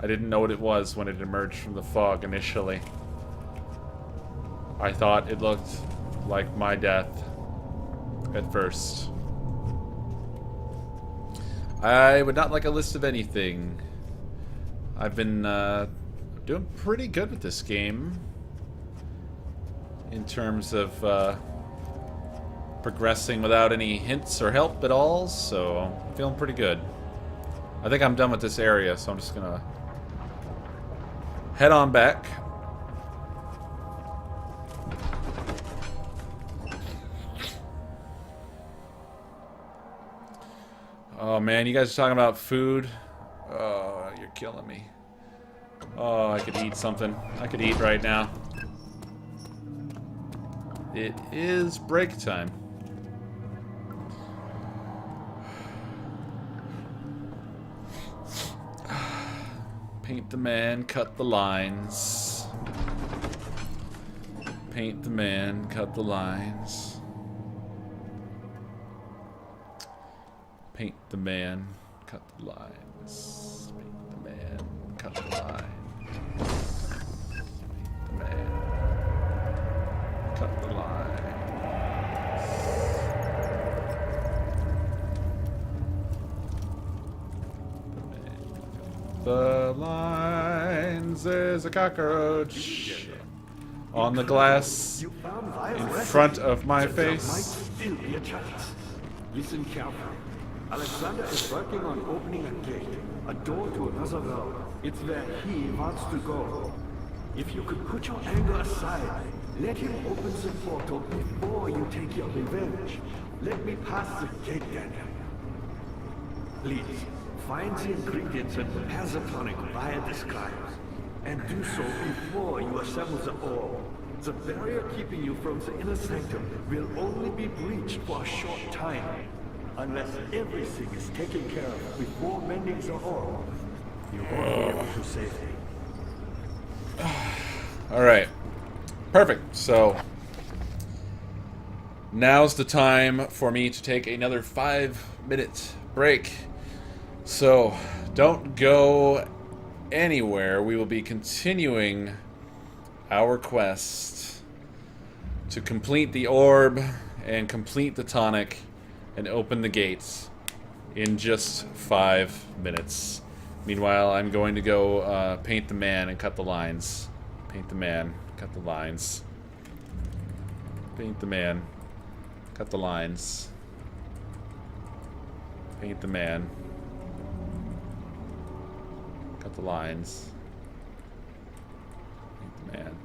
I didn't know what it was when it emerged from the fog initially. I thought it looked like my death at first. I would not like a list of anything. I've been doing pretty good with this game in terms of progressing without any hints or help at all, so I'm feeling pretty good. I think I'm done with this area, so I'm just gonna head on back. Oh man, you guys are talking about food? Oh, you're killing me. Oh, I could eat something. I could eat right now. It is break time. Paint the man, cut the lines. Paint the man, cut the lines. Paint the man, cut the lines. Paint the man, cut the lines. Paint the man, cut the lines. The lines. There's a cockroach on the glass in front of my face. Might still be a chance. Listen carefully. Alexander is working on opening a gate, a door to another realm. It's where he wants to go. If you could put your anger aside, let him open the portal before you take your revenge. Let me pass the gate then. Please, find the ingredients and prepare the tonic via disguise. And do so before you assemble the orb. The barrier keeping you from the inner sanctum will only be breached for a short time. Unless everything is taken care of before mending the orb, you won't be able to save me. Alright. Perfect. So, now's the time for me to take another 5-minute break. So, don't go anywhere. We will be continuing our quest to complete the orb and complete the tonic and open the gates in just 5 minutes. Meanwhile, I'm going to go paint the man and cut the lines. Paint the man, cut the lines. Paint the man, cut the lines. Paint the man. Cut the lines. Paint the man.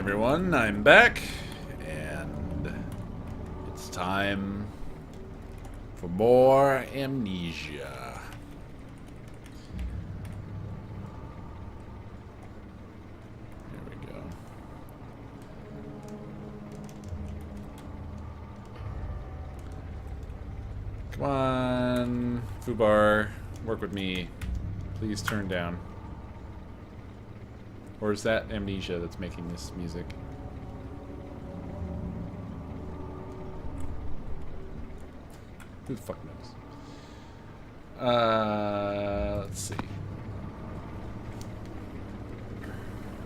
everyone, I'm back, and it's time for more Amnesia. There we go. Come on, Fubar, work with me. Please turn down. Or is that Amnesia that's making this music? Who the fuck knows? Let's see.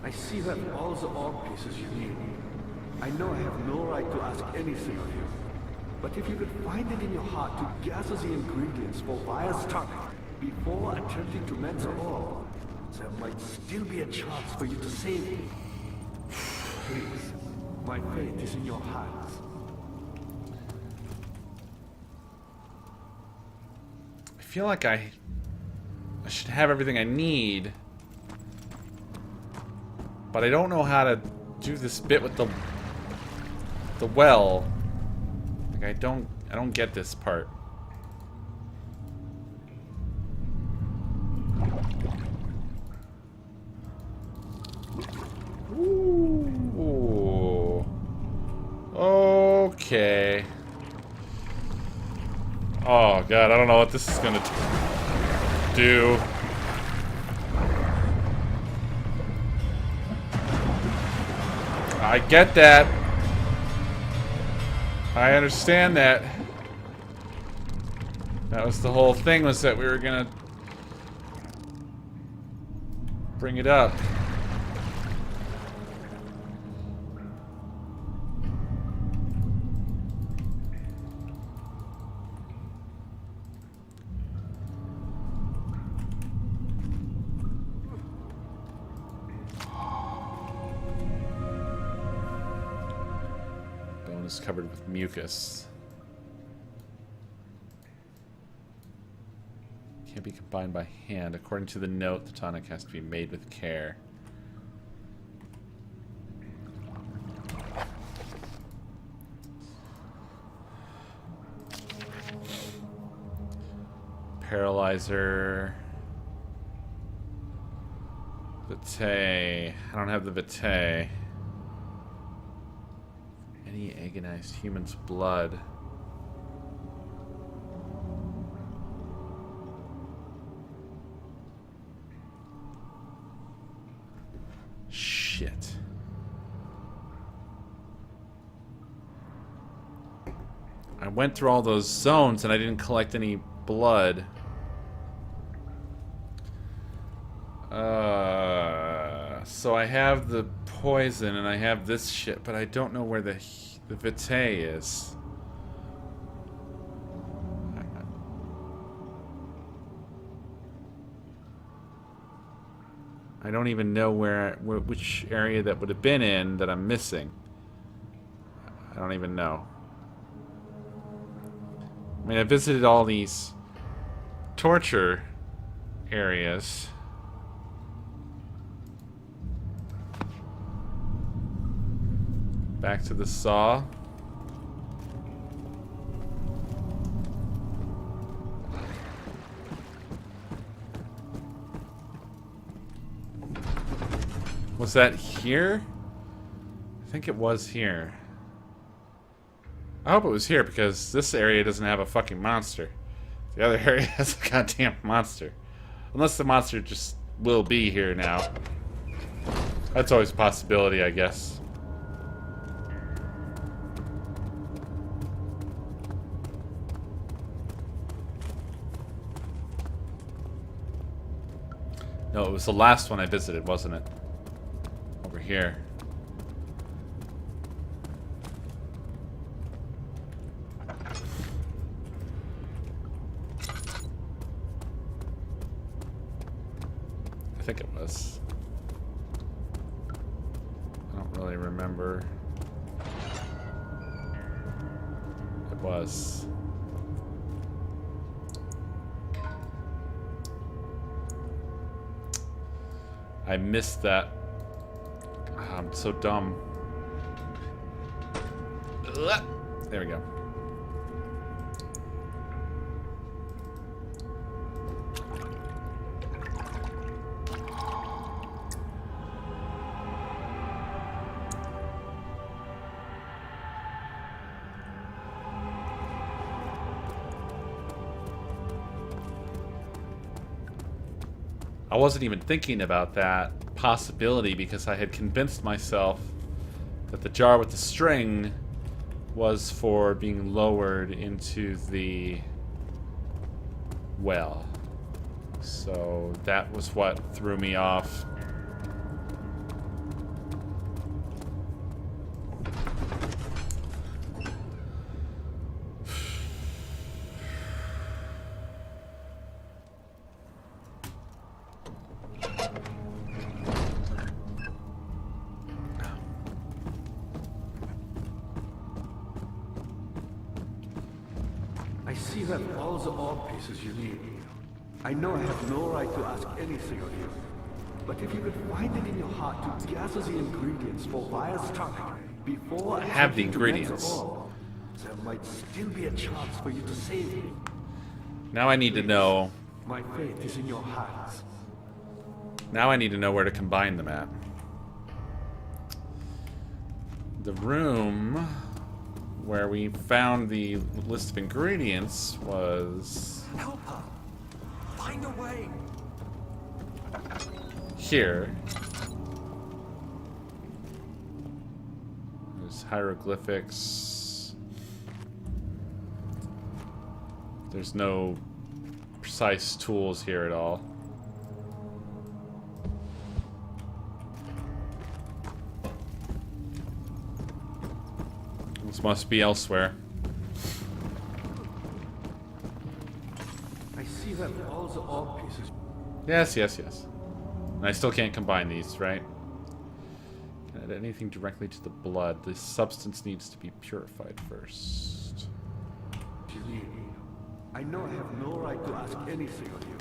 I see you have all the orb pieces you need. I know I have no right to ask anything of you. But if you could find it in your heart to gather the ingredients for Vire's tongue before attempting to mend the orb, there might still be a chance for you to save me. Please, my fate is in your hands. I feel like I should have everything I need, but I don't know how to do this bit with the well. Like I don't get this part. Ooh. Okay. Oh god, I don't know what this is gonna do. I get that. I understand that. That was the whole thing, was that we were gonna bring it up. Is covered with mucus. Can't be combined by hand. According to the note, the tonic has to be made with care. Paralyzer. Vitae. I don't have the Vitae. Any agonized human's blood. Shit. I went through all those zones and I didn't collect any blood. So I have the poison and I have this shit, but I don't know where the Vitae is. I don't even know which area that would have been in that I'm missing. I don't even know. I mean, I visited all these torture areas. Back to the saw. Was that here? I think it was here. I hope it was here because this area doesn't have a fucking monster. The other area has a goddamn monster. Unless the monster just will be here now. That's always a possibility, I guess. No, it was the last one I visited, wasn't it? Over here. I think it was. I don't really remember. It was. I missed that. I'm so dumb. There we go. I wasn't even thinking about that possibility because I had convinced myself that the jar with the string was for being lowered into the well. So that was what threw me off. I see that all the orb pieces you need. I know I have no right to ask anything of you, but if you could find it in your heart to gather the ingredients for Vire's tonic before I have the attempting to make ingredients. the orb, there might still be a chance for you to save me. Now I need to know. My fate is in your hands. Now I need to know where to combine them at. The room where we found the list of ingredients was Help her! Find a way! here. There's hieroglyphics. There's no precise tools here at all. This must be elsewhere. I see that all the orb pieces. Yes, yes, yes. And I still can't combine these, right? Can add anything directly to the blood. The substance needs to be purified first. You need. I know I have no right to ask anything of you.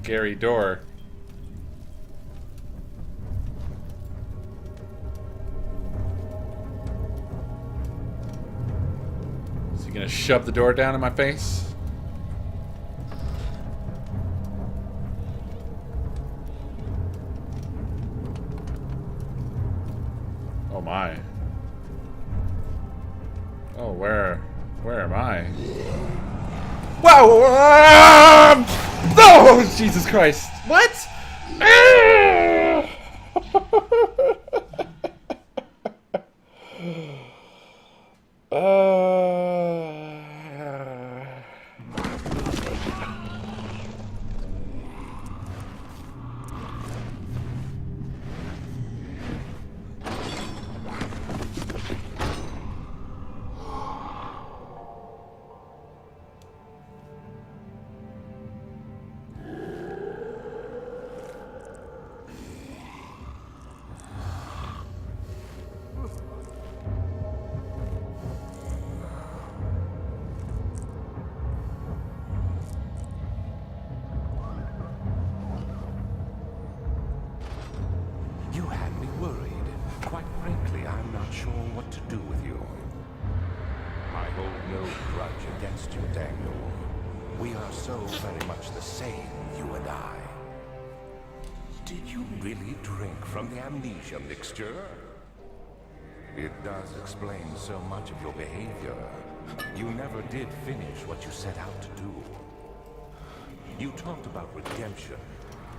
Scary door. Is he gonna shove the door down in my face? Oh my. Oh, where am I? Wow! Oh, Jesus Christ. What? You had me worried. Quite frankly, I'm not sure what to do with you. I hold no grudge against you, Daniel. We are so very much the same, you and I. Did you really drink from the amnesia mixture? It does explain so much of your behavior. You never did finish what you set out to do. You talked about redemption,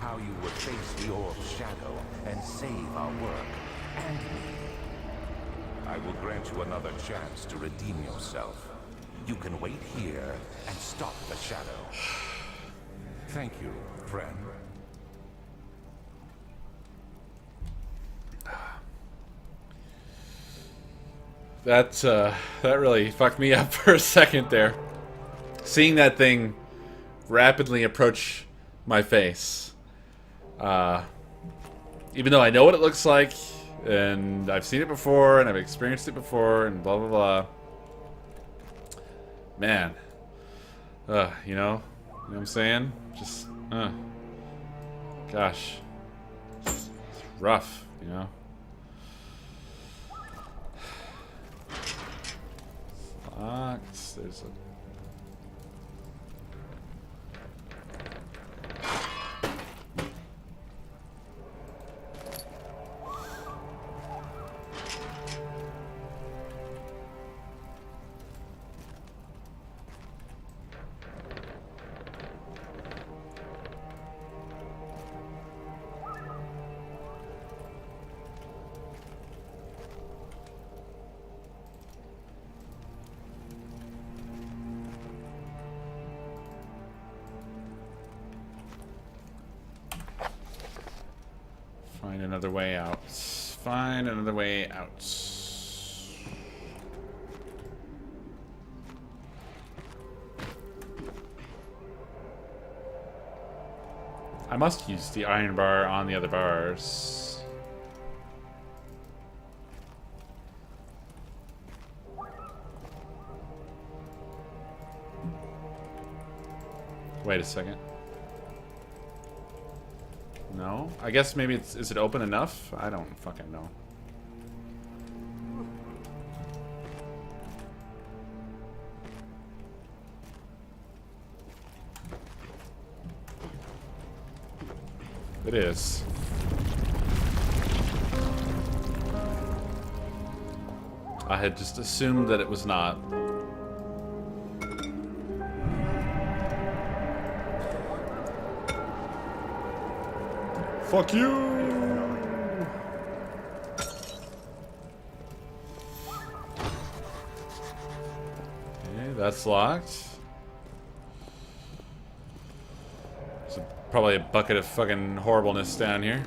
how you would face the orb's shadow and save our work and me. I will grant you another chance to redeem yourself. You can wait here and stop the shadow. Thank you, friend. That really fucked me up for a second there. Seeing that thing rapidly approach my face. Even though I know what it looks like, and I've seen it before, and I've experienced it before, and blah blah blah. Man. You know what I'm saying? Just, gosh. It's rough, you know? Locked. There's a... Find another way out. Find another way out. I must use the iron bar on the other bars. Wait a second. No? I guess maybe it's... Is it open enough? I don't fucking know. It is. I had just assumed that it was not. Fuck you! Okay, that's locked. There's probably a bucket of fucking horribleness down here.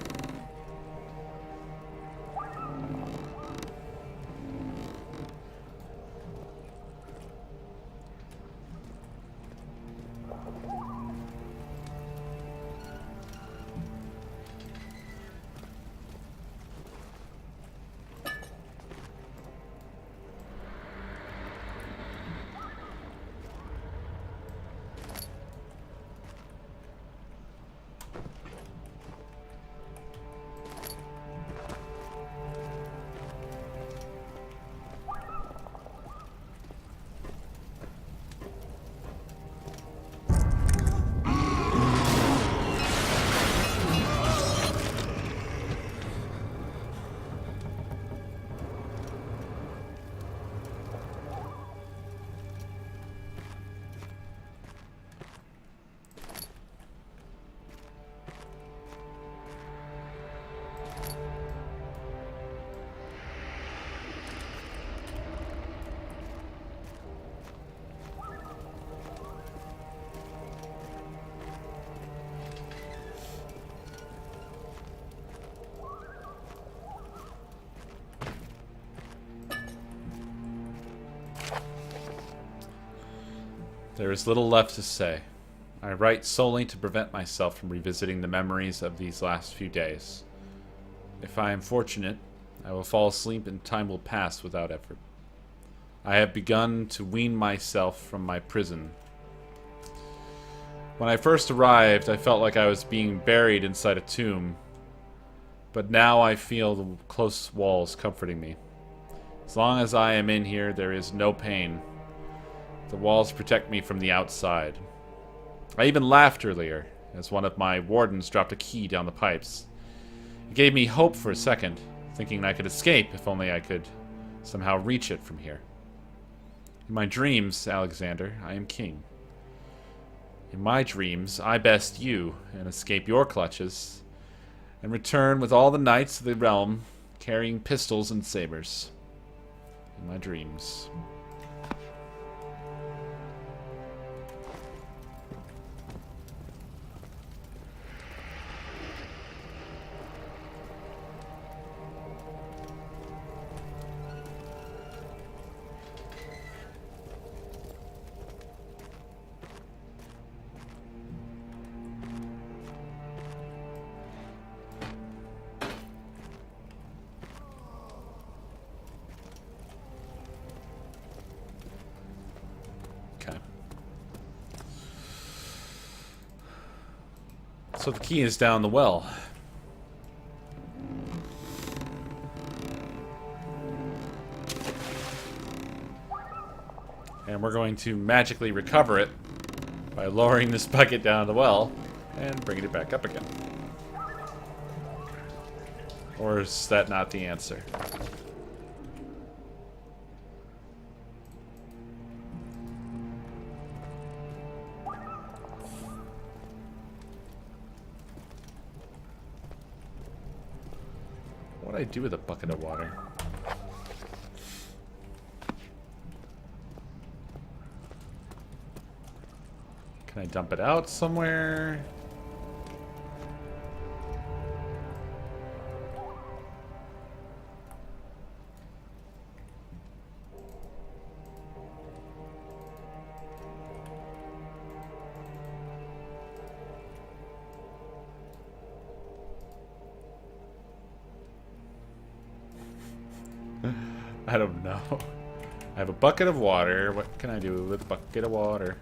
There is little left to say. I write solely to prevent myself from revisiting the memories of these last few days. If I am fortunate, I will fall asleep and time will pass without effort. I have begun to wean myself from my prison. When I first arrived, I felt like I was being buried inside a tomb. But now I feel the close walls comforting me. As long as I am in here, there is no pain. The walls protect me from the outside. I even laughed earlier, as one of my wardens dropped a key down the pipes. It gave me hope for a second, thinking I could escape if only I could somehow reach it from here. In my dreams, Alexander, I am king. In my dreams, I best you and escape your clutches, and return with all the knights of the realm carrying pistols and sabers. In my dreams. So the key is down the well. And we're going to magically recover it by lowering this bucket down the well and bringing it back up again. Or is that not the answer? What do I do with a bucket of water? Can I dump it out somewhere? I don't know. I have a bucket of water. What can I do with a bucket of water?